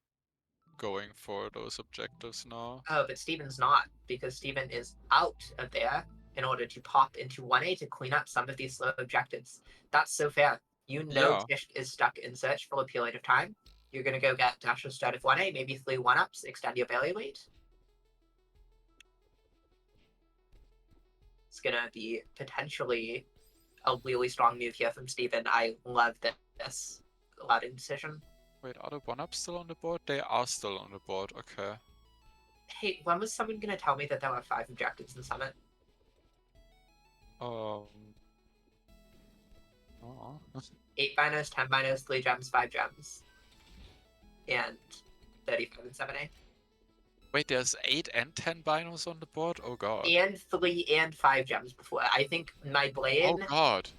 going for those objectives now. Oh, but Steven's not, because Steven is out of there in order to pop into 1A to clean up some of these slow objectives. That's so fair. You know Yeah. Tishk is stuck in search for a period of time. You're going to go get Dash instead of 1A, maybe 3 1-ups, extend your Bailey lead. It's going to be potentially a really strong move here from Steven. I love this routing decision. Wait, are the 1-ups still on the board? They are still on the board, okay. Hey, when was someone going to tell me that there were 5 objectives in Summit? Oh. 8 binos, 10 binos, 3 gems, 5 gems. And 35 and 7A. Wait, there's 8 and 10 binos on the board? Oh god. And 3 and 5 gems before. I think my Oh brain god.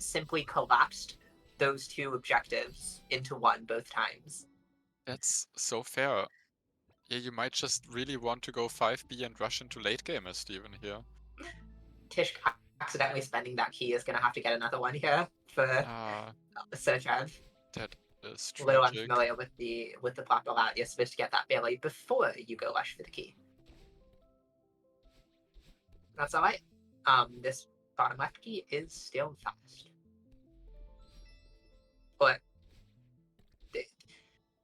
simply collapsed those 2 objectives into one both times. That's so fair. Yeah, you might just really want to go 5B and rush into late game as Steven here. Tish accidentally spending that key is gonna have to get another one here for search ad. That is A little tragic. unfamiliar with the proper route. You're supposed to get that Bailey before you go rush for the key. That's alright. This bottom left key is still fast. But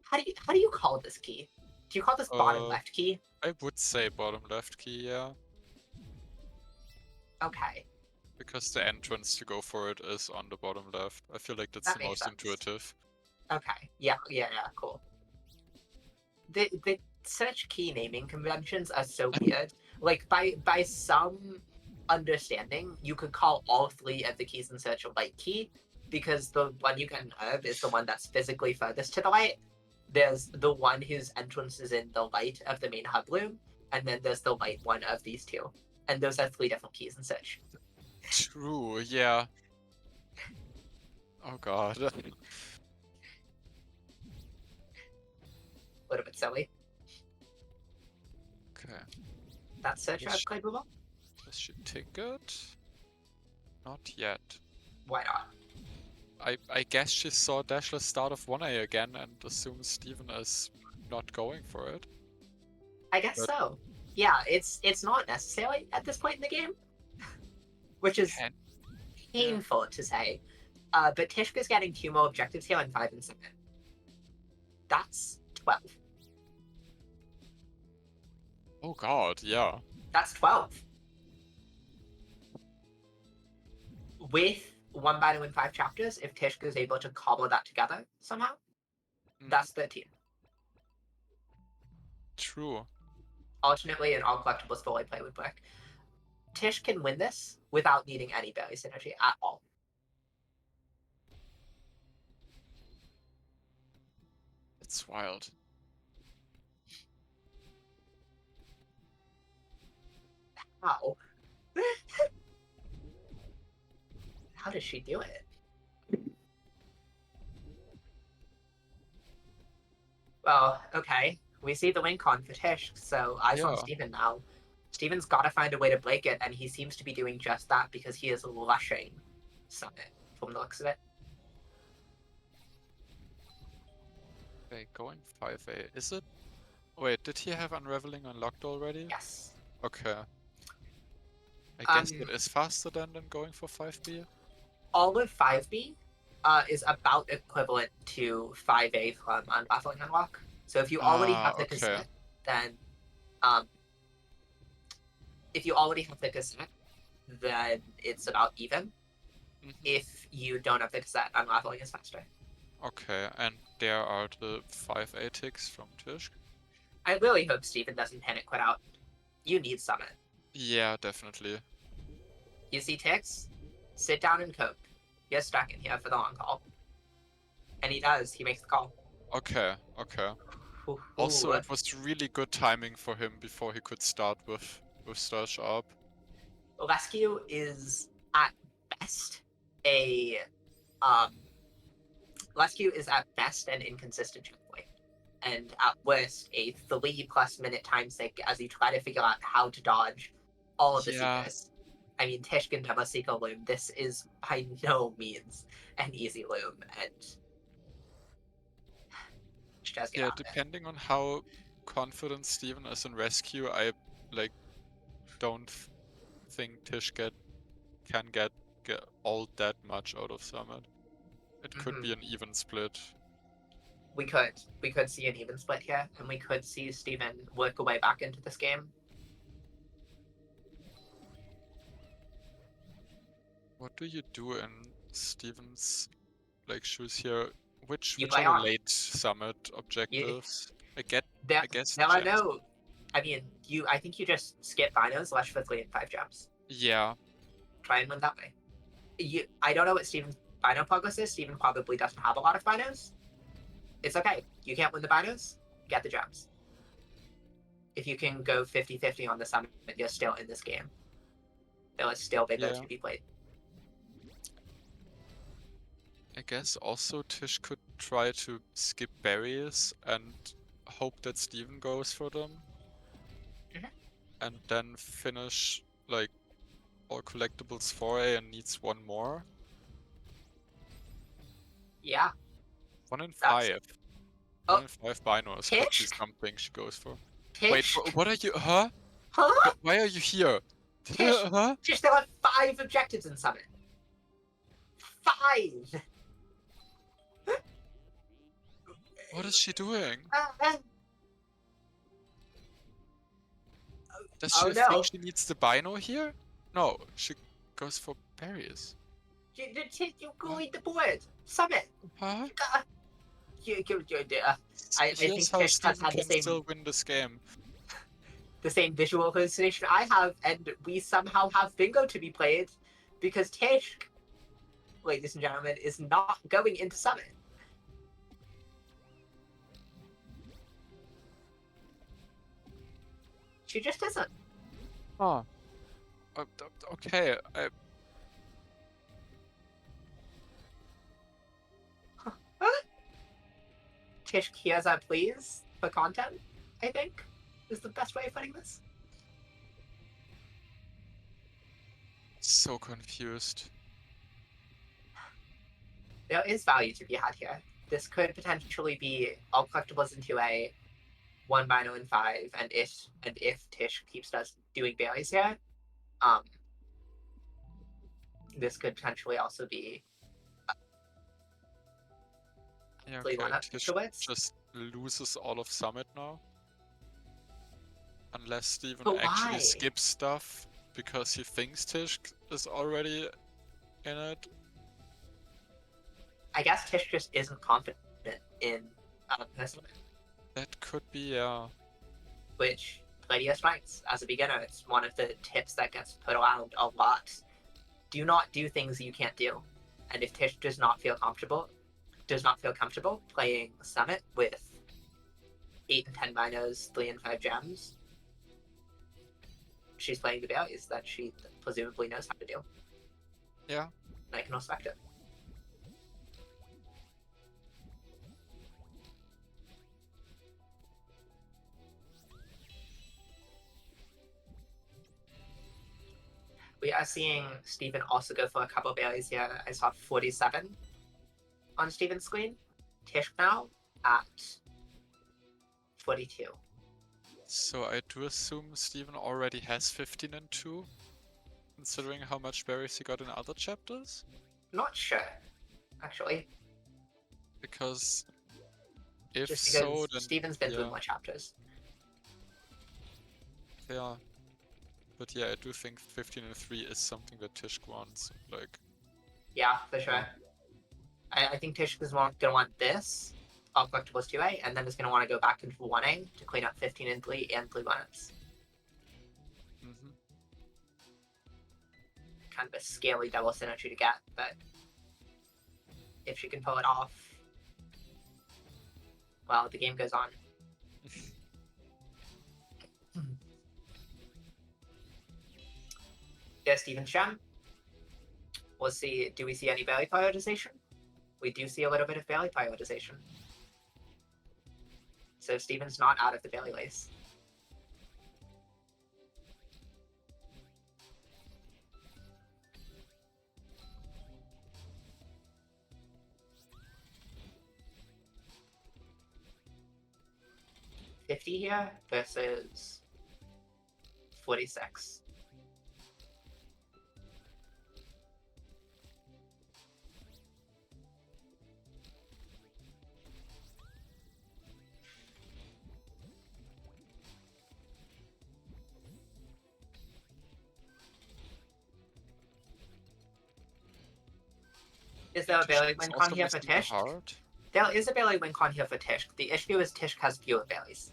how do you call this key? Do you call this bottom left key? I would say bottom left key, yeah. Okay. Because the entrance to go for it is on the bottom left. I feel like that's That the makes most sense. intuitive. Okay. Yeah, cool. The search key naming conventions are so weird. Like by some understanding, you could call all 3 of the keys in search a light key, because the one you can herb is the one that's physically furthest to the light. There's the one whose entrance is in the light of the main hub room, and then there's the light one of these 2. And those are 3 different keys in search. True, yeah. Oh god. A little bit silly. Okay. That search Yes. herb quite well? Does she take it? Not yet. Why not? I guess she saw Dashless start of 1A again and assumes Steven is not going for it. I guess But- so. Yeah, it's not necessary at this point in the game, which is Can- painful to say. But Tishka's getting 2 more objectives here on 5 and 7. That's 12. Oh god, yeah. That's 12. With 1 bino and 5 chapters, if Tishka is able to cobble that together somehow, that's 13. True. Alternately, and all collectibles fully play with Brick. Tish can win this without needing any Bailey synergy at all. It's wild. How? How does she do it? Well, okay. We see the win con for Tish, so eyes on Yeah. Steven now. Steven's got to find a way to break it, and he seems to be doing just that because he is rushing Summit from the looks of it. Okay, going 5A. Is it? Wait, did he have Unraveling unlocked already? Yes. Okay. I guess Um, it is faster than going for 5B. All of 5B is about equivalent to 5A from Unraveling Unlock. So if you already have the okay. cassette, then then it's about even. Mhm. If you don't have the cassette, Unraveling is faster. Okay, and there are the 5A ticks from Tishk. I really hope Steven doesn't panic quit out. You need Summit. Yeah, definitely. You see ticks? Sit down and cope. You're stuck in here for the long haul. And he does. He makes the call. Okay, okay. Ooh, Also, ooh, it was really good timing for him before he could start with Star Sharp. Rescue is at best a um Rescue is at best an inconsistent checkpoint, and at worst a 3+ minute time sink as you try to figure out how to dodge all of the Yeah, seekers. I mean, Tishkin double seeker loom. This is by no means an easy loom, and just get yeah. out of it. Depending on how confident Steven is in rescue, I like don't think Tish can get all that much out of Summit. It could be an even split. We could see an even split here, and we could see Steven work a way back into this game. What do you do in Steven's like shoes here? Which You which play are the on. late Summit objectives? I There, guess there are gems. no. I mean, I think you just skip binos, rush for 3 and 5 gems. Yeah, Try and win that way. I don't know what Steven's bino progress is. Steven probably doesn't have a lot of binos. It's okay. You can't win the binos, get the gems. If you can go 50-50 on the summit, you're still in this game. There is still bingo Yeah. to be played. I guess also Tish could try to skip berries and hope that Steven goes for them. Mhm. And then finish like all collectibles 4A and needs one more. Yeah. 1 in That's- 5. Oh, 1 in 5 binos could be Tish? something she goes for. Tish? Wait, what are you? Huh? Huh? Why are you here? Tish? Huh? Tish, there are 5 objectives in summit. 5! What is she doing? Does Oh she no. think she needs the bino here? No, she goes for berries. You're going the board. Summit. Huh? I think Here's how Tish has Steven had can still win this game. the same visual hallucination I have, and we somehow have bingo to be played because Tish, ladies and gentlemen, is not going into Summit. She just isn't. Huh. Okay, Tish Kiaza, please, for content, I think, is the best way of putting this. so confused. There is value to be had here. This could potentially be all collectibles in 2A, 1 bino in 5, and if Tish keeps doing berries here, this could potentially also be Yeah, play one okay, up Tish afterwards. just loses all of Summit now. Unless Steven But actually why? skips stuff because he thinks Tish is already in it. I guess Tish just isn't confident in her summit, That could be, yeah. which play your strengths. As a beginner, it's one of the tips that gets put around a lot. Do not do things you can't do. And if Tish does not feel comfortable playing Summit with 8 and 10 binos, 3 and 5 gems, she's playing the values that she presumably knows how to do. Yeah. And I can respect it. We are seeing Steven also go for a couple of berries here. I saw 47 on Steven's screen. Tish now at 42. So I do assume Steven already has 15 and 2, considering how much berries he got in other chapters? Not sure, actually. Because if Just so, because then Steven's been through yeah. more chapters. Yeah. But yeah, I do think 15 and 3 is something that Tish wants. Like, Yeah, for sure. I think Tish is going to want this, all collectibles 2A, and then is going to want to go back into 1A to clean up 15 and 3 and 3 bonus. mm-hmm. Kind of a scaly double synergy to get, but if she can pull it off, well, the game goes on. Yeah, Steven's gem. We'll see. Do we see any value prioritization? We do see a little bit of value prioritization. So Steven's not out of the value lace. $50 here versus 46. Is there a value win con Also here for missing a Tish? heart. There is a value win con here for Tish. The issue is Tish has fewer values.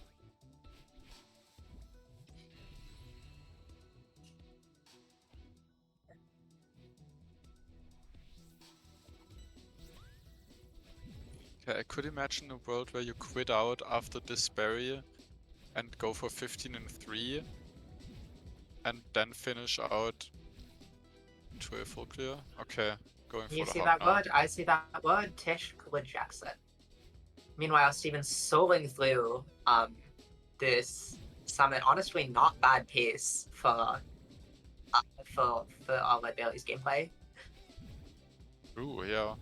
Okay, I could imagine a world where you quit out after this berry and go for 15 and 3 and then finish out to a full clear. Okay, going You for see the that heart now. word? I see that word. Tish rejects it. Meanwhile, Steven's soloing through this summit. Honestly, not bad pace for all Red Bailey's gameplay. Ooh, yeah.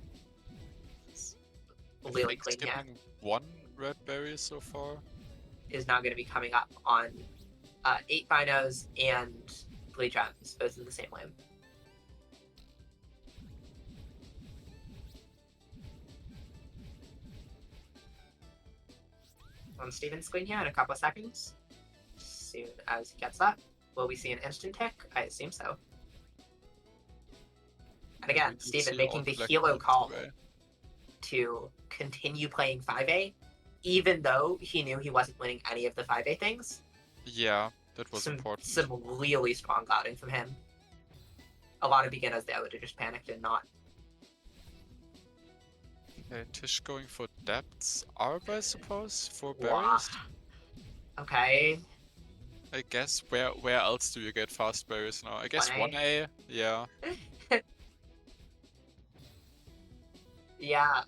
I Really think clean here. skipping one red berry so far. Is now going to be coming up on 8 binos and 3 gems, both in the same lane. On Steven's screen here in a couple of seconds. As soon as he gets that, will we see an instant tick? I assume so. And again, We do Steven see making all the black hero on call 2A. to continue playing 5A, even though he knew he wasn't winning any of the 5A things. Yeah, that was important. Some really strong guarding from him. A lot of beginners there would have just panicked and not. Okay, Tish going for depths. Arb, I suppose, for Wow. berries. Okay. I guess where else do you get fast berries now? I guess 1A. 1A. Yeah. Yeah,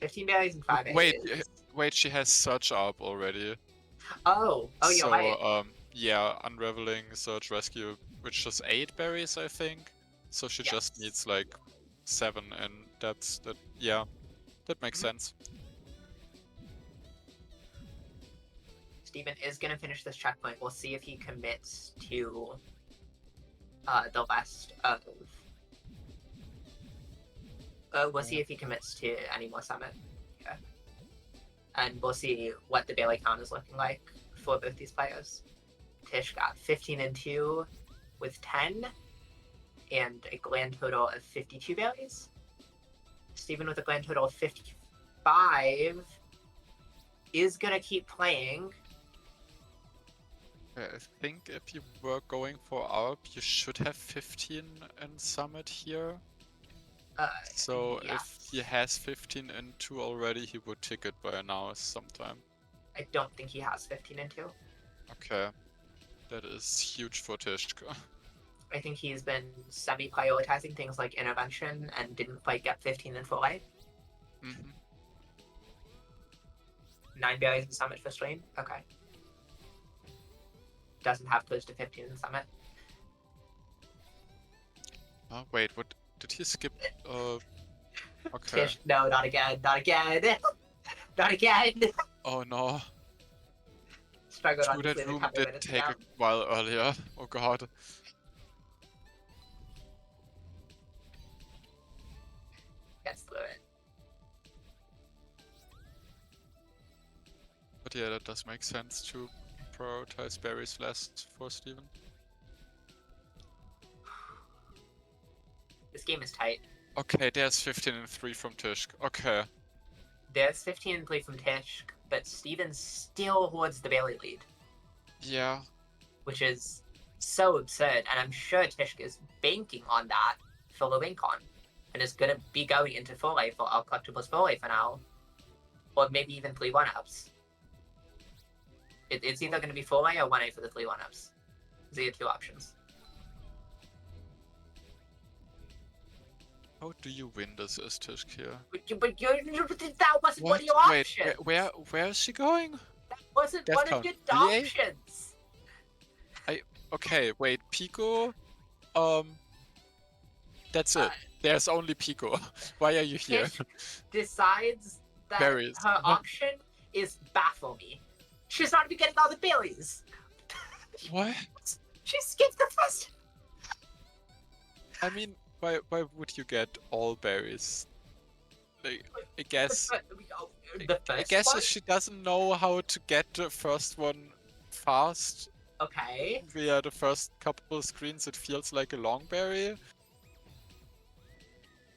15 berries and 5A Wait, is... wait, she has Surge Arb already. Oh, you're So, right. yeah, Unraveling, Search, Rescue, which is 8 berries, I think. So she just Yes. needs like 7, and yeah, that makes Mhm. sense. Steven is going to finish this checkpoint. We'll see if he commits to the rest of... we'll see if he commits to any more summit. Yeah. And we'll see what the Bailey count is looking like for both these players. Tish got 15 and 2 with 10, and a grand total of 52 Baileys. Steven with a grand total of 55 is going to keep playing. I think if you were going for ARP, you should have 15 and Summit here. So yes. if he has 15 and 2 already, he would tick it by now sometime. I don't think he has 15 and 2. Okay. That is huge for Tishka. I think he's been semi-prioritizing things like intervention and didn't quite get 15 in full life. Mm-hmm. 9 berries in summit for stream? Okay. Doesn't have close to 15 in summit. Oh, wait, what? Did he skip? Okay. Tish, no, not again, not again! Not again! Oh no. Struggled on True, this that lane a room couple did minutes take ago. a while earlier. Oh god. Gets through it. But yeah, that does make sense to prioritize berries last for Steven. This game is tight. Okay, there's 15 and 3 from Tishk. Okay. There's 15 and 3 from Tish, but Steven still holds the Bailey lead, Yeah. which is so absurd, and I'm sure Tish is banking on that for the WinCon, and is going to be going into full life for all collectibles full life for now, or maybe even 3 1-ups. It's either going to be full life or 1A for the 3 1-ups. These are your 2 options. How do you win this as Tishk here? That wasn't one of your Wait, options. where is she going? That wasn't Death one of count. your 3A? options. Okay, wait, Pico? That's Uh, it. There's only Pico. Why are you here? Tish decides that Berries. her option is baffle me. She's not even getting all the berries. What? She skipped the first. I mean, why would you get all berries? Like, I guess The I first guess one? if she doesn't know how to get the first one fast Okay. via the first couple of screens, it feels like a long berry.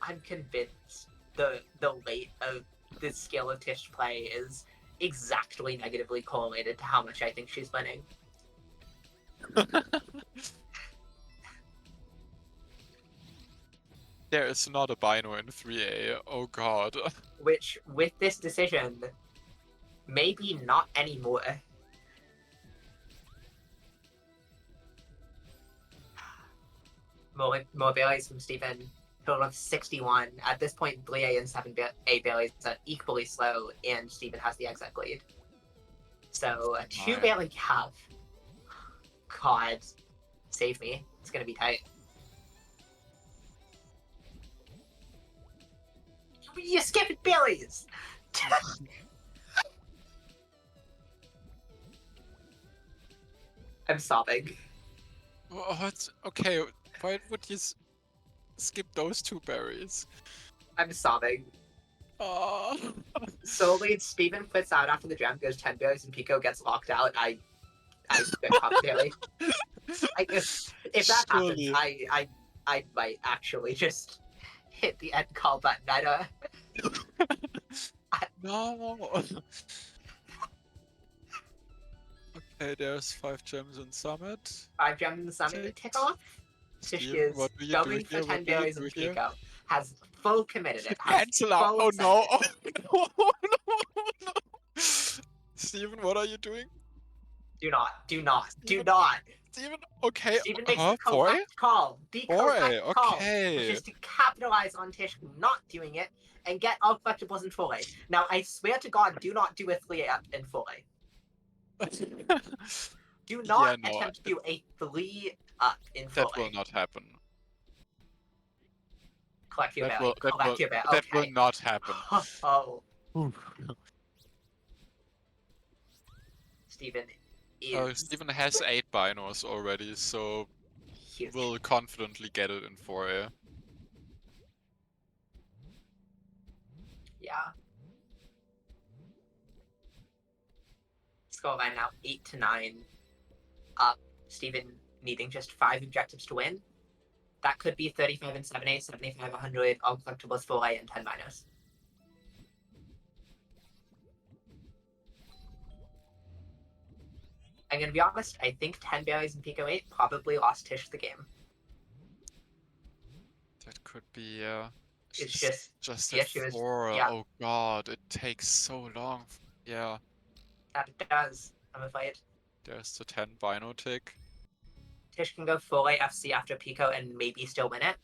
I'm convinced the weight of the skill of Tish play is exactly negatively correlated to how much I think she's winning. There is not a Bino in 3A. Oh god. Which, with this decision, maybe not anymore. More berries from Stephen. Total of 61. At this point, 3A and 7A berries are equally slow, and Stephen has the exec lead. So, a 2 berry gap. God, save me. It's gonna be tight. You skipped berries! I'm sobbing. What? Okay, why would you skip those 2 berries? I'm sobbing. Oh. Solely, Steven quits out after the jam goes 10 berries and Pico gets locked out. I quit completely. If that happens, Surely. I might actually just hit the end call button. I don't. No. Okay, there's 5 gems in Summit. 5 gems in the summit to tick off. Tish Steven, is what do you going do for here? 10 What do you berries do and here? Pico. Has full committed it. Has Cancel out! full Oh no! incentive. Oh no! No! No! Steven, what are you doing? Do not. Do Steven? not. Steven? Okay. Steven makes Huh? the correct call. The Four? correct call. Okay. Which is to capitalize on Tish not doing it and get all collectibles in 4A. Now, I swear to God, do not do a 3 up in 4A. Do not Yeah, no, attempt to do a 3 up in 4A. that will not happen. Collect your That berry. will, Collect your berry. that Okay. will not happen. Oh. Steven is. Steven has 8 binos already, so Huge. will confidently get it in 4A. Yeah. Scoreline now 8-9. Up. Steven needing just 5 objectives to win. That could be 35 and 7A, 75, 100, all collectibles 4A, and 10 minus. I'm gonna be honest, I think 10 berries and Pico 8 probably lost Tish the game. That could be, It's just yeah, at she was- 4. yeah. Oh god, it takes so long. Yeah, That it does, I'm afraid. there's the 10 bino tick. Tish can go 4A FC after Pico and maybe still win it.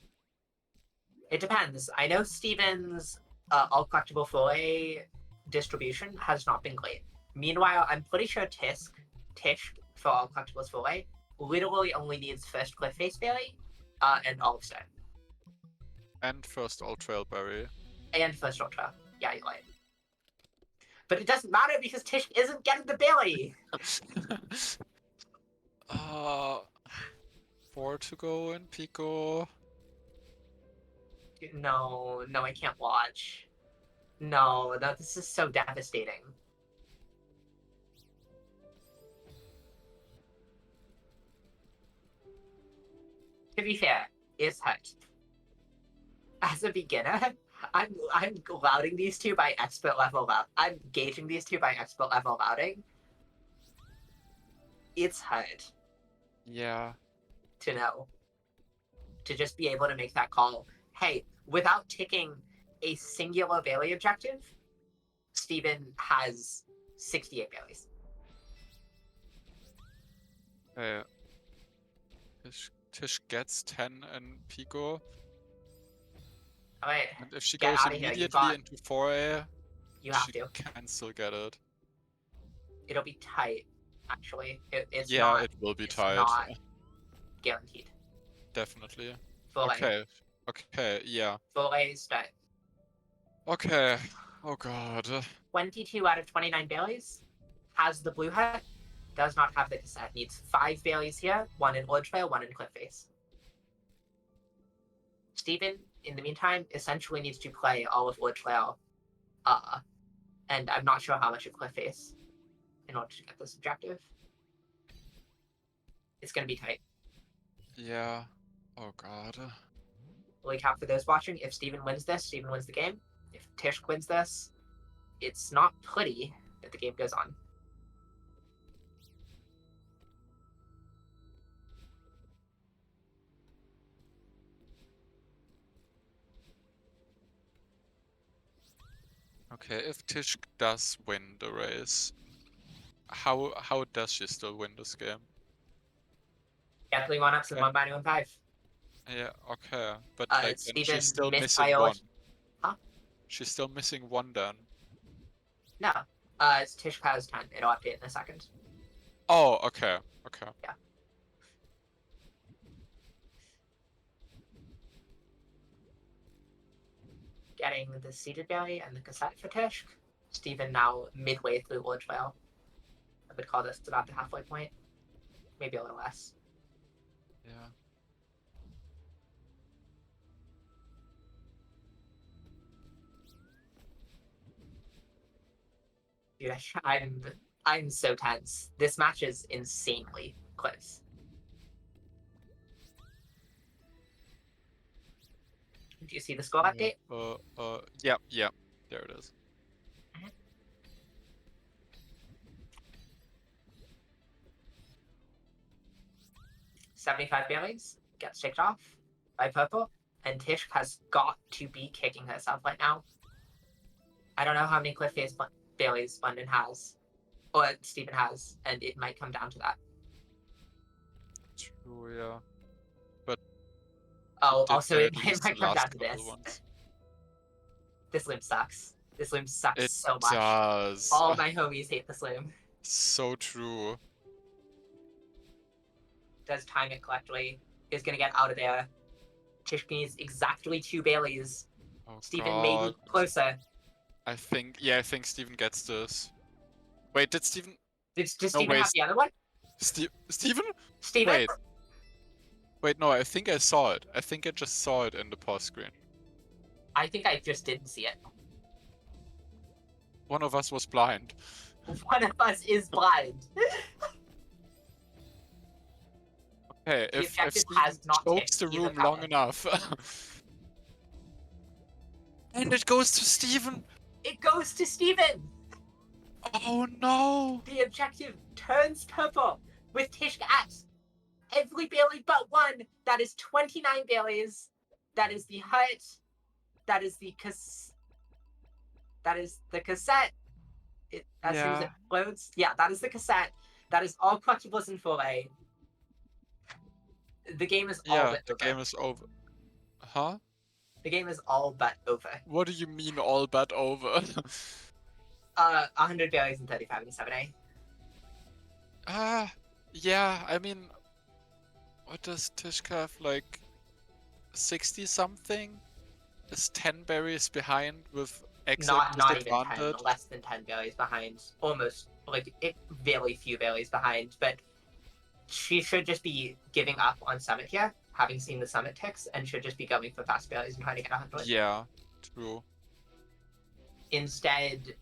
It depends. I know Steven's all collectible 4A distribution has not been great. Meanwhile, I'm pretty sure Tish for all collectibles 4A literally only needs first Cliff Face Berry and Olive Stone. And first all Trailberry. And first Ultra. Yeah, you're right. But it doesn't matter because Tish isn't getting the berry! 4 to go in Pico. No, I can't watch. No, this is so devastating. To be fair, it's hurt. As a beginner, I'm routing these two by expert level I'm gauging these two by expert level routing. It's hard Yeah. to know. To just be able to make that call. Hey, without ticking a singular berry objective, Steven has 68 berries. Tish gets 10 in Pico. Alright, And if she get goes out of here. immediately into 4A, You have she to. can still get it. It'll be tight, actually. It's Yeah, not. it will be It's tight. not guaranteed. Definitely. Full A. Okay. Okay, yeah. Full A start. Okay. Oh god. 22 out of 29 Baileys. Has the blue hat. Does not have the cassette. Needs 5 Baileys here. 1 in Old Trail, 1 in Cliffface. Steven, in the meantime, essentially needs to play all of Old Trail. And I'm not sure how much of Cliffface in order to get this objective. It's going to be tight. Yeah. Oh god. Recap for those watching. If Steven wins this, Steven wins the game. If Tishk wins this, it's not pretty that the game goes on. Okay, if Tish does win the race, how does she still win this game? Get 3 1-ups and 1 binary 1 5. Yeah, okay. But like then Steven she's still missed missing by one. Huh? She's still missing one then. No. It's Tish has 10. It'll update in a second. Oh, okay. Okay. Yeah. Getting the seated Bailey and the cassette for Tish. Steven now midway through Old Trail. I would call this about the halfway point. Maybe a little less. Yeah. Dude, I'm so tense. This match is insanely close. Do you see the score update? Yeah. There it is. 75 Baileys gets ticked off by purple, and Tish has got to be kicking herself right now. I don't know how many Cliffface Baileys London has, or Steven has, and it might come down to that. True, yeah. But Oh, did also play it at least might the come last down to couple this. ones. This loom sucks. This loom sucks It so much. does. All my homies hate this loom. So true. Does time it correctly. Is gonna get out of there. Tish needs exactly 2 Baileys. Oh Steven may god. be closer. I think Steven gets this. Wait, did Steven? Does No, Steven wait. have the other one? Steven? Steven? Wait, no, I think I saw it. I think I just saw it in the pause screen. I think I just didn't see it. One of us was blind. One of us is blind. Okay, The if objective Steven has not chokes ticked the either room long color. enough. And it goes to Steven! It goes to Steven! Oh no! The objective turns purple with Tish at every Bailey but 1. That is 29 Baileys. That is the hut. That is the cassette. As soon as it loads. Yeah, that is the cassette. That is all collectibles in 4A. The game is all but the over. game is over. Huh? The game is all but over. What do you mean all but over? 100 Baileys and 35 in 7A. Yeah, I mean, what does Tishka have, like 60 something? Is 10 berries behind with exit Not even 10, disadvantage? less than 10 Baileys behind. Almost, very few Baileys behind, but she should just be giving up on Summit here, having seen the Summit ticks, and should just be going for fast Baileys and trying to get 100. Yeah, true. Instead,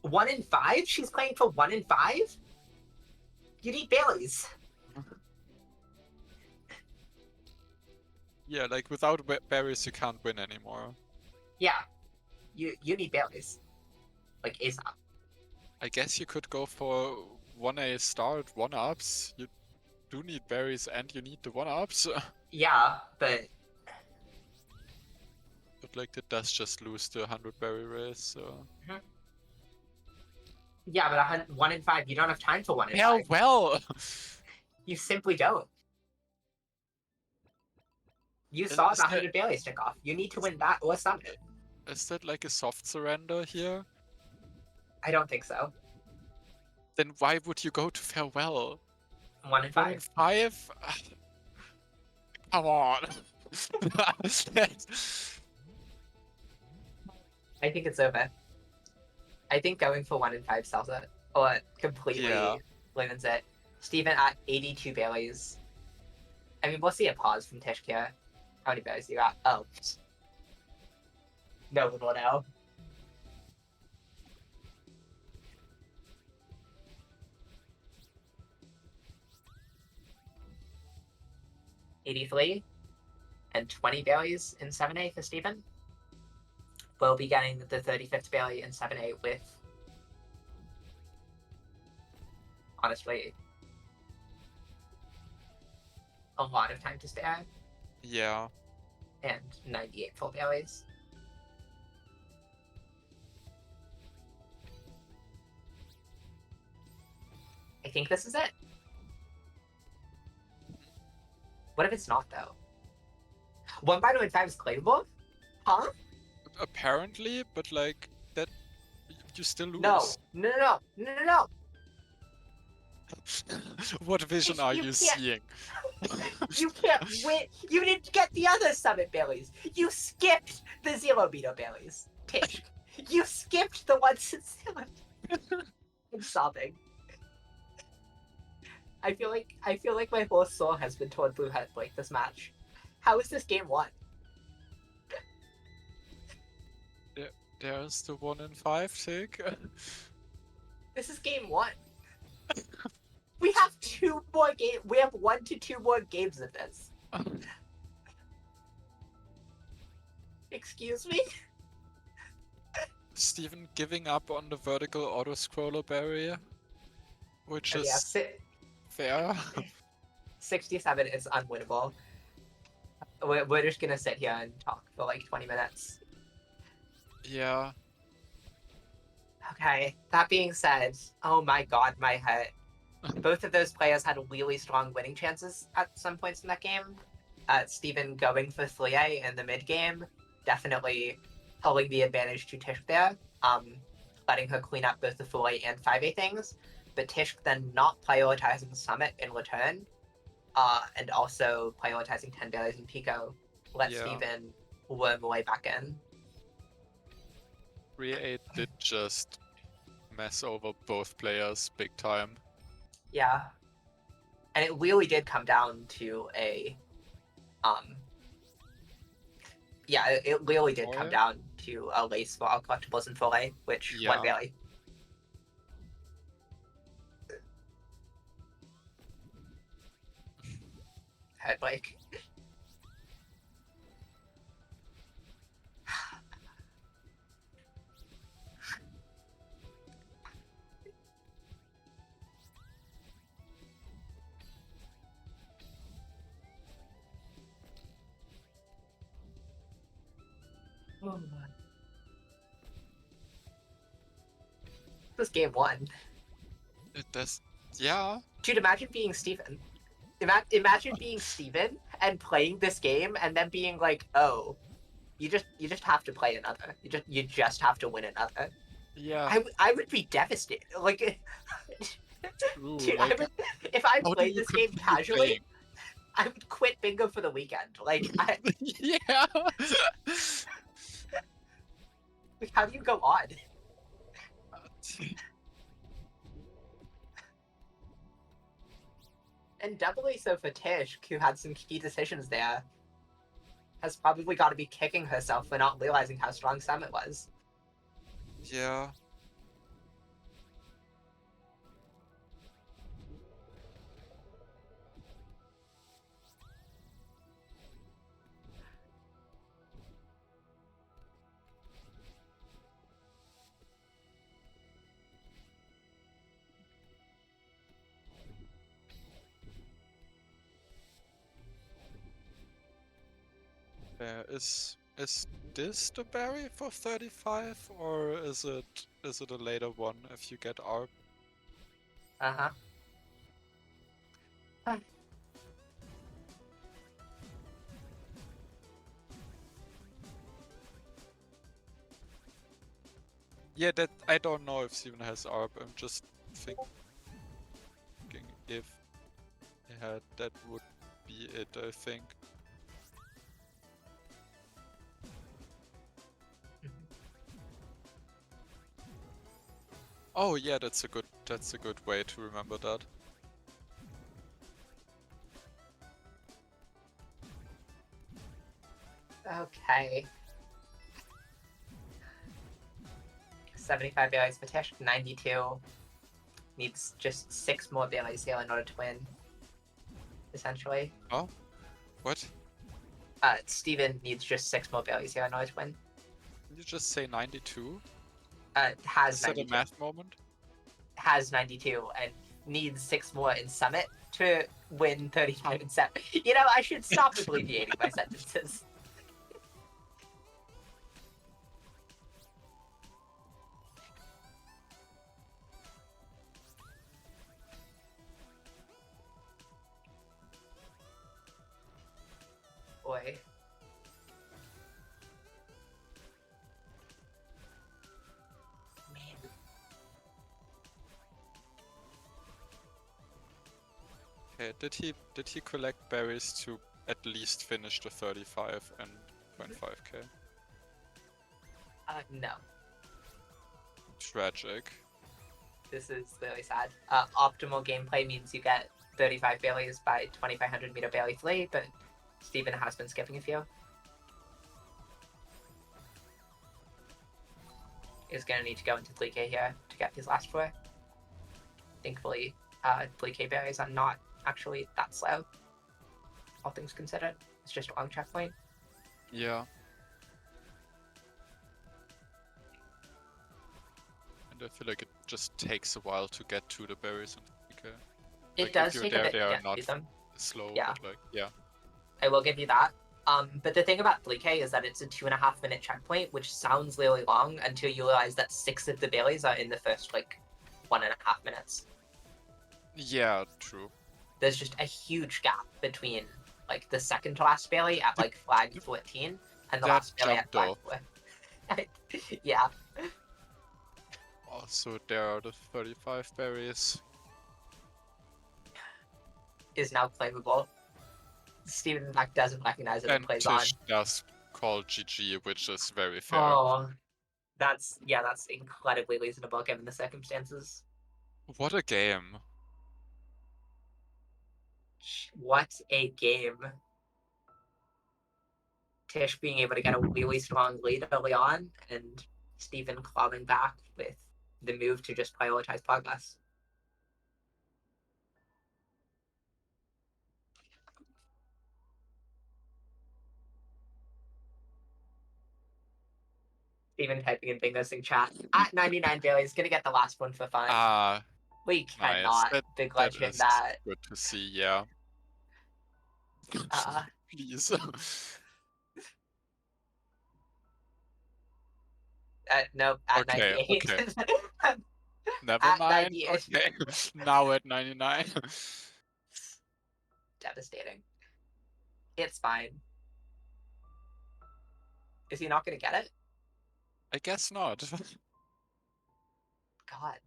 1 in 5? She's playing for 1 in 5? You need Baileys. Yeah, like without berries you can't win anymore. Yeah. You need Baileys. Like ASAP. I guess you could go for 1A start 1-ups. You do need berries and you need the 1-ups. Yeah, but like it does just lose the 100 berry race, so... yeah, but 1 in 5, you don't have time for 1 in 5. Well! You simply don't. You saw Is the that- 100 Bailey stick off. You need to win that or summit. Is that like a soft surrender here? I don't think so. Then why would you go to farewell? 1 and 1 in 5. 5? Come on. I think it's over. I think going for 1 and 5 sells it. Or completely Yeah. limits it. Steven at 82 Baileys. I mean, we'll see a pause from Tish here. How many Baileys you got? Oh. No one will know. $83 and 20 Baileys in 7A for Steven. We'll be getting the 35th Bailey in 7A with, honestly, a lot of time to spare Yeah. and 98 full Baileys. I think this is it. What if it's not, though? 1 by 5 is claimable? Huh? Apparently, but like that, you still lose. No. No, no, no, no, no, no. What vision are You you can't- seeing? You can't win. You didn't get the other Summit Baileys. You skipped the Zero Beater Baileys. Tish, you skipped the ones in Zero. I'm sobbing. I feel like my whole soul has been toward Blue Hat like this match. How is this game won? There's the 1 in 5 tick. This is game 1. We have 2 more games. We have 1 to 2 more games of this. Excuse me? Steven giving up on the vertical auto scroller barrier, which Okay, is fair. 67 is unwinnable. We're just gonna sit here and talk for like 20 minutes. Yeah. Okay, that being said, oh my god, my head. Both of those players had really strong winning chances at some points in that game. Steven going for 3A in the mid game, definitely holding the advantage to Tish there, letting her clean up both the 4A and 5A things, but Tish then not prioritizing the summit in return, and also prioritizing 10 Bailey's in Pico, let Yeah. Steven worm away back in. 3-8 did just mess over both players big time. Yeah. And it really did come down to a it really did come Foray? down to a race for our collectibles in Foray, which won Yeah. Bailey. Head Blake. This game 1. It does. Yeah. Dude, imagine being Steven. Imagine being Steven and playing this game and then being like, oh, you just have to play another. You just have to win another. Yeah. I would be devastated. Like, True. dude, Like, if I how do played you this game continue casually, playing? I would quit bingo for the weekend. Like, Yeah. how do you go on? And doubly so for Tish, who had some key decisions there, has probably got to be kicking herself for not realizing how strong Summit was. Yeah. Is this the berry for 35, or is it a later one if you get ARP? Uh-huh. Yeah, that I don't know if Steven has ARP. I'm just thinking if he had, that would be it, I think. Oh yeah, that's a good way to remember that. Okay. 75 Bailey's for Tish, 92. Needs just 6 more Bailey's here in order to win, essentially. Oh, what? Steven needs just 6 more Bailey's here in order to win. Did you just say 92? Has Is that a 92. math moment? Has 92 and needs 6 more in Summit to win 35 and 7. You know, I should stop abbreviating my sentences. Boy. Man. Okay, did he collect berries to at least finish the 35 and 0.5k? No. Tragic. This is really sad. Optimal gameplay means you get 35 Baileys by 2500 meter Bailey flee, but Steven has been skipping a few. Is going to need to go into 3k here to get these last 4. Thankfully, 3k berries are not actually that slow, all things considered. It's just a long checkpoint. Yeah. And I feel like it just takes a while to get to the berries and okay. It Like, does if you're take there, a bit they to are get not to them. slow, Yeah. but like, yeah. I will give you that. But the thing about 3k is that it's a 2.5 minute checkpoint, which sounds really long until you realize that 6 of the Baileys are in the first, like, 1.5 minutes. Yeah, true. There's just a huge gap between, like, the second to last Bailey at, like, flag 14 and the That last Bailey jump at flag 4. Yeah. Also, there are the 35 berries. Is now claimable. Steven, in fact, doesn't recognize it and And plays on. Tish does call GG, which is very fair. Oh, that's incredibly reasonable given the circumstances. What a game. What a game. Tish being able to get a really strong lead early on, and Steven clawing back with the move to just prioritize progress. Steven typing in Bingo Sing chat. At 99 Bailey is gonna get the last one for fun. Ah, We nice. cannot That begrudge him is that. good to see, yeah. Please. Nope, at Okay, 98. okay. Never At mind. 98. Okay, now at 99. Devastating. It's fine. Is he not gonna get it? I guess not. God.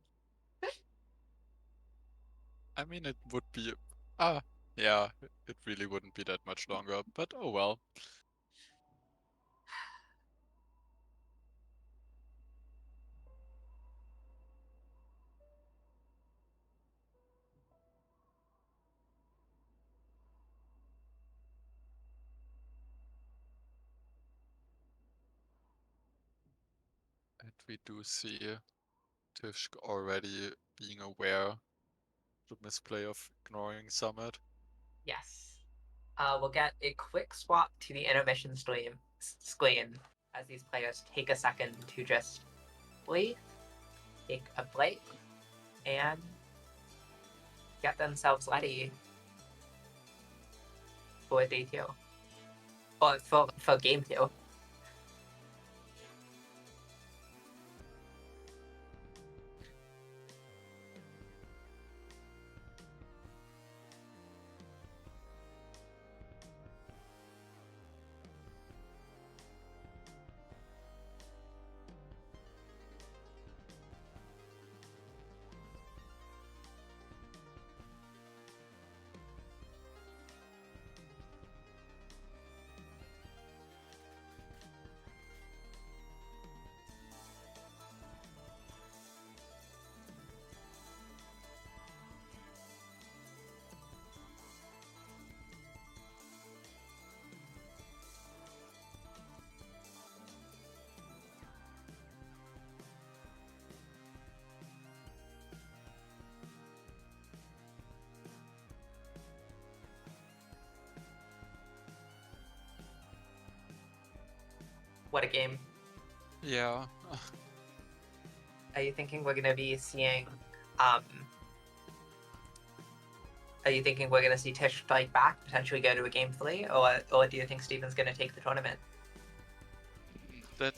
I mean, it would be... Ah, yeah, it really wouldn't be that much longer, but oh well. And we do see Tish already being aware of the misplay of ignoring Summit. Yes. We'll get a quick swap to the intermission screen as these players take a second to just breathe, take a break, and get themselves ready for day 2. Or for game 2. What a game. Yeah. Are you thinking we're gonna be seeing are you thinking we're gonna see Tish strike back, potentially go to a game 3, or do you think Steven's gonna take the tournament? That,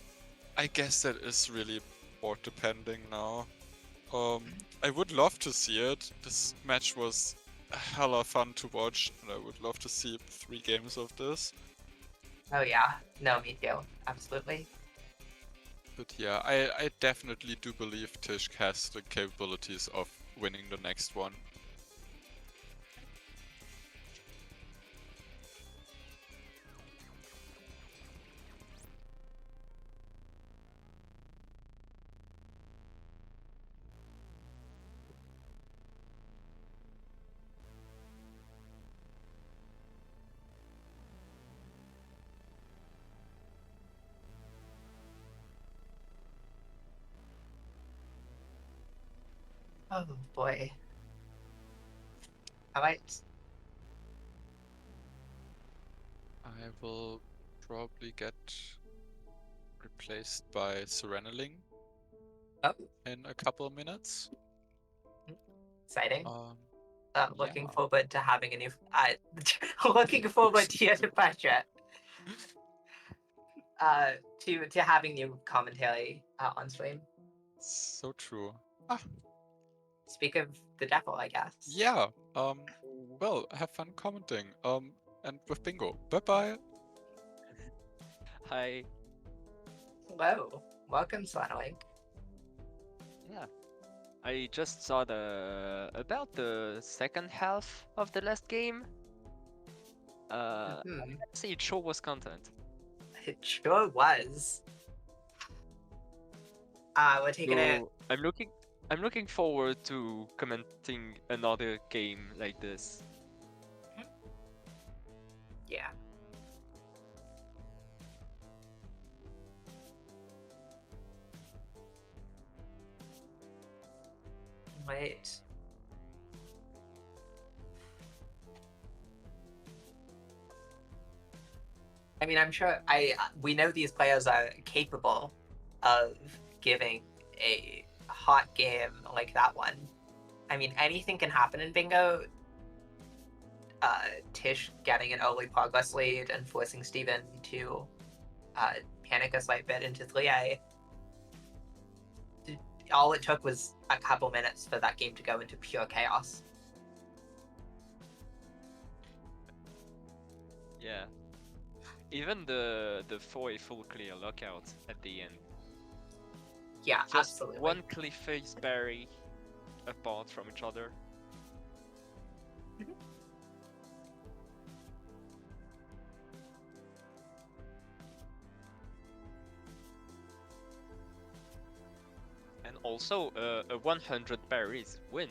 I guess that is really board depending now. I would love to see it. This match was hella fun to watch, and I would love to see 3 games of this. Oh yeah, no, me too, absolutely. But yeah, I definitely do believe Tish has the capabilities of winning the next one. Oh boy. Alright. I will probably get replaced by Serenaling Oh, in a couple of minutes. exciting. Looking Yeah. forward to having a new looking forward to your departure. To having new commentary on stream. So true. Speak of the devil, I guess. Yeah. Well, have fun commenting. And with bingo. Bye bye. Hi. Hello. Welcome, Slanolink. Yeah. I just saw about the second half of the last game. Hmm. I'd say it sure was content. It sure was. We're taking it. So I'm looking forward to commenting another game like this. Yeah. Wait. I mean, I'm sure we know these players are capable of giving a hot game like that one. I mean, anything can happen in bingo. Tish getting an early progress lead and forcing Steven to panic a slight bit into 3A. All it took was a couple minutes for that game to go into pure chaos. Yeah. Even the 4A full clear lockout at the end. Yeah, Just absolutely. one Clearface berry apart from each other. And also a 100 berries win.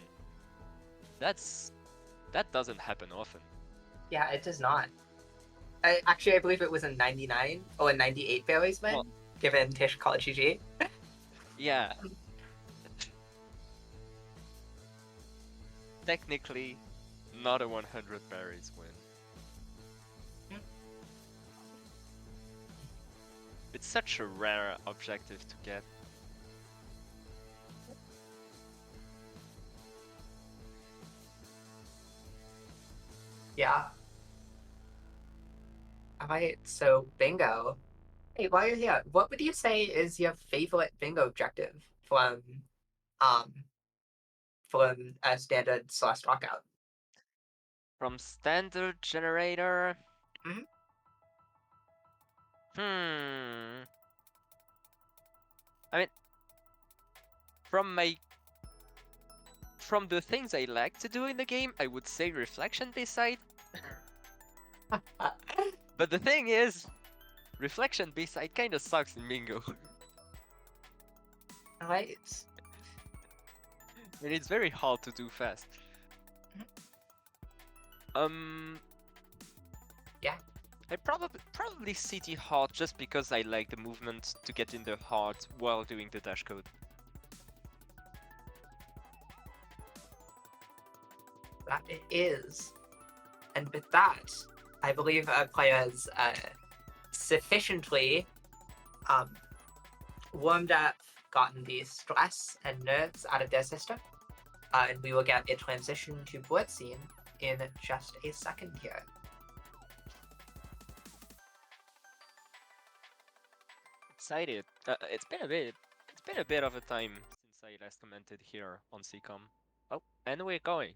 That doesn't happen often. Yeah, it does not. Actually, I believe it was a 99 or a 98 berries win, Well- given Tish called GG. Yeah. Technically, not a 100 berries win. Hmm. It's such a rare objective to get. Yeah. Alright, so bingo. Hey, while you're here, what would you say is your favorite bingo objective from a standard Celeste Lockout? From standard generator. Mhm. I mean, from the things I like to do in the game, I would say reflection B-side. But the thing is, reflection B-side kinda sucks in bingo. Alright. I mean, it's very hard to do fast. Yeah. I probably CT hard just because I like the movement to get in the heart while doing the dash code. That it is. And with that, I believe our players sufficiently warmed up, gotten the stress and nerves out of their system, and we will get a transition to board scene in just a second here. Excited. It's been a bit. It's been a bit of a time since I last commented here on CCOM. Oh, and we're going.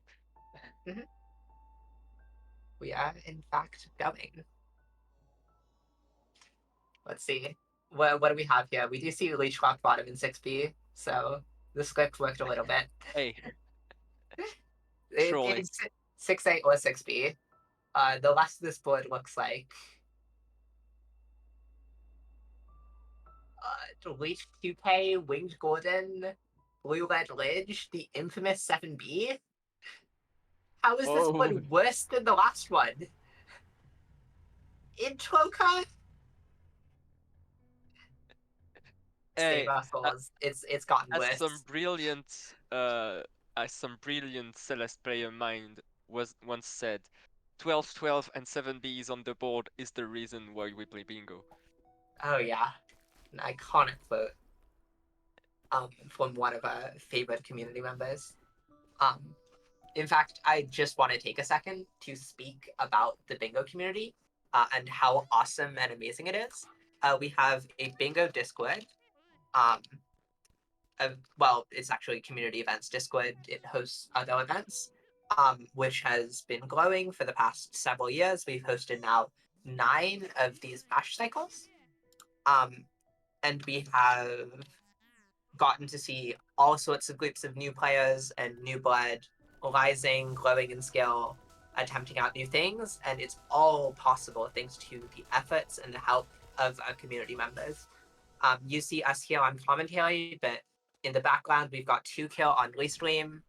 We are, in fact, going. Let's see. What do we have here? We do see Leech rock bottom in 6B, so the script worked a little bit. Hey, It, surely. it's 6A or 6B. The rest of this board looks like Leech 2K, Winged Gordon, Blue Red Ridge, the infamous 7B. How is this Oh. one worse than the last one? Intro cut? Hey, Save our souls. It's gotten as worse. some brilliant Celeste player mind was once said, 12, 12, and 7B is on the board is the reason why we play bingo. Oh yeah, an iconic quote. From one of our favorite community members. In fact, I just want to take a second to speak about the bingo community and how awesome and amazing it is. We have a bingo Discord. Well, it's actually community events Discord. It hosts other events, which has been growing for the past several years. We've hosted now 9 of these bash cycles. And we have gotten to see all sorts of groups of new players and new blood rising, growing in skill, attempting out new things, and it's all possible thanks to the efforts and the help of our community members. You see us here on commentary, but in the background we've got 2Kill on Restream,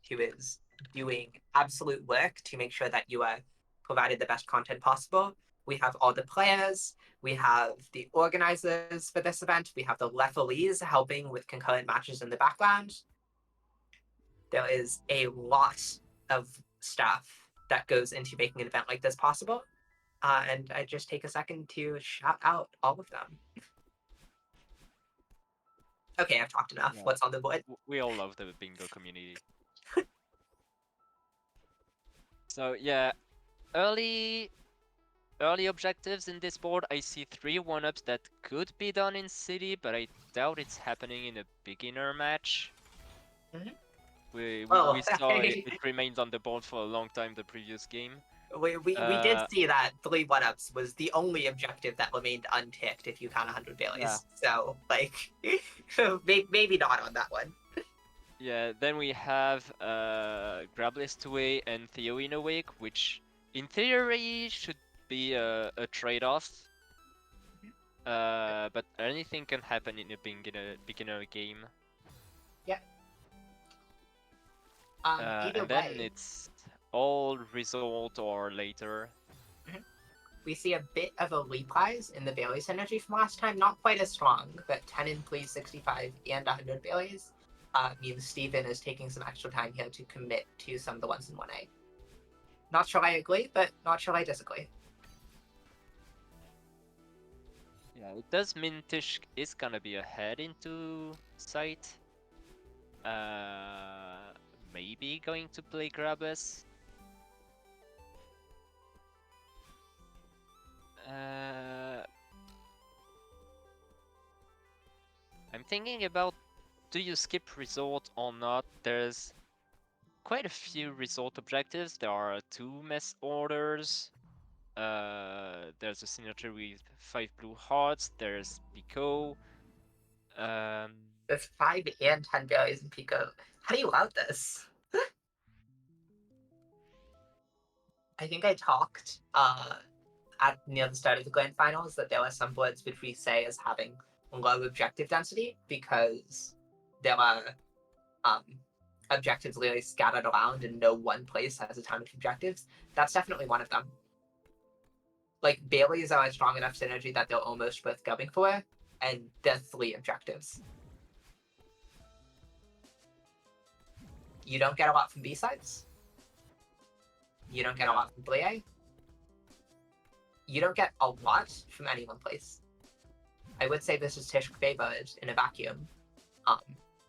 who is doing absolute work to make sure that you are provided the best content possible. We have all the players, we have the organizers for this event, we have the referees helping with concurrent matches in the background. There is a lot of stuff that goes into making an event like this possible. And I just take a second to shout out all of them. Okay, I've talked enough. Yeah. What's on the board? We all love the bingo community. So yeah, early objectives in this board. I see 3 1-ups that could be done in city, but I doubt it's happening in a beginner match. Mhm. We Oh, saw it remained on the board for a long time the previous game. We did see that 3 1-ups was the only objective that remained unticked if you count 100 Baileys. Yeah. So, like, maybe not on that one. Yeah, then we have Grabless away and Theo in a wake, which in theory should be a trade-off. But anything can happen in a beginner game. Either And then way, it's all result or later. we see a bit of a reprise in the Bailey synergy from last time. Not quite as strong, but 10 in please 65 and 100 Baileys means Steven is taking some extra time here to commit to some of the ones in 1A. Not sure I agree, but not sure I disagree. Yeah, it does mean Tishk is gonna be ahead into sight. Maybe going to play Grabless. I'm thinking about, do you skip resort or not? There's quite a few resort objectives. There are 2 mess orders. There's a signature with 5 blue hearts. There's Pico. There's 5 and 10 Baileys in Pico. How do you route this? I think I talked at near the start of the grand finals that there were some boards which we say as having low objective density because there are objectives literally scattered around and no one place has a ton of objectives. That's definitely one of them. Like, Baileys are a strong enough synergy that they're almost worth going for, and they're 3 objectives. You don't get a lot from B-sides. You don't get a lot from Blie. You don't get a lot from any one place. I would say this is Tish favored in a vacuum.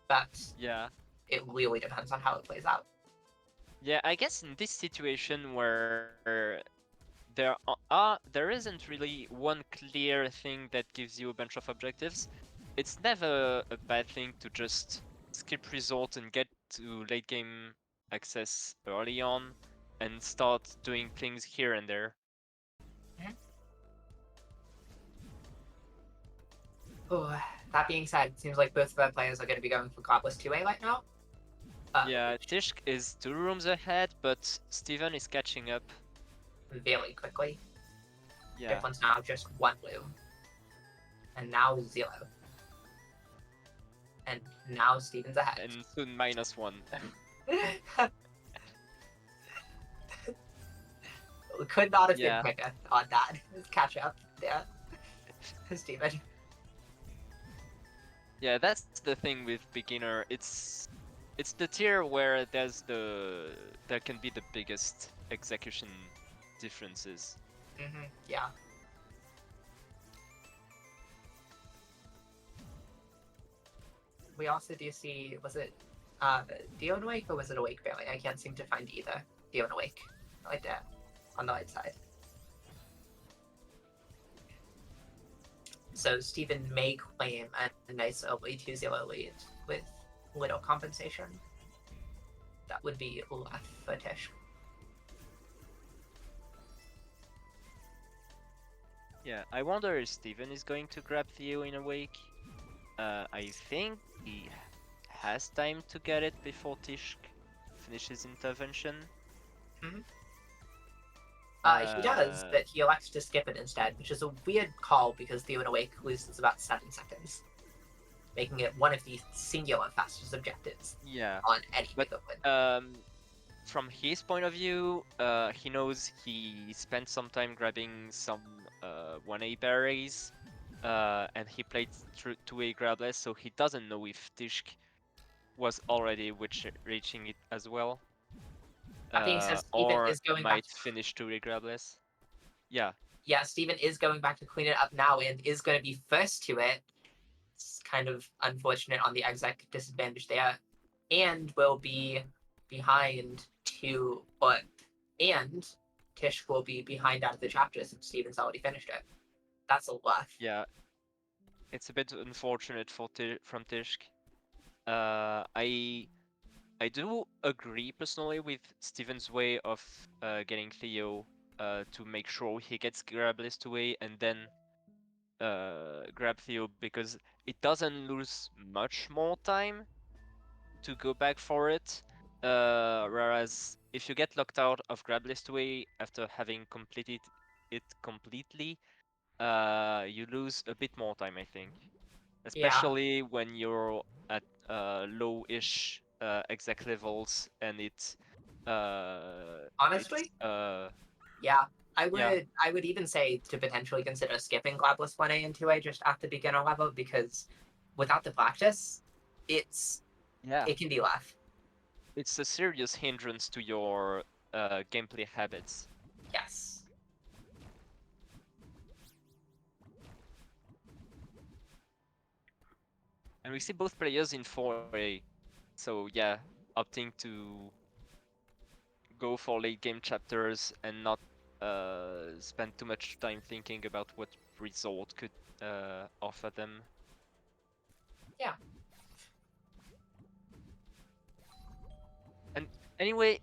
But Yeah. it really depends on how it plays out. Yeah, I guess in this situation where there isn't really one clear thing that gives you a bunch of objectives, it's never a bad thing to just skip result and get to late game access early on and start doing things here and there. Oh, that being said, it seems like both of our players are going to be going for Godless 2A right now. Yeah, Tishk is 2 rooms ahead, but Steven is catching up. Very quickly. Yeah. Difference now just 1 room. And now 0. And now Steven's ahead. And soon -1. We could not have Yeah. been quicker on that. Catch up there. Steven. Yeah, that's the thing with beginner. It's the tier where there can be the biggest execution differences. Yeah. We also do see, was it Dio and Awake or was it Awake Barely? I can't seem to find either. Dio and Awake. Right there. On the right side. So Steven may claim a nice early 2-0 lead with little compensation. That would be left for Tish. Yeah, I wonder if Steven is going to grab Theo in Awake. I think he has time to get it before Tishk finishes intervention. He does, but he elects to skip it instead, which is a weird call because Theo and Awake loses about 7 seconds, making it one of the singular fastest objectives on any bigger win. From his point of view, he knows he spent some time grabbing some 1A berries, and he played 2A grabless, so he doesn't know if Tishk was already reaching it as well. That being said, Steven Or is going might back finish 2A grabless. Yeah. Yeah, Steven is going back to clean it up now and is going to be first to it. It's kind of unfortunate on the exec disadvantage there. And will be behind and Tish will be behind out of the chapter since Steven's already finished it. That's a lot. Yeah. It's a bit unfortunate from Tishk. I do agree personally with Steven's way of getting Theo to make sure he gets grabless away and then grab Theo, because it doesn't lose much more time to go back for it. Whereas if you get locked out of grabless away after having completed it completely, you lose a bit more time, I think. Especially when you're at low-ish exec levels and it's Honestly? Yeah. I would even say to potentially consider skipping Glabless 1A and 2A just at the beginner level, because without the practice, it can be left. It's a serious hindrance to your gameplay habits. Yes. And we see both players in 4A, so yeah, opting to go for late game chapters and not spend too much time thinking about what result could offer them. Yeah. And anyway,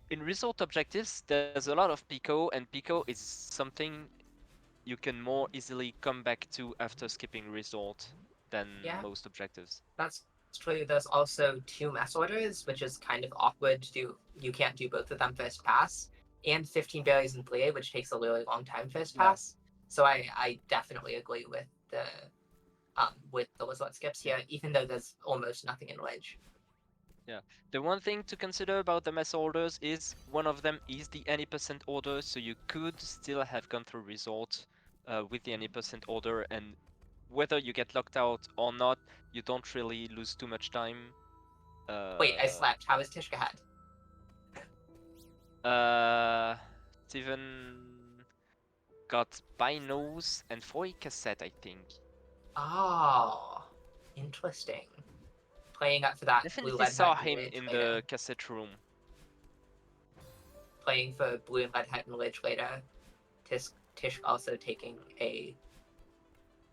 in result objectives, there's a lot of Pico, and Pico is something you can more easily come back to after skipping result than most objectives. That's true. There's also 2 mess orders, which is kind of awkward to do. You can't do both of them first pass, and 15 berries in play, which takes a really long time first pass. So I definitely agree with the result skips here, even though there's almost nothing in ledge. Yeah, the one thing to consider about the mess orders is one of them is the any percent order, so you could still have gone through result with the any percent order, and whether you get locked out or not, you don't really lose too much time. Wait, I slept. How is Tishka head? Steven got binos and 4 cassette, I think. Oh, interesting. Playing up for that blue Definitely red saw heightened him ledge in later. the cassette room. Playing for blue and red heightened ledge later. Tish also taking a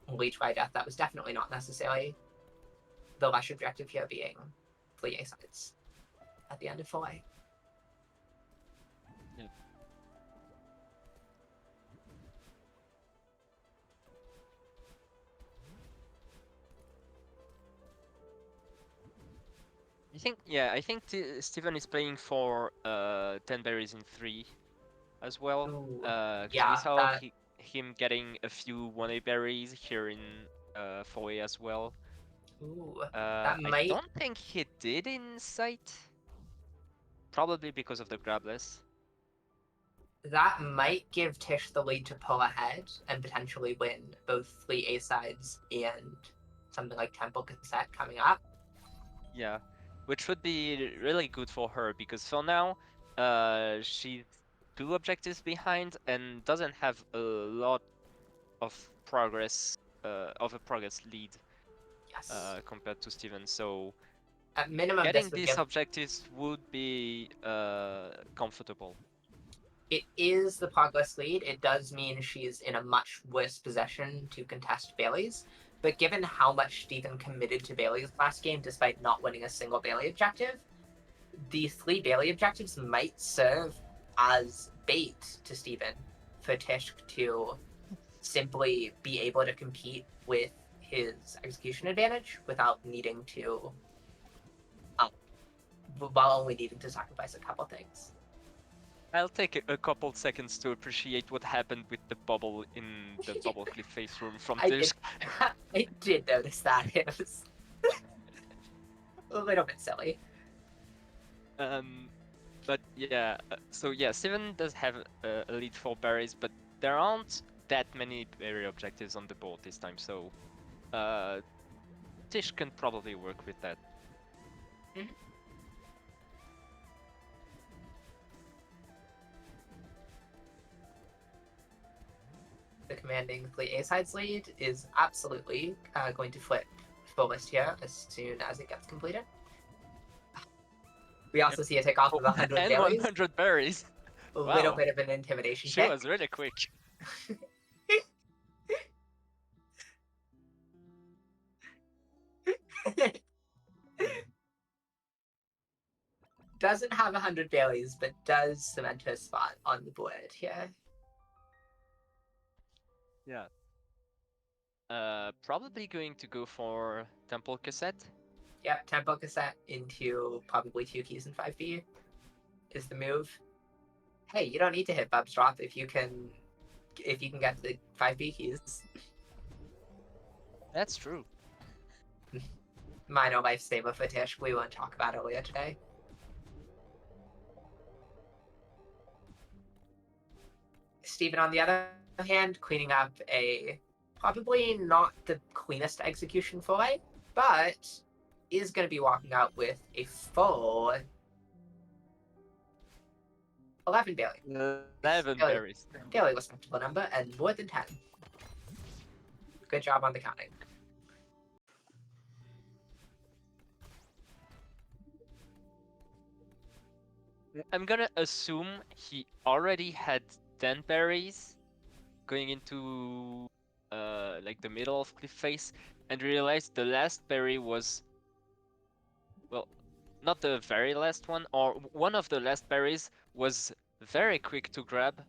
leech by death that was definitely not necessary. The less objective here being Plie sides at the end of 4A. Yeah. I think Steven is playing for 10 berries in 3 as well. Ooh, Because we yeah, saw that him getting a few 1A berries here in 4A as well. ooh, I that might don't think he did in sight. Probably because of the grabless. give Tish the lead to pull ahead and potentially win both Fleet A sides and something like Temple Cassette coming up. Yeah, which would be really good for her because for now, she's 2 objectives behind and doesn't have a lot of progress, of a progress lead Yes. compared to Steven. So At minimum, getting this would these give objectives would be comfortable. it is the progress lead. It does mean she's in a much worse position to contest Bailey's. But given how much Stephen committed to Bailey's last game despite not winning a single Bailey objective, the 3 Bailey objectives might serve as bait to Stephen for Tishk to simply be able to compete with his execution advantage without needing to, while only needing to sacrifice a couple things. I'll take a couple seconds to appreciate what happened with the bubble in the bubble cliff face room from I Tish. did, I did notice that. It was a little bit silly. But yeah, so yeah, Steven does have a lead for berries, but there aren't that many berry objectives on the board this time, so Tish can probably work with that. Mm-hmm. The commanding Fleet A side's lead is absolutely going to flip fullest here as soon as it gets completed. We also see a take off of 100 And Baileys. 100 berries. A little Wow. bit of an intimidation She check. was really quick. Doesn't have 100 Baileys, but does cement her spot on the board here. Yeah. Probably going to go for Temple Cassette. Yep, Tempo Cassette into probably 2 keys in 5B is the move. Hey, you don't need to hit Bub's drop if you can get the 5B keys. That's true. Minor lifesaver for Tish we won't talk about earlier today. Steven, on the other hand, cleaning up a probably not the cleanest execution for it, but is going to be walking out with a full 11 Bailey. 11 berries. Fairly respectable number, and more than 10. Good job on the counting. I'm gonna assume he already had 10 berries going into like the middle of cliff face and realized the last berry was, well, not the very last one, or one of the last berries was very quick to grab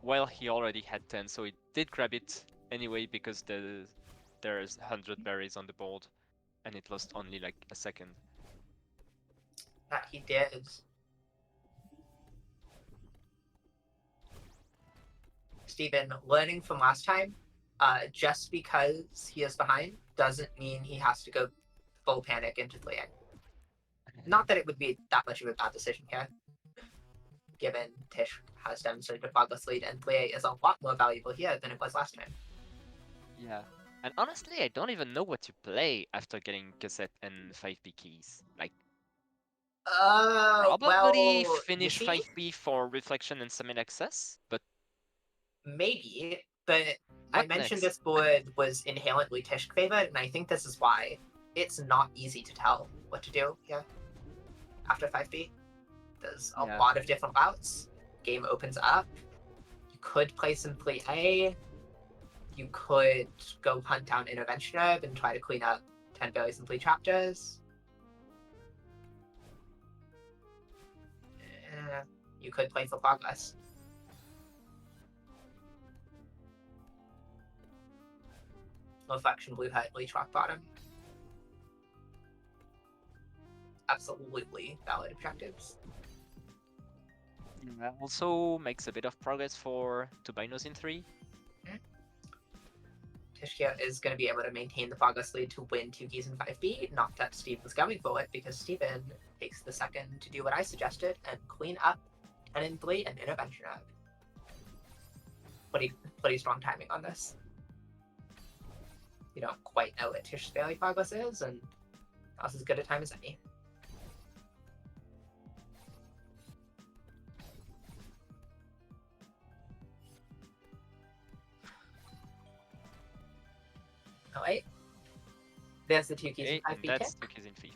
while he already had 10, so he did grab it anyway because there's 100 berries on the board and it lost only like a second. That he did. Steven, learning from last time, just because he is behind doesn't mean he has to go full panic into fleeing. Not that it would be that much of a bad decision here, given Tish has demonstrated a progress lead and Plie is a lot more valuable here than it was last time. Yeah. And honestly, I don't even know what to play after getting cassette and 5B keys. Like, probably Well, you finish see, 5B for reflection and summon access, but Maybe, but I What mentioned next? this board was inherently Tishk favored, and I think this is why it's not easy to tell what to do here after 5B. There's a Yeah. lot of different routes. Game opens up. You could play simply A. You could go hunt down Intervention Herb and try to clean up 10 very simply chapters. You could play for progress. Reflection Blue Hut, Leech Rock Bottom. Absolutely valid objectives. Also makes a bit of progress for Tubinos in 3. Tishkia is going to be able to maintain the progress lead to win 2 keys in 5B. Not that Steven's going for it, because Steven takes the second to do what I suggested and clean up 10 and 3 and Intervention Herb. Pretty strong timing on this. You don't quite know what Tish's daily progress is, and that's as good a time as any. Oh wait. There's the 2 keys in Okay, and 5B that's kick. 2 keys in 5.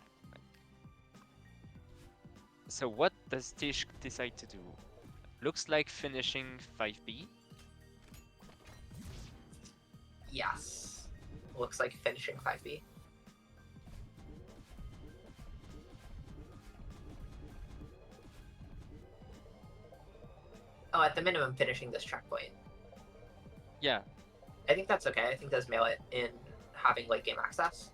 So what does Tish decide to do? Looks like finishing 5B. Yes. Looks like finishing 5B. Oh, at the minimum, finishing this checkpoint. Yeah, I think that's okay. I think there's merit in having late game access.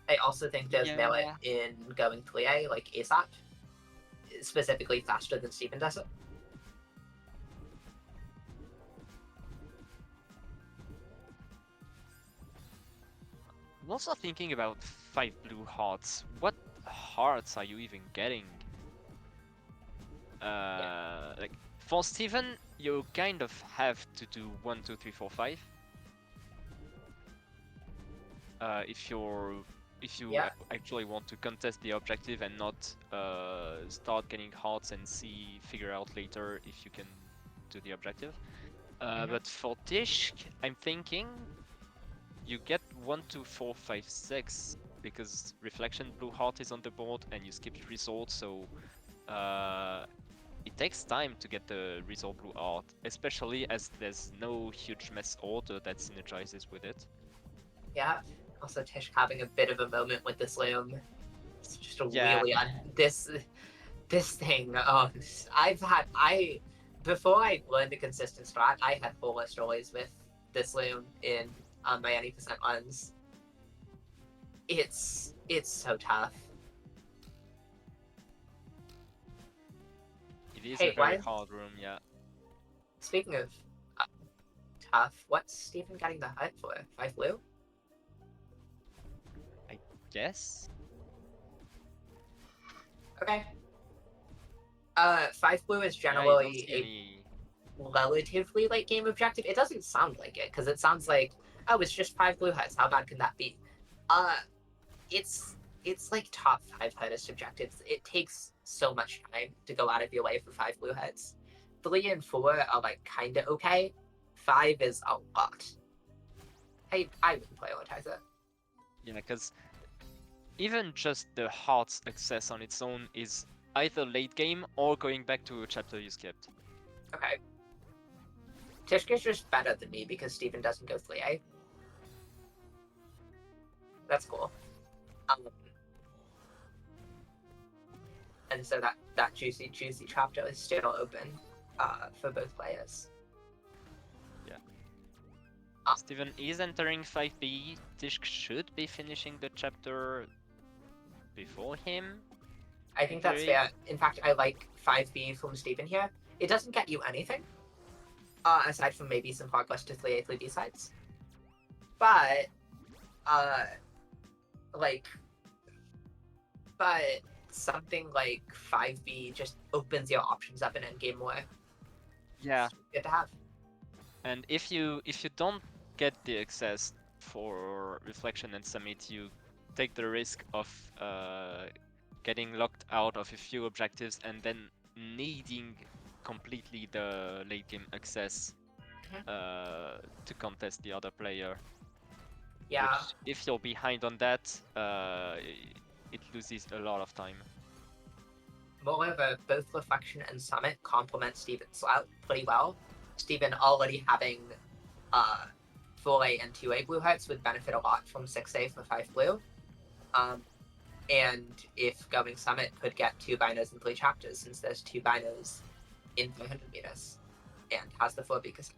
I also think there's merit in going 3A, like ASAP. Specifically faster than Steven does it. I'm also thinking about 5 blue hearts. What hearts are you even getting? Like for Steven, you kind of have to do 1, 2, 3, 4, 5. If you Yeah. actually want to contest the objective and not start getting hearts and figure out later if you can do the objective. But for Tish, I'm thinking you get 1, 2, 4, 5, 6 because Reflection Blue Heart is on the board and you skipped Resort, so it takes time to get the Resort Blue Heart, especially as there's no huge mess order that synergizes with it. Yeah. Also, Tish having a bit of a moment with this loom. It's just a Yeah. really this thing. Before I learned the consistent strat, I had horror stories with this loom in my any percent runs. It's so tough. It is Hey, a very why- hard room, yeah. Speaking of tough, what's Stephen getting the hut for? 5 blue? Yes? Okay. 5 blue is Yeah, I don't generally see a any... relatively late game objective. It doesn't sound like it, because it sounds like, oh, it's just 5 blue huts. How bad can that be? It's like top 5 hardest objectives. It takes so much time to go out of your way for 5 blue huts. 3 and 4 are like kinda okay. 5 is a lot. I wouldn't prioritize it. Yeah, because even just the heart's access on its own is either late game or going back to a chapter you skipped. Okay. Tishka's just better than me because Steven doesn't go 3A. That's cool. And so that juicy chapter is still open for both players. Steven is entering 5B. Tishk should be finishing the chapter before him. I think that's Theory. fair. In fact, I like 5B from Steven here. It doesn't get you anything, aside from maybe some progress to 3A, 3B sides. But, something like 5B just opens your options up in endgame more. Yeah, It's good to have. and if you don't get the access for Reflection and Summit, you take the risk of getting locked out of a few objectives and then needing completely the late game access to contest the other player. Yeah. Which, if you're behind on that, it loses a lot of time. Moreover, both Reflection and Summit complement Steven's route pretty well. Steven already having 4A and 2A blue hearts would benefit a lot from 6A for 5 blue. And if going Summit could get 2 binos in 3 chapters, since there's 2 binos in 300 meters, and has the 4B cassette.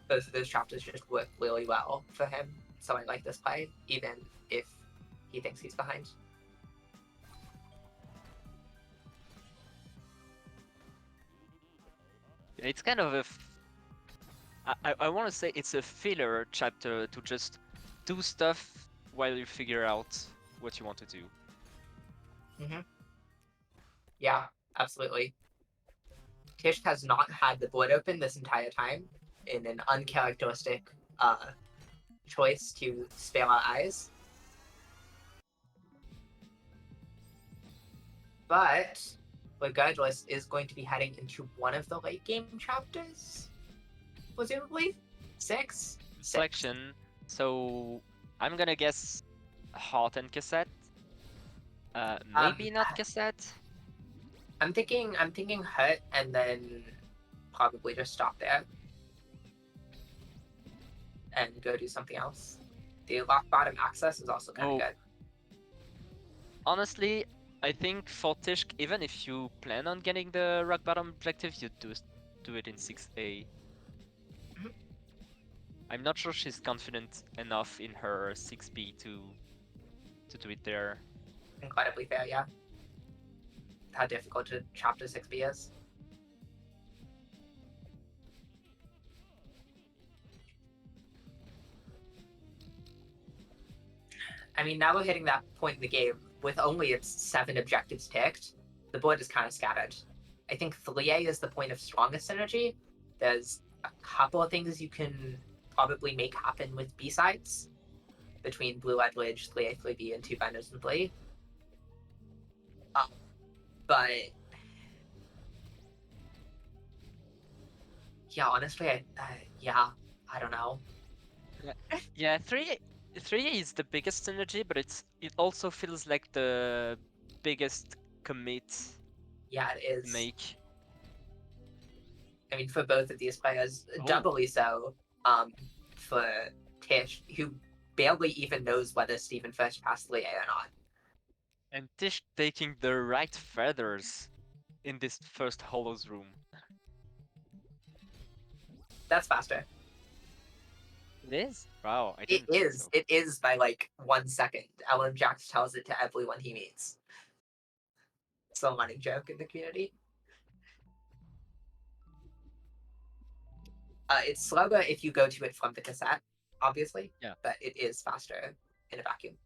Both of those chapters just work really well for him, so I like this play, even if he thinks he's behind. It's kind of I want to say it's a filler chapter to just do stuff while you figure out what you want to do. Yeah, absolutely. Tish has not had the board open this entire time in an uncharacteristic choice to spare our eyes. But regardless, is going to be heading into one of the late game chapters, presumably 6. Selection. So I'm gonna guess Heart and Cassette. Maybe not Cassette. I'm thinking Hut and then probably just stop there and go do something else. The lock bottom access is also kind of good. Honestly, I think for Tishk, even if you plan on getting the rock bottom objective, you do it in 6A. Mhm. I'm not sure she's confident enough in her 6B to do it there. Incredibly fair, yeah. How difficult chapter 6B is. I mean, now we're hitting that point in the game with only its 7 objectives ticked. The board is kind of scattered. I think 3A is the point of strongest synergy. There's a couple of things you can probably make happen with B-sides between Blue Edwidge, 3A, 3B, and 2 binos and 3. But yeah, honestly, I don't know. Yeah, 3A is the biggest synergy, but it also feels like the biggest commit Yeah, it is. make. I mean, for both of these players, doubly so. For Tish, who barely even knows whether Steven first passed 3A or not. And Tish taking the right feathers in this first Hollows room. That's faster. It is? Wow, I It didn't think is. so. It is by like 1 second. Ellen Jax tells it to everyone he meets. Still a running joke in the community. It's slower if you go to it from the cassette, obviously. Yeah. But it is faster in a vacuum.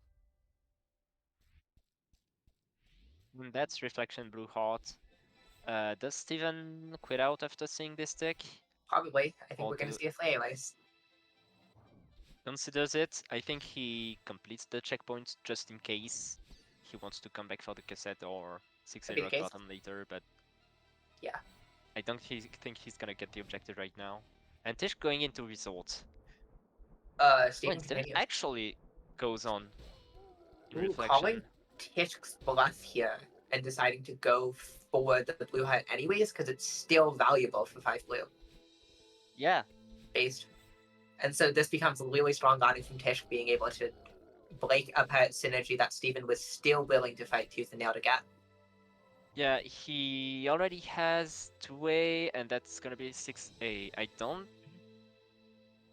And that's Reflection Blue Heart. Does Steven quit out after seeing this deck? Probably. I think Or we're going to see a flay race. Considers it. I think he completes the checkpoint just in case he wants to come back for the cassette or 6A Could be the rock case. bottom later, but Yeah. I don't think he's gonna get the objective right now. And Tish going into resort. Steven Steven continue. actually goes on in Ooh, reflection. calling Tish's bluff here and deciding to go for the blue heart anyways, because it's still valuable for 5 blue. Yeah. Based. And so this becomes a really strong guarding from Tish being able to break apart synergy that Steven was still willing to fight tooth and nail to get. Yeah, he already has 2A and that's gonna be 6A. I don't...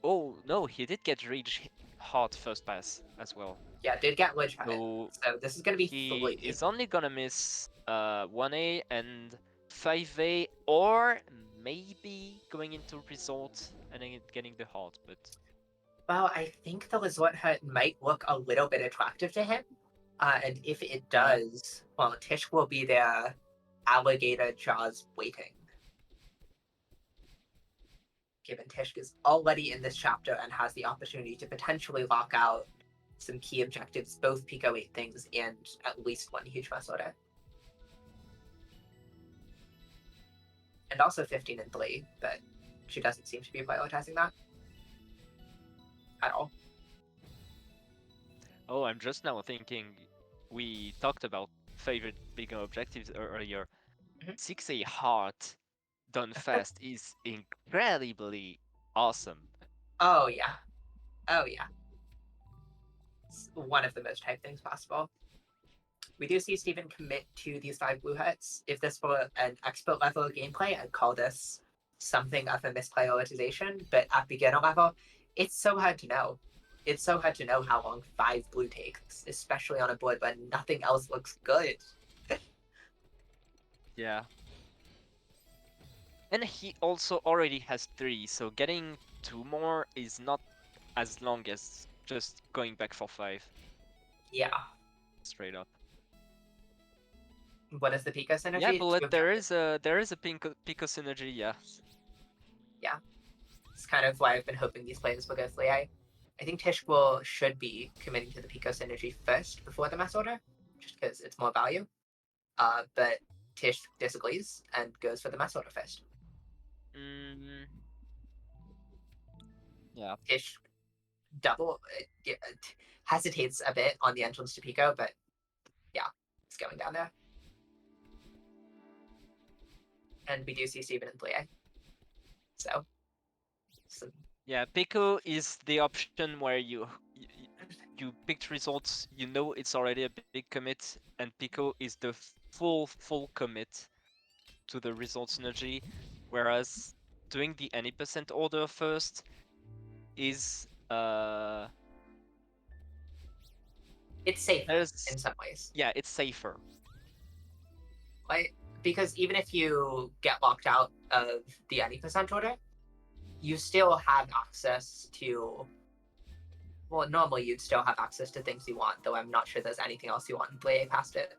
Oh, no, he did get Rage Heart first pass as well. Yeah, did get Ledge Heart. So So this is going to be he 3. is only gonna miss 1A and 5A, or maybe going into resort and then getting the heart, but Well, I think the Resort Hut might look a little bit attractive to him. And if it does, well, Tish will be there, alligator jaws waiting. Given Tish is already in this chapter and has the opportunity to potentially lock out some key objectives, both Pico 8 things and at least one huge mass order. And also 15 and 3, but she doesn't seem to be prioritizing that at all. Oh, I'm just now thinking we talked about favorite bingo objectives earlier. Mhm. 6A Heart done fast is incredibly awesome. Oh yeah. Oh yeah. It's one of the most hype things possible. We do see Steven commit to these 5 blue hits. If this were an expert level of gameplay, I'd call this something of a misprioritization, but at beginner level, it's so hard to know. It's so hard to know how long 5 blue takes, especially on a board where nothing else looks good. Yeah. And he also already has 3, so getting 2 more is not as long as just going back for 5. Yeah. Straight up. What is the Pico synergy? Yeah, Bullet, Two there objectives. is a Pico synergy, yeah. Yeah. It's kind of why I've been hoping these players will go Flea. I think Tish should be committing to the Pico synergy first before the mass order, just because it's more value. But Tish disagrees and goes for the mass order first. Mm, yeah. Tish hesitates a bit on the entrance to Pico, but yeah, it's going down there. And we do see Steven and Flea. So Yeah, Pico is the option where you picked results, you know it's already a big commit, and Pico is the full commit to the result synergy, whereas doing the any percent order first is it's safer there's in some ways. yeah, it's safer. Like, because even if you get locked out of the any percent order, you still have access to. Well, normally you'd still have access to things you want, though I'm not sure there's anything else you want in Play past it.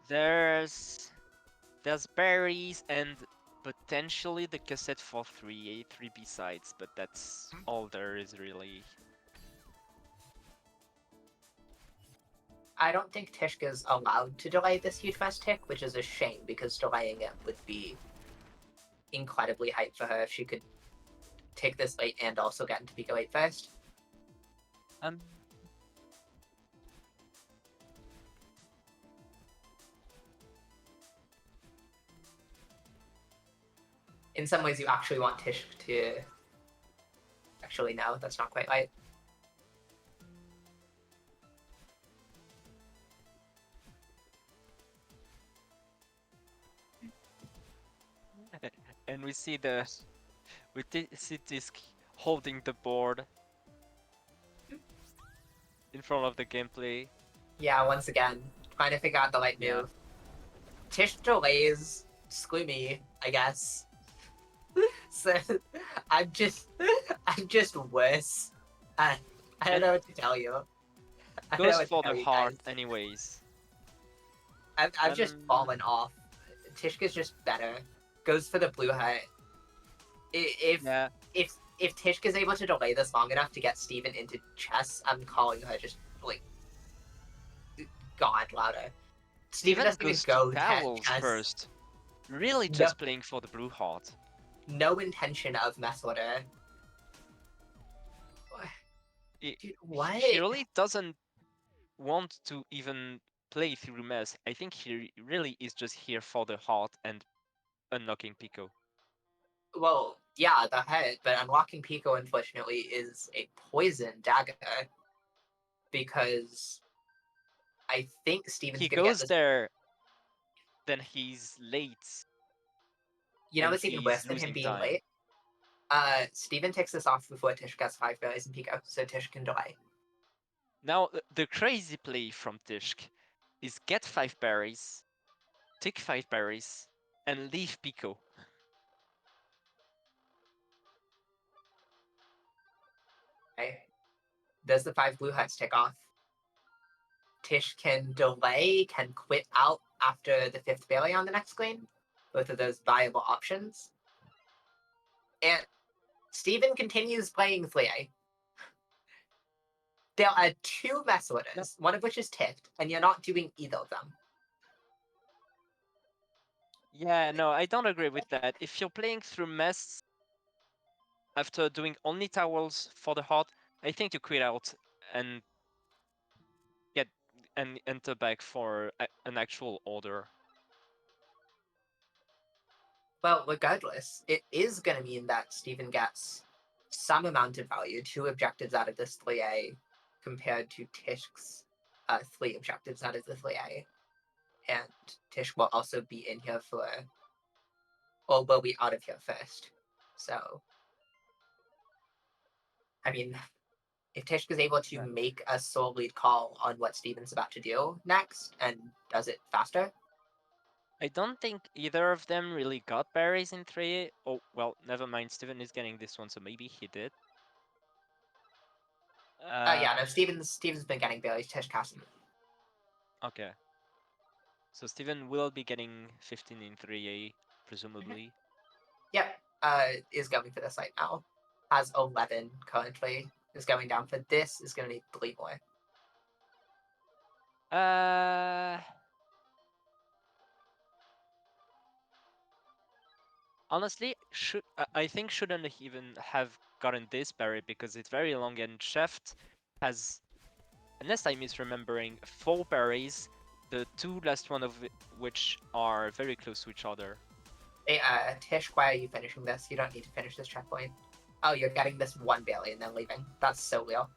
There's berries and potentially the cassette for 3A, 3B sides, but that's all there is really. I don't think Tishka's allowed to delay this huge fast tick, which is a shame because delaying it would be incredibly hype for her if she could take this late and also get into Pico 8 first. In some ways, you actually want Tish to. Actually, no, that's not quite right. And we see see Disc holding the board in front of the gameplay. Yeah, once again, trying to figure out the right Yeah. move. Tish delays, screw me, I guess. So I'm just worse. I don't know what to tell you. I don't know Goes what to for tell the you heart guys. anyways. I've just fallen off. Tishka's just better. Goes for the blue heart. If Yeah. if Tishka's able to delay this long enough to get Steven into chess, I'm calling her just like God louder. Steven doesn't even goes go to Towels chess. first. Really No. just playing for the blue heart. No intention of mess order. Dude, what? He really doesn't want to even play through mess. I think he really is just here for the heart and unlocking Pico. Well, yeah, the head, but unlocking Pico, unfortunately, is a poison dagger. Because I think Steven's He gonna get goes this. there, then he's late. You know and what's even he's worse than him losing being time. late? Steven takes this off before Tish gets 5 berries in Pico, so Tish can delay. Now, the crazy play from Tishk is get 5 berries, take 5 berries, and leave Pico. Okay. Does the 5 blue hearts tick off? Tish can delay, can quit out after the 5th berry on the next screen. Both of those viable options. And Steven continues playing 3A. There are 2 mess orders, one of which is ticked, and you're not doing either of them. Yeah, no, I don't agree with that. If you're playing through mess after doing only towels for the heart, I think you quit out and get and enter back for an actual order. Well, regardless, it is going to mean that Steven gets some amount of value, 2 objectives out of this 3A, compared to Tishk's 3 objectives out of the 3A. And Tishk will also be in here for, or will be out of here first. So, I mean, if Tishk is able to make a sole lead call on what Steven's about to do next and does it faster, I don't think either of them really got berries in 3. Oh, well, never mind. Steven is getting this one, so maybe he did. yeah, no, Steven's been getting berries, Tishk hasn't. Okay. So Steven will be getting 15 in 3A, presumably. Yep, is going for this right now. Has 11 currently. Is going down for this. Is going to need 3 more. Honestly, I think shouldn't even have gotten this berry because it's very long and Chef has, unless I'm misremembering, 4 berries, the 2 last one of which are very close to each other. Hey, Tish, why are you finishing this? You don't need to finish this checkpoint. Oh, you're getting this 1 berry and then leaving. That's so real.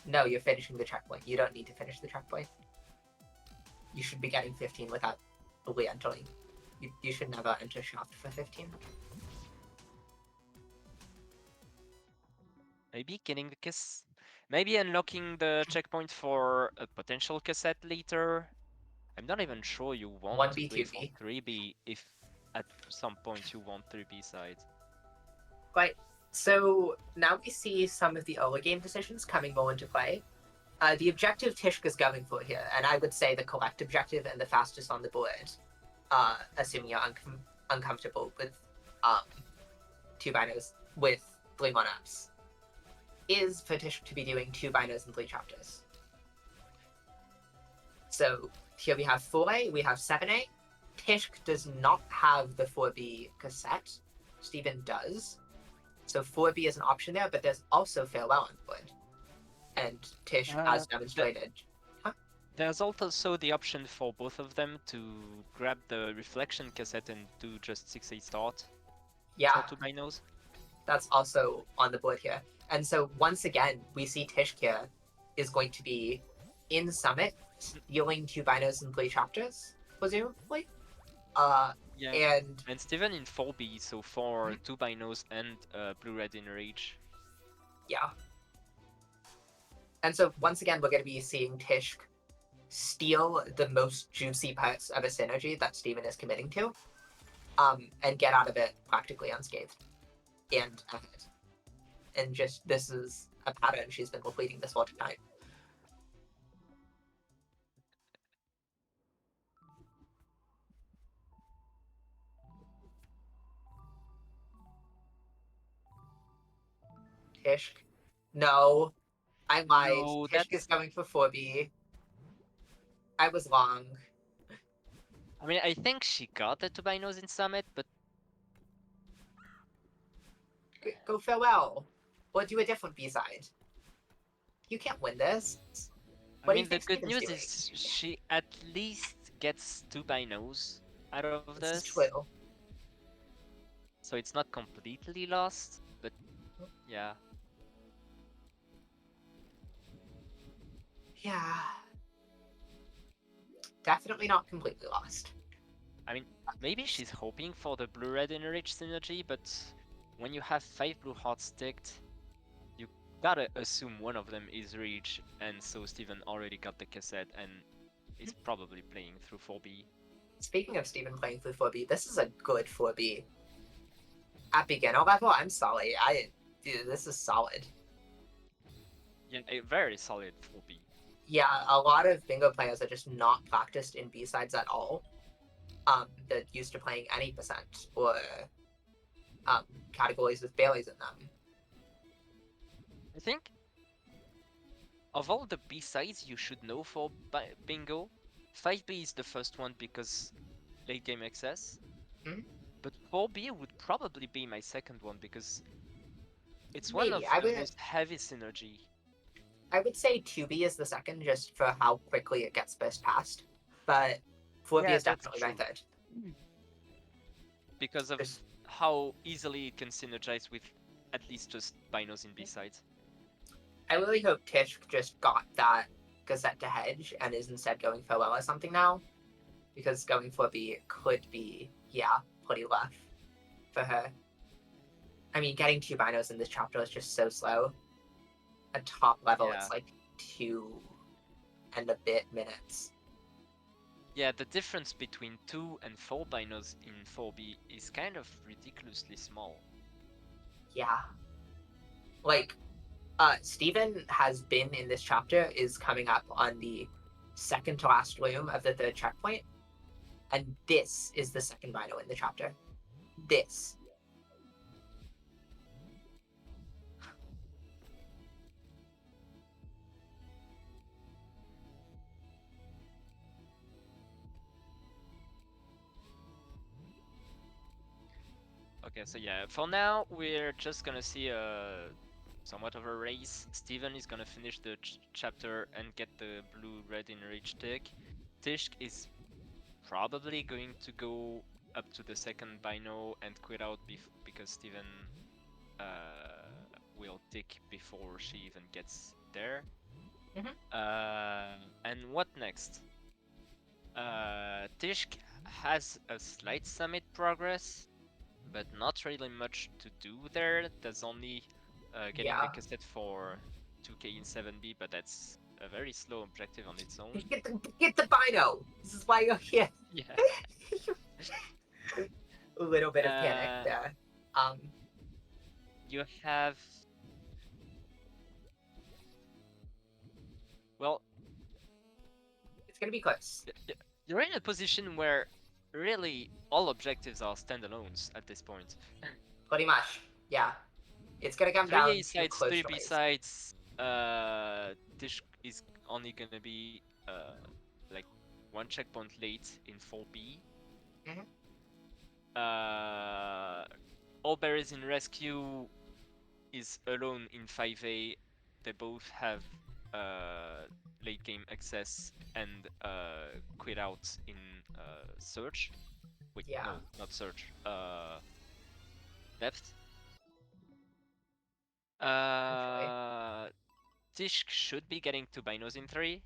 No, you're finishing the checkpoint. You don't need to finish the checkpoint. You should be getting 15 without re-entering. You should never enter Shaft for 15. Maybe getting the kiss. Maybe unlocking the checkpoint for a potential cassette later. I'm not even sure you want to 1B, play for 2B. 3B if at some point you want 3B side. Right. So now we see some of the early game decisions coming more into play. The objective Tishka's going for here, and I would say the correct objective and the fastest on the board, assuming you're uncomfortable with 2 binos with 3 1-ups, is for Tishk to be doing 2 binos and 3 chapters. So here we have 4A, we have 7A. Tishk does not have the 4B cassette. Steven does. So 4B is an option there, but there's also Farewell on board. And Tish, as demonstrated... There's also the option for both of them to grab the reflection cassette and do just 6A start. Yeah, For 2 binos. that's also on the board here. And so once again, we see Tish here is going to be in Summit, stealing 2 binos and 3 chapters, presumably. Yeah. And Steven in 4B, so for 2 binos and blue-red Enrage. yeah. And so once again, we're going to be seeing Tishk steal the most juicy parts of a synergy that Steven is committing to, and get out of it practically unscathed and ahead. And just, this is a pattern she's been repeating this whole time. Tishk. No. I lied. No, Tishk is going for 4B. I was wrong. I mean, I think she got the 2 binos in Summit, but Go Farewell. Or do a different B-side. You can't win this. I What do mean, you the think good Steven's news doing? is she at least gets 2 binos out of This is this. true. So it's not completely lost, but yeah. Yeah. Definitely not completely lost. I mean, maybe she's hoping for the blue-red enrich synergy, but when you have 5 blue hearts ticked, you gotta assume one of them is reach, and so Steven already got the cassette and is probably playing through 4B. Speaking of Steven playing through 4B, this is a good 4B. At beginner level, I'm sorry. Dude, this is solid. Yeah, a very solid 4B. Yeah, a lot of bingo players are just not practiced in B-sides at all. They're used to playing any percent or categories with Baileys in them. I think of all the B-sides you should know for Bingo, 5B is the first one because late game access. Mhm. But 4B would probably be my second one because it's one of Maybe I the would. most heavy synergy. I would say 2B is the second, just for how quickly it gets burst past. But 4B Yeah, is that's definitely my true. third. Because of Just- how easily it can synergize with at least just Binos in B-sides. I really hope Tish just got that Gazette to hedge and is instead going farewell or something now, because going 4B could be, yeah, pretty rough for her. I mean, getting 2 Binos in this chapter is just so slow. At top level, Yeah. it's like 2 and a bit minutes. Yeah, the difference between 2 and 4 Binos in 4B is kind of ridiculously small. Yeah. Like, Steven has been in this chapter, is coming up on the second to last room of the third checkpoint. And this is the second Bino in the chapter. This. Okay, so yeah, for now we're just gonna see a somewhat of a race. Steven is gonna finish the chapter and get the blue-red in reach tick. Tishk is probably going to go up to the second Bino and quit out because Steven will tick before she even gets there. And what next? Tishk has a slight summit progress, but not really much to do there. There's only getting the Yeah. cassette for 2k in 7B, but that's a very slow objective on its own. Get the Bino! This is why you're here. Yeah. A little bit of panic there. You have... Well, It's gonna be close. you're in a position where really all objectives are standalones at this point. Pretty much. Yeah. It's gonna come 3 down A to sides, close 3 B race. sides, Tish is only gonna be like 1 checkpoint late in 4B. Mhm. All Berries in Rescue is alone in 5A. They both have late game access and quit out in Search. Wait, Yeah. no, not Search. Depth. Tish should be getting to Binos in 3,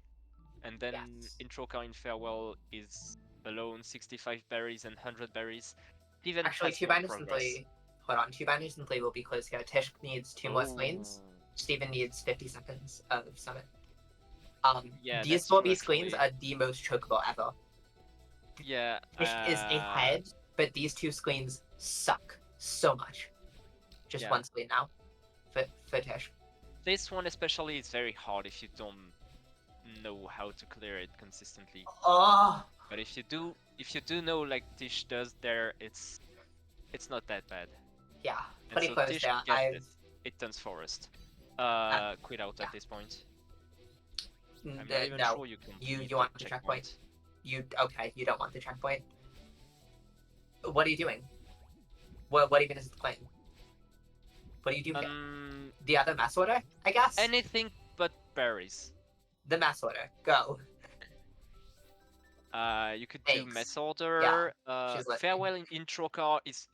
and then Yes. Intro Car in Farewell is alone 65 berries and 100 berries. Steven Actually, has 2 more binders and progress. 3. Hold on, 2 binders and 3 will be close here. Tish needs 2 more screens. Oh. Steven needs 50 seconds of summit. Yeah, These that's 4B true, screens actually. are the most chokeable ever. Yeah, Tish is ahead, but these 2 screens suck so much. Just Yeah. 1 screen now for Tish. This one especially is very hard if you don't know how to clear it consistently. Oh, But if you do know like Tish does there, it's not that bad. yeah, And pretty so close Tish there. gets it. It turns forest. Quit out yeah. at this point. I'm not even no. sure you can. You want the checkpoint? Okay? You don't want the checkpoint. What are you doing? What even is the claim? What do you do here? The other mass order, I guess. Anything but berries. The mass order. Go. You could do Thanks. mess order. She's listening. Farewell in intro car is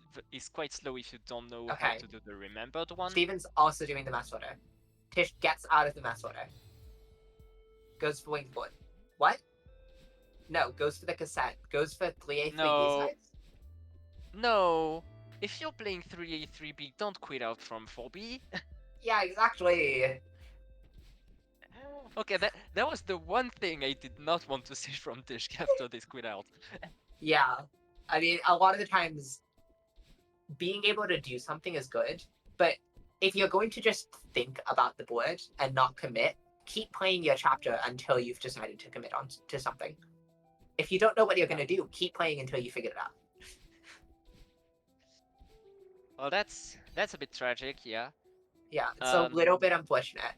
quite slow if you don't know how Okay. to do the remembered one. Steven's also doing the mass order. Tish gets out of the mass order. Goes for wingfoot. What? No, goes for the cassette. Goes for 3A, 3B No. sides. No. If you're playing 3A, 3B, don't quit out from 4B. Yeah, exactly. Okay, that was the one thing I did not want to see from Tish after this quit out. Yeah. I mean, a lot of the times, being able to do something is good, but if you're going to just think about the board and not commit, keep playing your chapter until you've decided to commit on to something. If you don't know what you're going to do, keep playing until you figure it out. Well, that's a bit tragic, yeah. Yeah, it's a little bit unfortunate.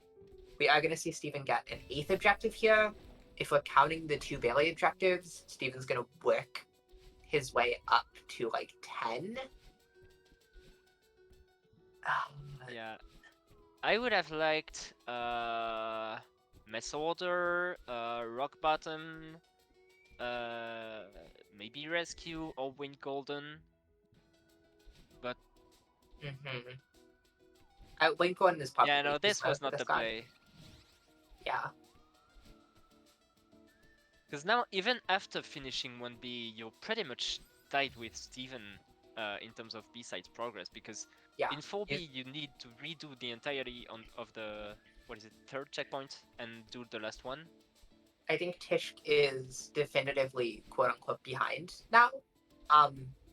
We are going to see Steven get an 8th objective here. If we're counting the 2 Bailey objectives, Steven's going to work his way up to like 10. Yeah. I would have liked Mess Order, Rock Bottom, maybe Rescue or Wind Golden. But Lincoln is probably yeah, no, this was not the guy. play. Yeah. Because now, even after finishing 1B, you're pretty much tied with Steven in terms of B-sides progress. Because in 4B, you need to redo the entirety of the, what is it, 3rd checkpoint and do the last one. I think Tishk is definitively quote-unquote behind now.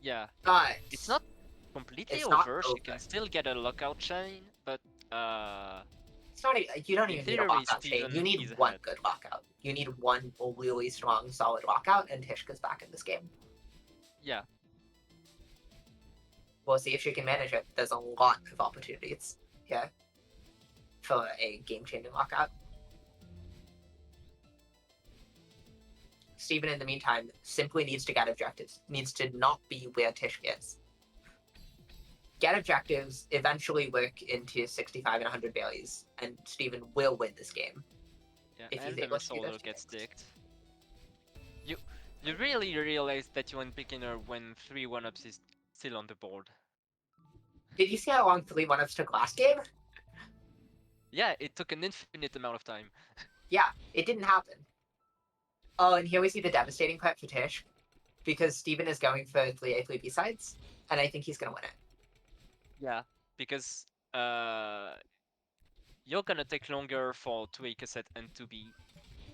Yeah. But it's not completely it's over. not She over. can still get a lockout chain, but it's not. You don't in even need a theory, lockout chain. Steven You need is one ahead. good lockout. You need one really strong, solid lockout, and Tishka's back in this game. Yeah. We'll see if she can manage it. There's a lot of opportunities here for a game-changing lockout. Steven, in the meantime, simply needs to get objectives. Needs to not be where Tishk is. Get objectives, eventually work into 65 and 100 Baileys, and Steven will win this game. Yeah, if and he's the able to do Masolo those gets things. dicked. You really realize that you went beginner when 3 1-ups is still on the board. Did you see how long 3 1-ups took last game? Yeah, it took an infinite amount of time. Yeah, it didn't happen. Oh, and here we see the devastating clip for Tish, because Steven is going for 3A, 3B sides, and I think he's going to win it. Yeah, because you're gonna take longer for 2A cassette and 2B,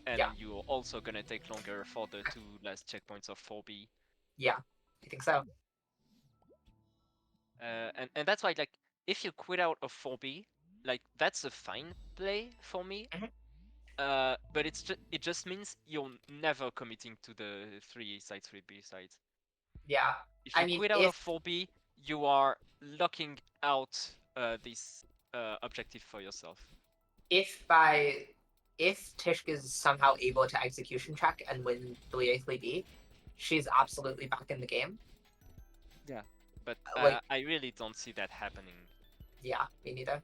and you're also gonna take longer for the 2 last checkpoints of 4B. Yeah, I think so. And that's why, like, if you quit out of 4B, like, that's a fine play for me. But it just means you're never committing to the 3 sides, 3B sides. Yeah. If you quit out of 4B, you are locking out this objective for yourself. If Tishk is somehow able to execution check and win 3A, 3B, she's absolutely back in the game. Yeah, but I really don't see that happening. Yeah, me neither.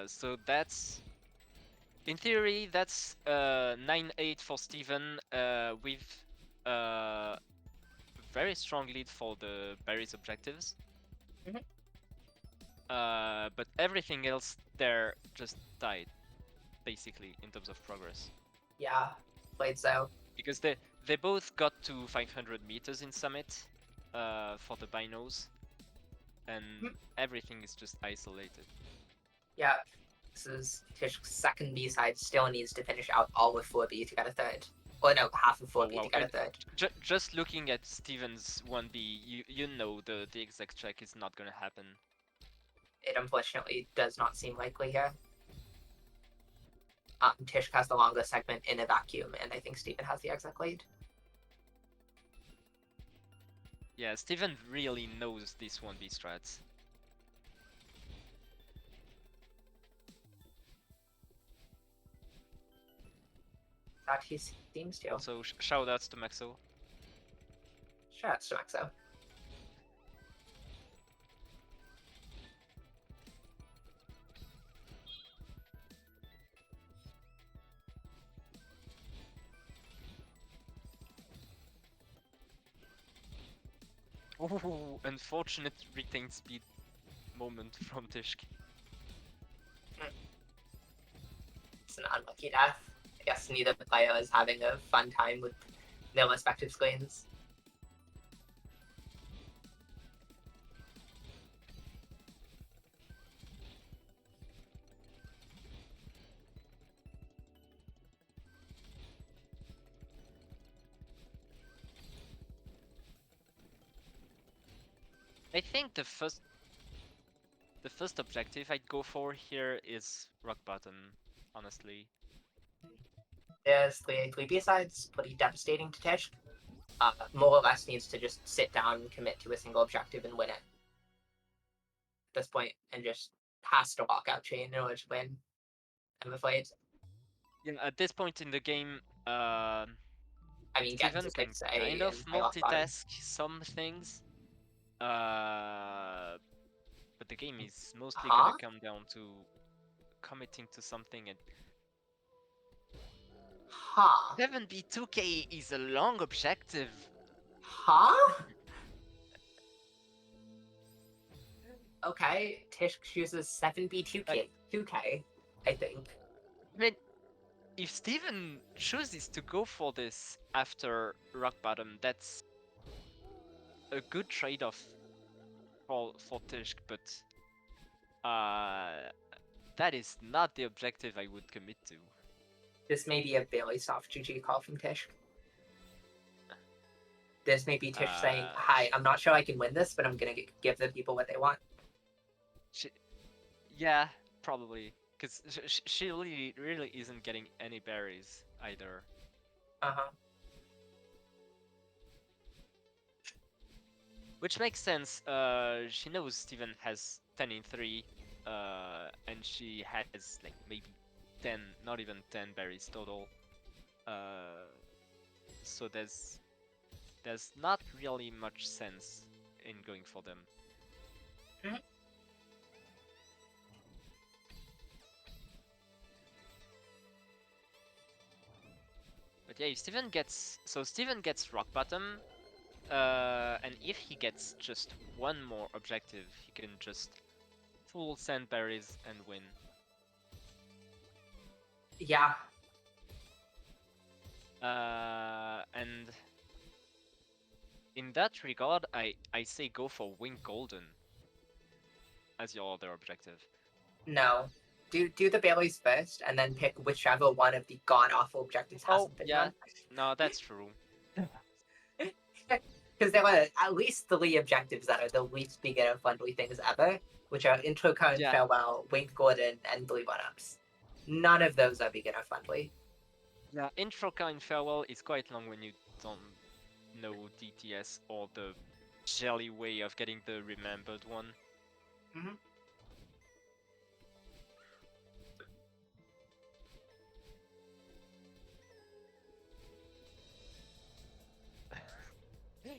So that's, in theory, that's 9-8 for Steven with very strong lead for the Barry's objectives. But everything else, they're just tied, basically, in terms of progress. Yeah, played so. Because they both got to 500 meters in Summit for the binos, and everything is just isolated. Yeah, this is Tishk's second B side, still needs to finish out all of 4B to get a third. Or no, half of 4B to get a third. Just looking at Steven's 1B, you know the exact check is not gonna happen. It unfortunately does not seem likely here. Tishk has the longer segment in a vacuum, and I think Steven has the exec lead. Yeah, Steven really knows this 1B strats. That he seems to. Also, shoutouts to Maxo. Shoutouts to Maxo. Ooh, unfortunate retain speed moment from Tishk. It's an unlucky death. I guess neither player is having a fun time with their respective screens. I think the first objective I'd go for here is rock bottom, honestly. There's 3A, 3B sides, pretty devastating to Tishk. more or less needs to just sit down, commit to a single objective, and win it. At this point, and just has to walk out chain in order to win. I'm afraid. Yeah, at this point in the game, I mean, get Steven into can 6A kind of and play off bottom. multitask some things. But the game is mostly gonna come down to committing to something, and Huh? 7B2K is a long objective. Huh? Okay, Tish chooses 7B2K, 2K, I think. I mean, if Steven chooses to go for this after rock bottom, that's a good trade-off for Tishk, but that is not the objective I would commit to. This may be a very soft GG call from Tish. This may be Tish saying, "Hi, I'm not sure I can win this, but I'm gonna give the people what they want." Yeah, probably, because she really isn't getting any berries either. Which makes sense. She knows Steven has 10 in 3, and she has like maybe 10, not even 10 berries total. So there's not really much sense in going for them. But yeah, if Steven gets rock bottom, and if he gets just one more objective, he can just full send berries and win. Yeah. And in that regard, I say go for Wing Golden as your other objective. No. Do the Baileys first, and then pick whichever one of the god-awful objectives hasn't been done. No, that's true. Because there are at least 3 objectives that are the least beginner-friendly things ever, which are Intro Current Farewell, Wink Gordon, and Blue 1-ups. None of those are beginner-friendly. Yeah, Intro Current Farewell is quite long when you don't know DTS or the jelly way of getting the remembered one.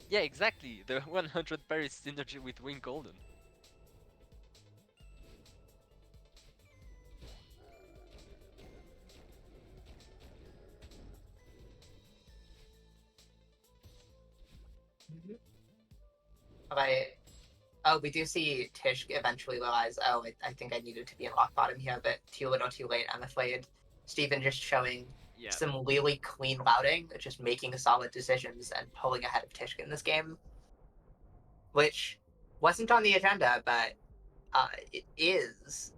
Yeah, exactly. The 100 berry synergy with Wing Golden. Oh, we do see Tish eventually realize, I think I needed to be in rock bottom here, but too little too late, I'm afraid. Steven just showing some really clean routing, just making solid decisions and pulling ahead of Tish in this game. Which wasn't on the agenda, but it is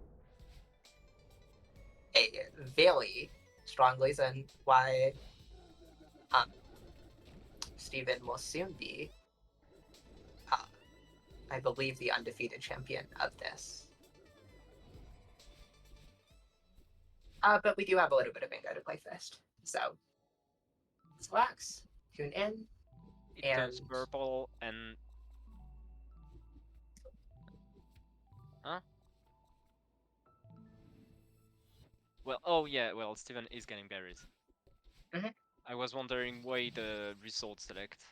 a very strong reason why Steven will soon be, I believe, the undefeated champion of this. But we do have a little bit of bingo to play first, so let's relax, tune in, it goes purple and... Huh? Well, Steven is getting berries. I was wondering why the result select.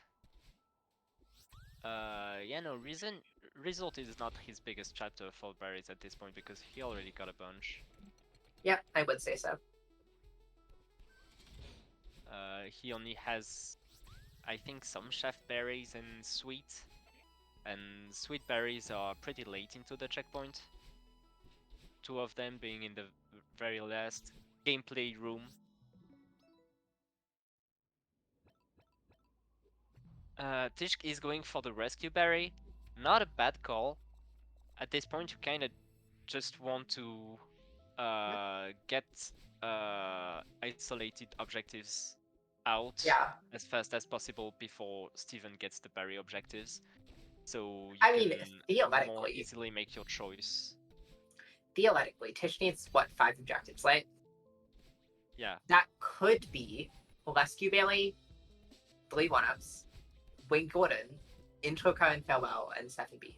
Result is not his biggest chapter for berries at this point because he already got a bunch. Yeah, I would say so. He only has, I think, some chef berries and sweet. And sweet berries are pretty late into the checkpoint. 2 of them being in the very last gameplay room. Tishk is going for the rescue berry. Not a bad call. At this point, you kind of just want to get isolated objectives out as fast as possible before Steven gets the berry objectives. So you can more easily make your choice. Theoretically, Tish needs, 5 objectives, right? Yeah. That could be Rescue Bailey, 3 1-ups, Wayne Gordon, intro and farewell, and 7B.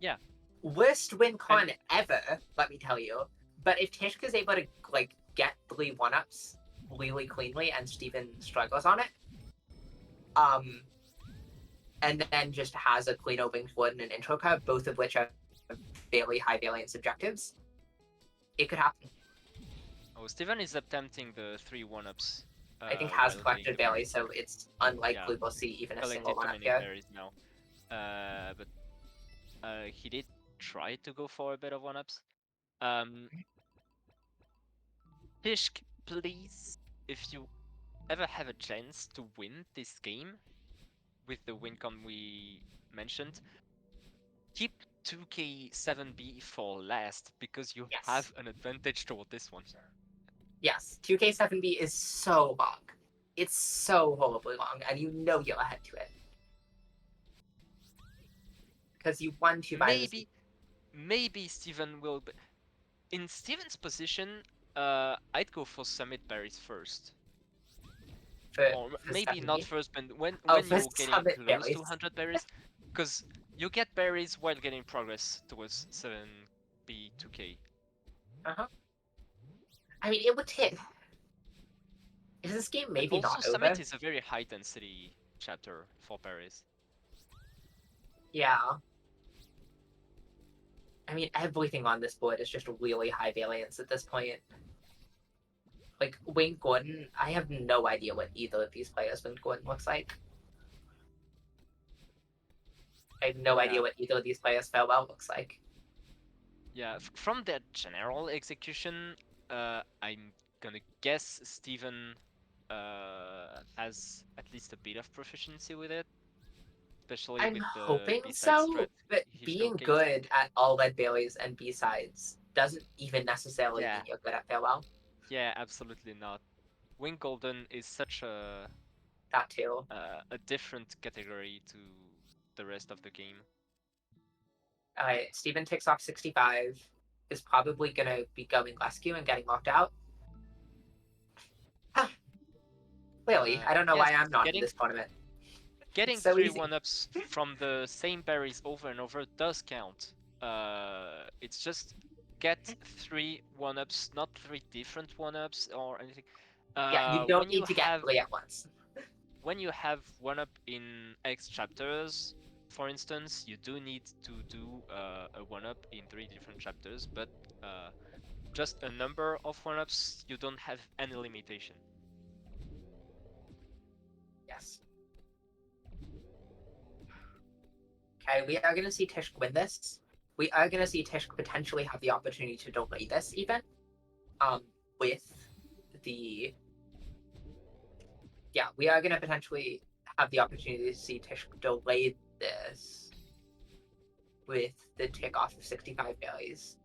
Yeah. Worst win con ever, let me tell you. But if Tishka's able to like get 3 1-ups really cleanly and Steven struggles on it, and then just has a clean Winged Gordon and intro card, both of which are fairly high variance objectives, it could happen. Oh, Steven is attempting the 3 1-ups. I think has while collected being berries, so it's unlikely we'll see even a single collected too 1-up many here. berries now. But he did try to go for a bit of 1-ups. Pishk, please, if you ever have a chance to win this game with the win con we mentioned, keep 2K7B for last because you Yes. have an advantage toward this one. Yes, 2K7B is so long. It's so horribly long, and you know you'll ahead to it. Because you won 2 by Maybe Steven will be... In Steven's position, I'd go for Summit Berries first. Or maybe not 7B. first, but when Oh, you're first getting Summit close berries. to 100 berries, because you get berries while getting progress towards 7B 2K. Uh-huh. I mean, it would take... Is this game maybe Also, not over? Summit is a very high density chapter for berries. Yeah. I mean, everything on this board is just really high variance at this point. Like, Wayne Gordon, I have no idea what either of these players' Wayne Gordon looks like. I have no idea what either of these players' farewell looks like. Yeah, from their general execution, I'm gonna guess Steven has at least a bit of proficiency with it. Especially I'm with the hoping B-side so, strat but he being showcased. good at all red berries and B-sides doesn't even necessarily Yeah. mean you're good at farewell. Yeah, absolutely not. Wing Golden is such That too. a different category to the rest of the game. Alright, Steven takes off 65, is probably gonna be going rescue and getting locked out. Clearly, I don't know why I'm not in this tournament. Getting so 3 easy. 1-ups from the same berries over and over does count. It's just get 3 1-ups, not 3 different 1-ups or anything. Yeah, you don't need to get 3 at once. When you have 1-up in X chapters, for instance, you do need to do a 1-up in 3 different chapters, but just a number of 1-ups, you don't have any limitation. Yes. Okay, we are going to see Tishk win this. We are going to see Tishk potentially have the opportunity to delay this even. With the... Yeah, we are going to potentially have the opportunity to see Tishk delay this with the tick off of 65 berries.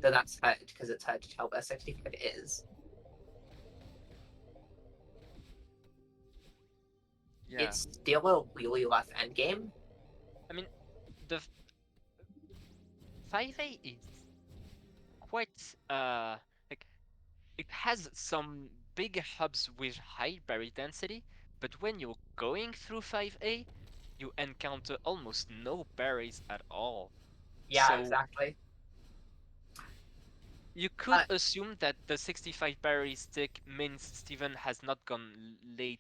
Though that's hard, because it's hard to tell where 65 is. Yeah. It's still a really rough endgame. I mean, the 5A is quite like it has some big hubs with high berry density, but when you're going through 5A, you encounter almost no berries at all. Yeah, so exactly. You could assume that the 65 berry stick means Steven has not gone late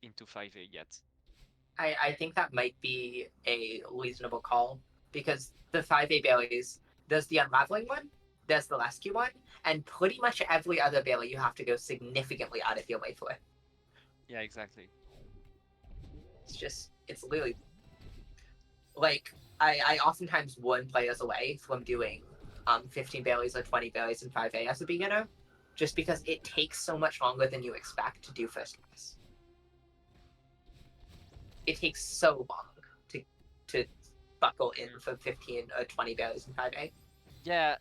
into 5A yet. I think that might be a reasonable call, because the 5A berries, there's the unraveling one, there's the rescue one, and pretty much every other berry you have to go significantly out of your way for. Yeah, exactly. It's really... Like, I oftentimes warn players away from doing 15 berries or 20 berries in 5A as a beginner, just because it takes so much longer than you expect to do first class. It takes so long to buckle in for 15 or 20 berries in 5A. Yeah,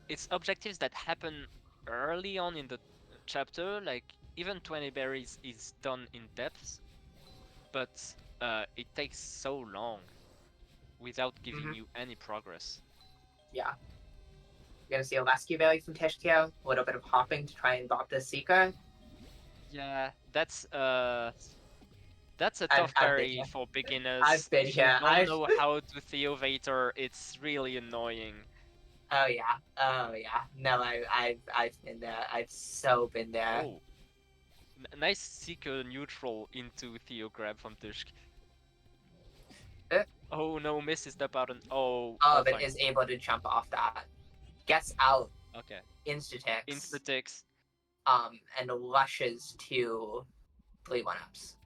it's objectives that happen early on in the chapter, like even 20 berries is done in depth, but it takes so long without giving you any progress. Yeah. You're gonna see a rescue berry from Tishkio, a little bit of hopping to try and bop this Seeker. Yeah, that's That's a I've tough been parry here. for I've beginners. been If you here. don't know how to Theovator, it's really annoying. Oh yeah. Oh yeah. No, I've been there. I've so been there. Oh. Nice Seeker neutral into Theo grab from Tusk. Uh. Oh no, misses the button. Oh, Oh, well, but fine. is able to jump off that. Gets out. Okay. Instatex. Instatex. And rushes to 3-1-ups.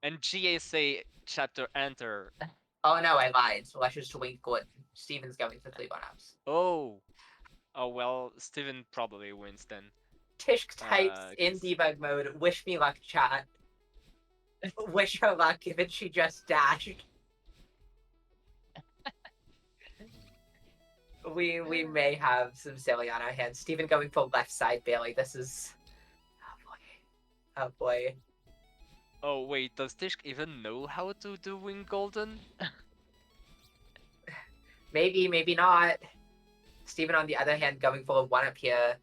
And GSA chapter enter. Oh no, I lied. Rushes to Wink Gordon. Steven's going for 3-1-ups. Oh. Oh well, Steven probably wins then. Tishk types in 'Cause- debug mode, wish me luck, chat. Wish her luck, given she just dashed. We may have some silly on our hands. Steven going for left side Bailey. This is... Oh boy. Oh wait, does Tishk even know how to do Wing Golden? Maybe, maybe not. Steven, on the other hand, going for a 1-up here.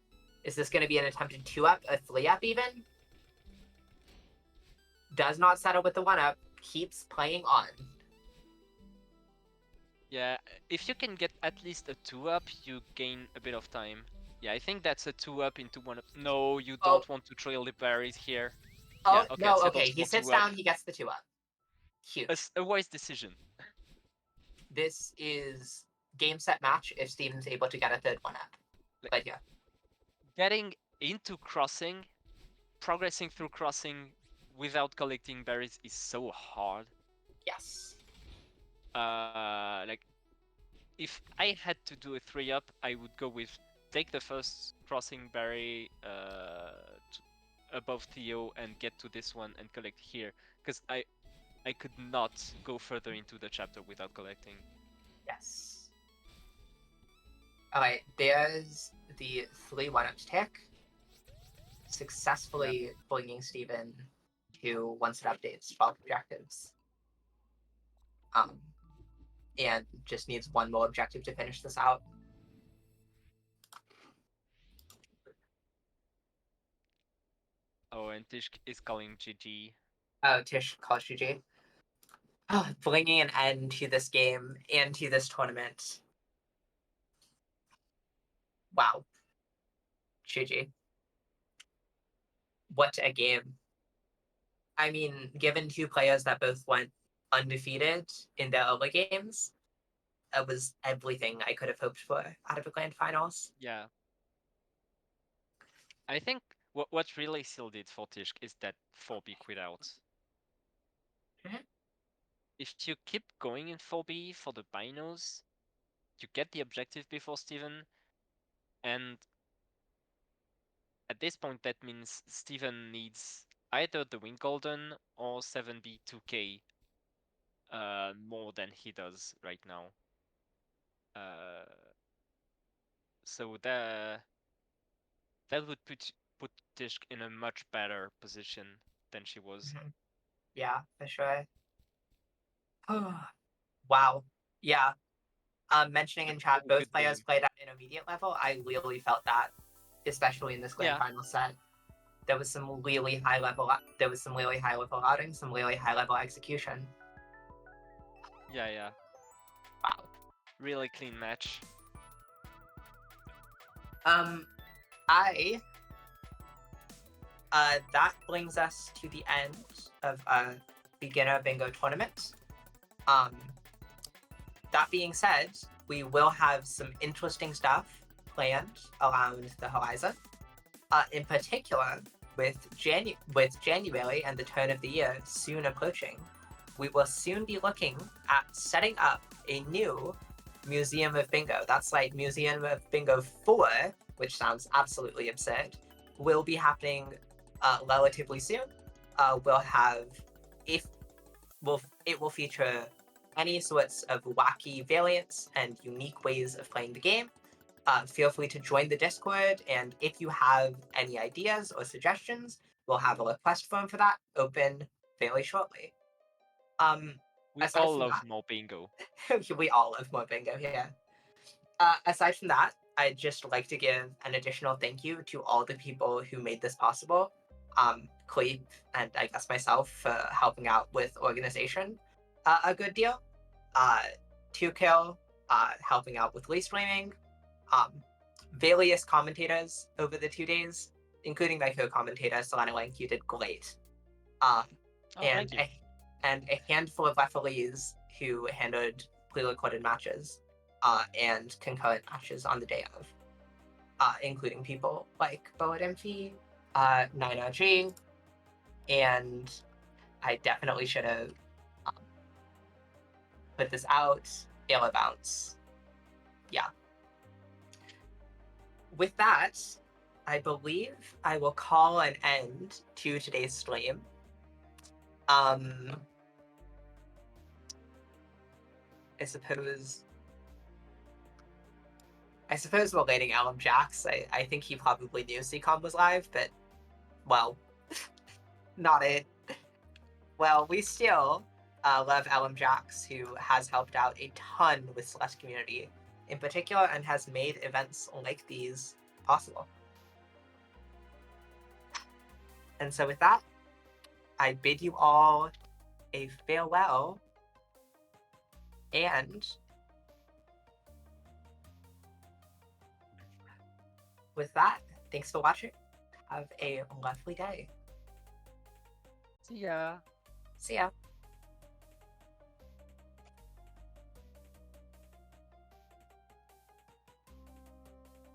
Is this going to be an attempted 2-up, a 3-up even? Does not settle with the 1-up. Keeps playing on. Yeah, if you can get at least a 2-up, you gain a bit of time. Yeah, I think that's a 2-up into 1-up. No, you don't want to trail the berries here. Oh, Yeah, okay, no, settles okay. He for sits 2-up. down, he gets the 2-up. Huge. A wise decision. This is game, set, match if Steven's able to get a third 1-up. But yeah. Getting into crossing, progressing through crossing without collecting berries is so hard. Yes. Like, if I had to do a 3-up, I would go with take the first crossing berry above Theo and get to this one and collect here, because I could not go further into the chapter without collecting. Yes. Alright, there's the 3 1-ups tick. Successfully bringing Steven to one-set updates, 12 objectives. And just needs one more objective to finish this out. Oh, and Tishk is calling GG. Oh, Tish calls GG. Oh, bringing an end to this game and to this tournament. Wow. GG. What a game. I mean, given two players that both went undefeated in their early games, it was everything I could have hoped for out of a grand finals. Yeah. I think what really sealed it for Tishk is that 4B quit out. Mhm. If you keep going in 4B for the binos, you get the objective before Steven, and at this point that means Steven needs either the Wing Golden or 7B 2K more than he does right now. So that would put Tishk in a much better position than she was. Mhm. Yeah, for sure. Wow. Yeah. Mentioning in chat, Very both good players game. played at intermediate level. I really felt that, especially in this grand Yeah. final set. There was some really high level. There was some really high level outing, some really high level execution. Yeah. Wow. Really clean match. That brings us to the end of beginner bingo tournament. That being said, we will have some interesting stuff planned around the horizon. In particular, with January and the turn of the year soon approaching, we will soon be looking at setting up a new Museum of Bingo. That's like Museum of Bingo 4, which sounds absolutely absurd, will be happening relatively soon. It will feature any sorts of wacky variants and unique ways of playing the game. Feel free to join the Discord, and if you have any ideas or suggestions, we'll have a request form for that open fairly shortly. We Aside all from love that- more bingo. we all love more bingo here. Aside from that, I'd just like to give an additional thank you to all the people who made this possible. Cleve, and I guess myself for helping out with organization a good deal. 2Kill, helping out with live streaming. Various commentators over the 2 days, including my co-commentator, Solana Link, you did great. Oh, and thank you. and a handful of referees who handled pre-recorded matches and concurrent matches on the day of, including people like Boa Mp, 9RG, and I definitely should have put this out. Air Bounce. Yeah. With that, I believe I will call an end to today's stream. I suppose we're letting Alum Jax. I think he probably knew CCOM was live, but well, not it. Well, we still love Alum Jax, who has helped out a ton with Celeste community in particular and has made events like these possible. And so with that, I bid you all a farewell, and with that, thanks for watching. Have a lovely day. See ya. See ya.